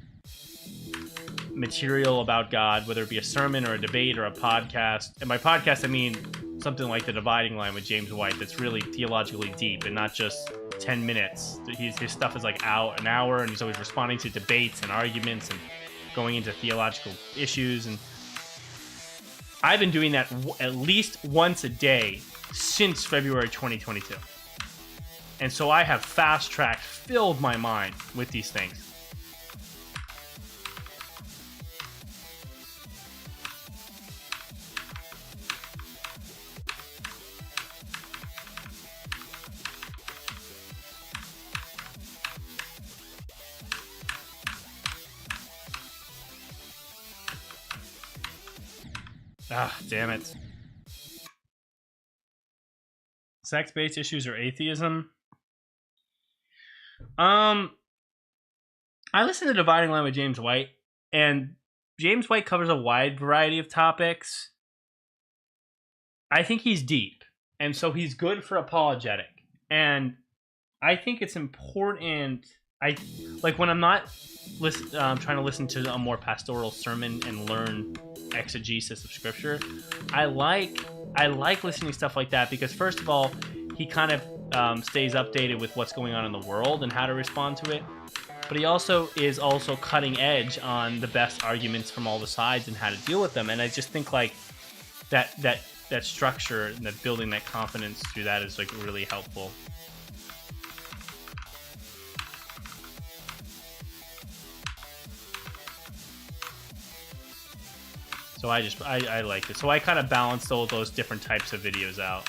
material about God, whether it be a sermon or a debate or a podcast. And by podcast, I mean something like The Dividing Line with James White that's really theologically deep and not just 10 minutes. His stuff is like an hour, and he's always responding to debates and arguments and going into theological issues. And I've been doing that at least once a day since February 2022. And so I have fast-tracked, filled my mind with these things. Ah, damn it. Sex-based issues or atheism? I listen to Dividing Line with James White, and James White covers a wide variety of topics. I think he's deep, and so he's good for apologetic. And I think it's important. When I'm not trying to listen to a more pastoral sermon and learn exegesis of scripture, I like listening to stuff like that because, first of all, he kind of stays updated with what's going on in the world and how to respond to it. But he also is cutting edge on the best arguments from all the sides and how to deal with them. And I just think that structure and that building that confidence through that is really helpful. So I like it. So I kind of balanced all those different types of videos out.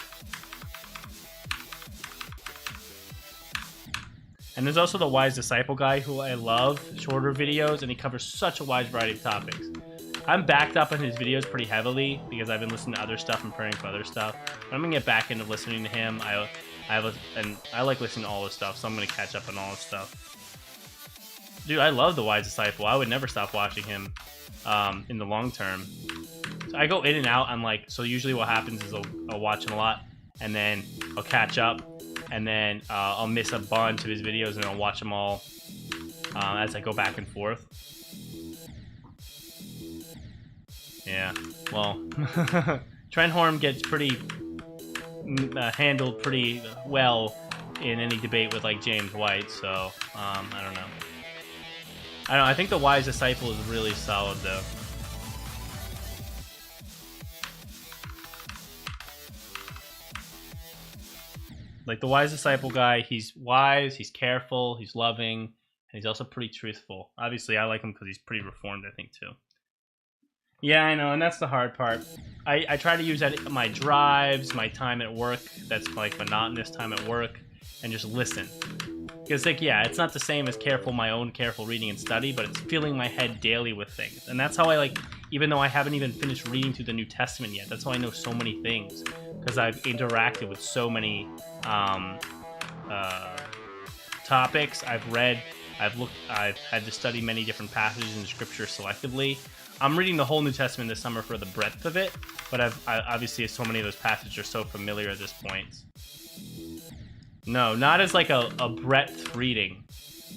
And there's also the Wise Disciple guy who I love, shorter videos, and he covers such a wide variety of topics. I'm backed up on his videos pretty heavily because I've been listening to other stuff and praying for other stuff. But I'm gonna get back into listening to him. I like listening to all his stuff, so I'm gonna catch up on all his stuff. Dude, I love the Wise Disciple. I would never stop watching him in the long term. So I go in and out. So usually what happens is I'll watch him a lot, and then I'll catch up, and then I'll miss a bunch of his videos, and I'll watch them all as I go back and forth. Yeah, well, Trenholm gets pretty handled pretty well in any debate with James White, so I don't know. I think the Wise Disciple is really solid, though. Like the wise disciple guy, he's wise, he's careful, he's loving, and he's also pretty truthful. Obviously, I like him because he's pretty reformed, I think, too. Yeah, I know, and that's the hard part. I try to use my drives, my time at work, that's like monotonous time at work, and just listen. Because, like, yeah, it's not the same as my own careful reading and study, but it's filling my head daily with things. And that's how I, like, even though I haven't even finished reading through the New Testament yet, that's how I know so many things. Because I've interacted with so many topics. I've read, I've looked, I've had to study many different passages in Scripture selectively. I'm reading the whole New Testament this summer for the breadth of it, but I obviously so many of those passages are so familiar at this point. No, not as like a breadth reading,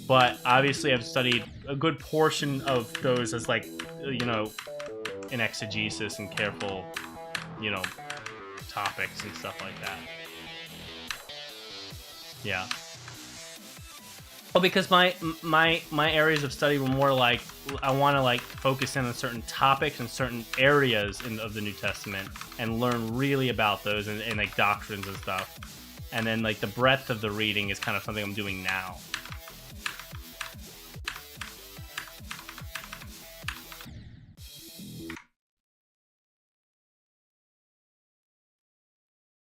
but obviously I've studied a good portion of those as like, you know, in exegesis and careful, you know, topics and stuff like that. Yeah. Well, because my areas of study were more like I want to like focus in on certain topics and certain areas of the New Testament and learn really about those and like doctrines and stuff. And then like the breadth of the reading is kind of something I'm doing now.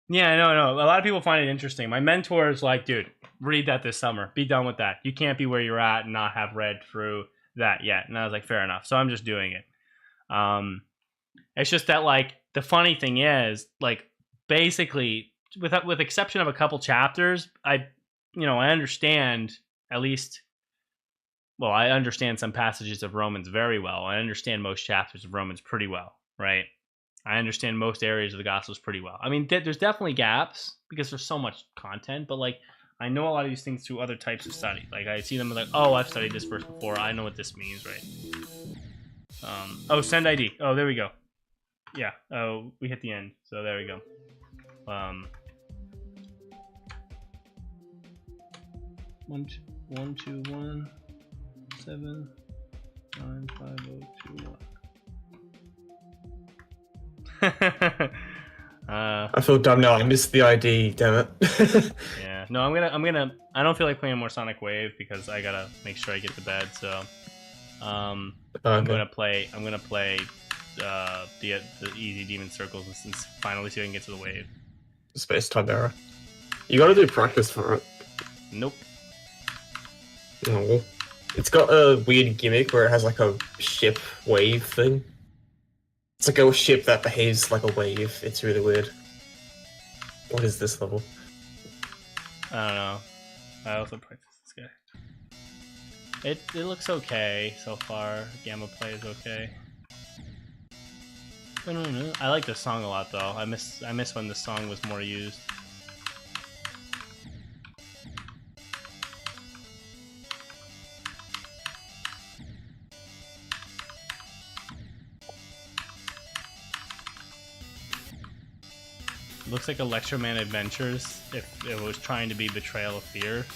Yeah, no. A lot of people find it interesting. My mentor is like, dude, read that this summer. Be done with that. You can't be where you're at and not have read through that yet. And I was like, fair enough. So I'm just doing it. It's just that, like, the funny thing is, like, basically, with exception of a couple chapters, I understand at least. Well, I understand some passages of Romans very well. I understand most chapters of Romans pretty well, right? I understand most areas of the Gospels pretty well. I mean, there's definitely gaps because there's so much content, but like I know a lot of these things through other types of study. Like I see them like, oh, I've studied this verse before. I know what this means, right? Oh, send ID. Oh, there we go. Yeah. Oh, we hit the end. So there we go. 1 2 1 7 9 5 0 2 1. I feel dumb now. I missed the ID. Damn it. Yeah. No, I'm gonna. I don't feel like playing more Sonic Wave because I gotta make sure I get to bed. So, I'm gonna play. The easy Demon Circles and finally see if I can get to the wave. Space time error. You gotta do practice for it. Nope. Oh. It's got a weird gimmick where it has like a ship wave thing. It's like a ship that behaves like a wave. It's really weird. What is this level? I don't know. I also practice this guy. It looks okay so far. Gamma play is okay. I like this song a lot though. I miss when this song was more used. Looks like Electroman Adventures if it was trying to be Betrayal of Fear.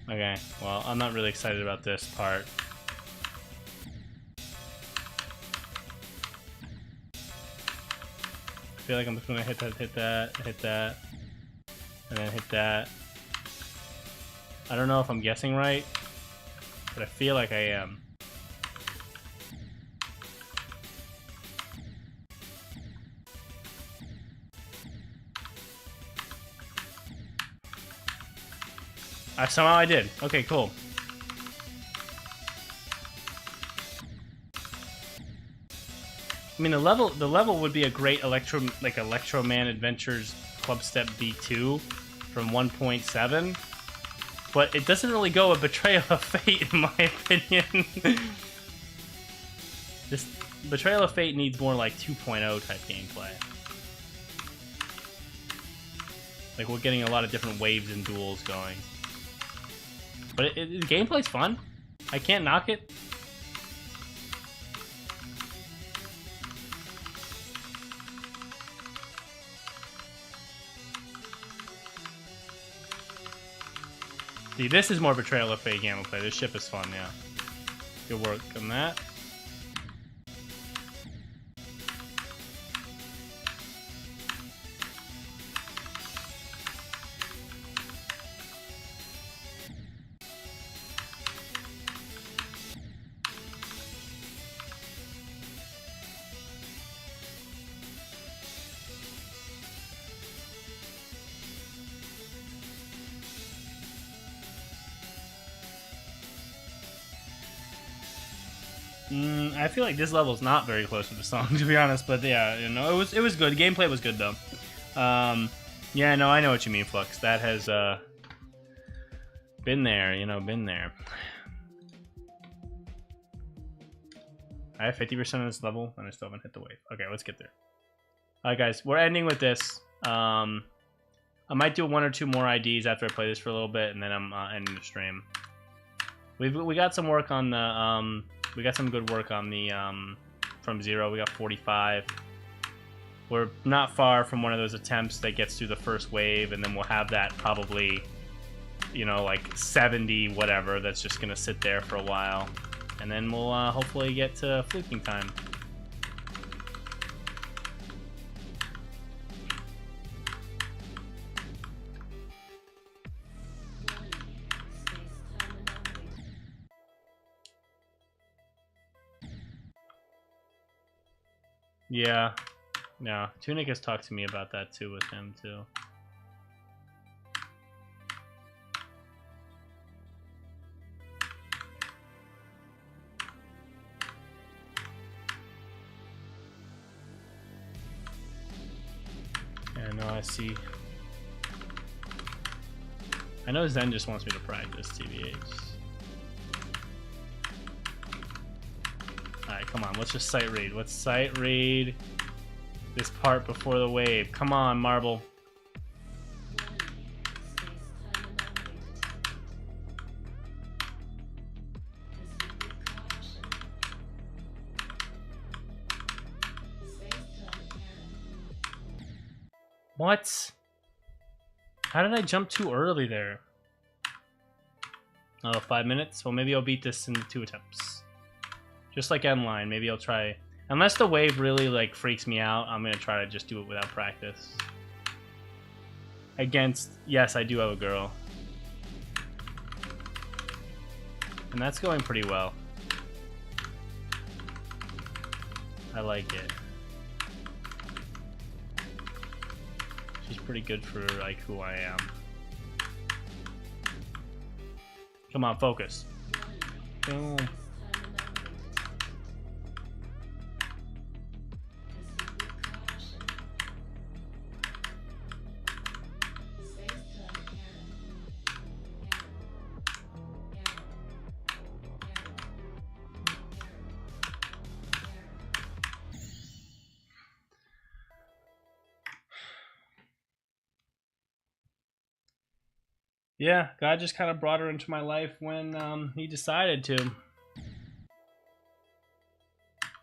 Okay, well, I'm not really excited about this part. I feel like I'm just gonna hit that, and then hit that. I don't know if I'm guessing right, but I feel like I am. Somehow I did. Okay, cool. I mean, the level would be a great Electroman Adventures Club Step B2 from 1.7, but it doesn't really go with Betrayal of Fate in my opinion. This Betrayal of Fate needs more like 2.0 type gameplay. Like we're getting a lot of different waves and duels going. But the gameplay's fun. I can't knock it. See, this is more Betrayal of Fate gameplay. This ship is fun, yeah. Good work on that. I feel like this level's not very close to the song, to be honest. But yeah, you know, it was good. Gameplay was good though. Yeah, no, I know what you mean, Flux. That has been there, you know, been there. I have 50% of this level, and I still haven't hit the wave. Okay, let's get there. All right, guys, we're ending with this. I might do 1 or 2 more IDs after I play this for a little bit, and then I'm ending the stream. We got some work on the we got some good work on the from 0. We got 45. We're not far from one of those attempts that gets through the first wave, and then we'll have that probably, you know, like 70 whatever. That's just gonna sit there for a while, and then we'll hopefully get to fluking time. Yeah, Tunic has talked to me about that too with him too. Yeah, no, I see. I know Zen just wants me to practice, TBH. Alright, come on, let's just sight read. Let's sight read this part before the wave. Come on, Marble. What? How did I jump too early there? Oh, 5 minutes? Well, maybe I'll beat this in 2 attempts. Just like Endline, maybe I'll try. Unless the wave really like freaks me out, I'm gonna try to just do it without practice. Against, yes, I do have a girl. And that's going pretty well. I like it. She's pretty good for like who I am. Come on, focus. Boom. Yeah, God just kind of brought her into my life when he decided to.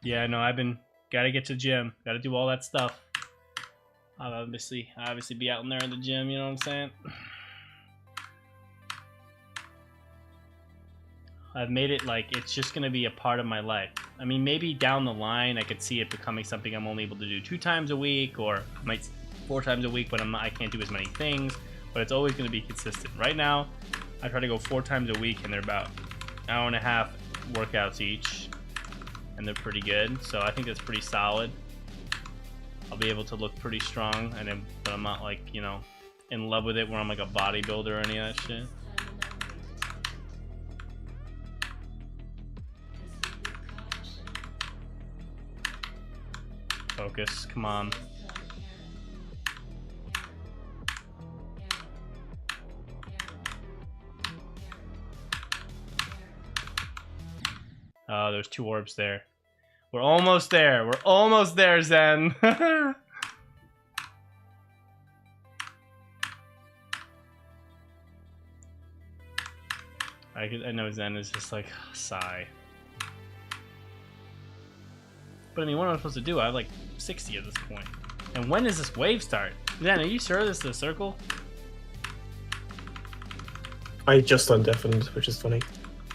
Yeah, no, gotta get to the gym, gotta do all that stuff. I'll obviously be out in there in the gym, you know what I'm saying? I've made it like it's just gonna be a part of my life. I mean, maybe down the line I could see it becoming something I'm only able to do 2 times a week, or I might 4 times a week, but I can't do as many things. But it's always going to be consistent. Right now, I try to go 4 times a week, and they're about 1.5 hours workouts each, and they're pretty good. So I think that's pretty solid. I'll be able to look pretty strong, but I'm not like, you know, in love with it where I'm like a bodybuilder or any of that shit. Focus, come on. Oh, there's 2 orbs there. We're almost there. We're almost there, Zen. I know Zen is just like, sigh. But I mean, what am I supposed to do? I have like 60 at this point. And when does this wave start? Zen, are you sure this is a circle? I just undeafened, which is funny.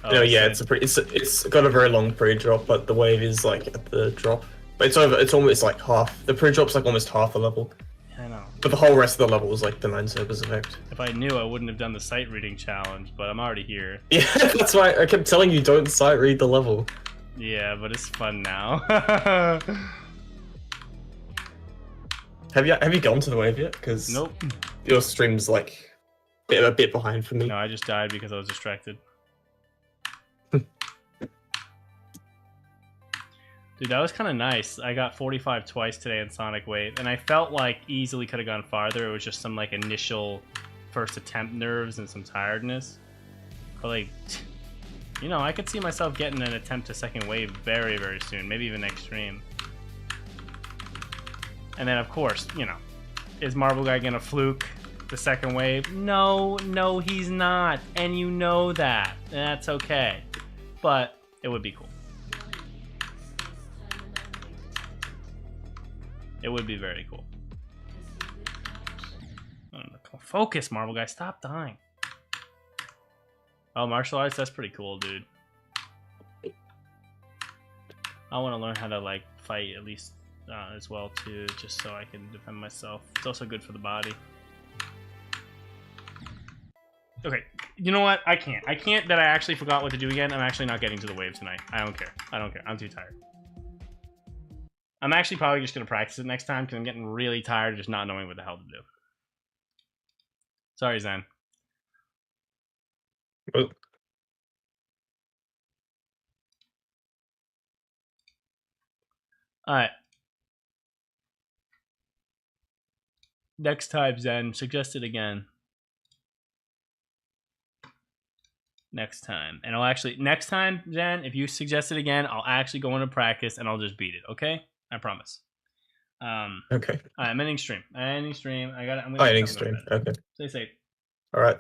Oh, No, yeah, same. it's got a very long pre-drop, but the wave is like at the drop. But it's almost like half. The pre-drop's like almost half the level. I know. But the whole rest of the level is like the 9 circles effect. If I knew, I wouldn't have done the sight reading challenge, but I'm already here. Yeah, that's why I kept telling you don't sight read the level. Yeah, but it's fun now. Have you gone to the wave yet? Because Nope. your stream's like a bit behind for me. No, I just died because I was distracted. Dude, that was kind of nice. I got 45 twice today in Sonic Wave, and I felt like easily could have gone farther. It was just some like initial first attempt nerves and some tiredness. But like, you know, I could see myself getting an attempt to second wave very, very soon. Maybe even next stream. And then, of course, you know, is Marble Guy gonna fluke the second wave? No, no, he's not. And you know that. And that's okay. But it would be cool. It would be very cool. Focus, Marble Guy. Stop dying. Oh, martial arts? That's pretty cool, dude. I want to learn how to, like, fight at least as well, too, just so I can defend myself. It's also good for the body. Okay, you know what? I can't that I actually forgot what to do again. I'm actually not getting to the wave tonight. I don't care. I don't care. I'm too tired. I'm actually probably just going to practice it next time because I'm getting really tired of just not knowing what the hell to do. Sorry, Zen. Oh. Alright. Next time, Zen. Suggest it again. Next time. And I'll actually... Next time, Zen, if you suggest it again, I'll actually go into practice and I'll just beat it, okay? I promise. Okay. I'm ending stream. Ending stream. I'm Ending stream. Okay. Stay safe. All right.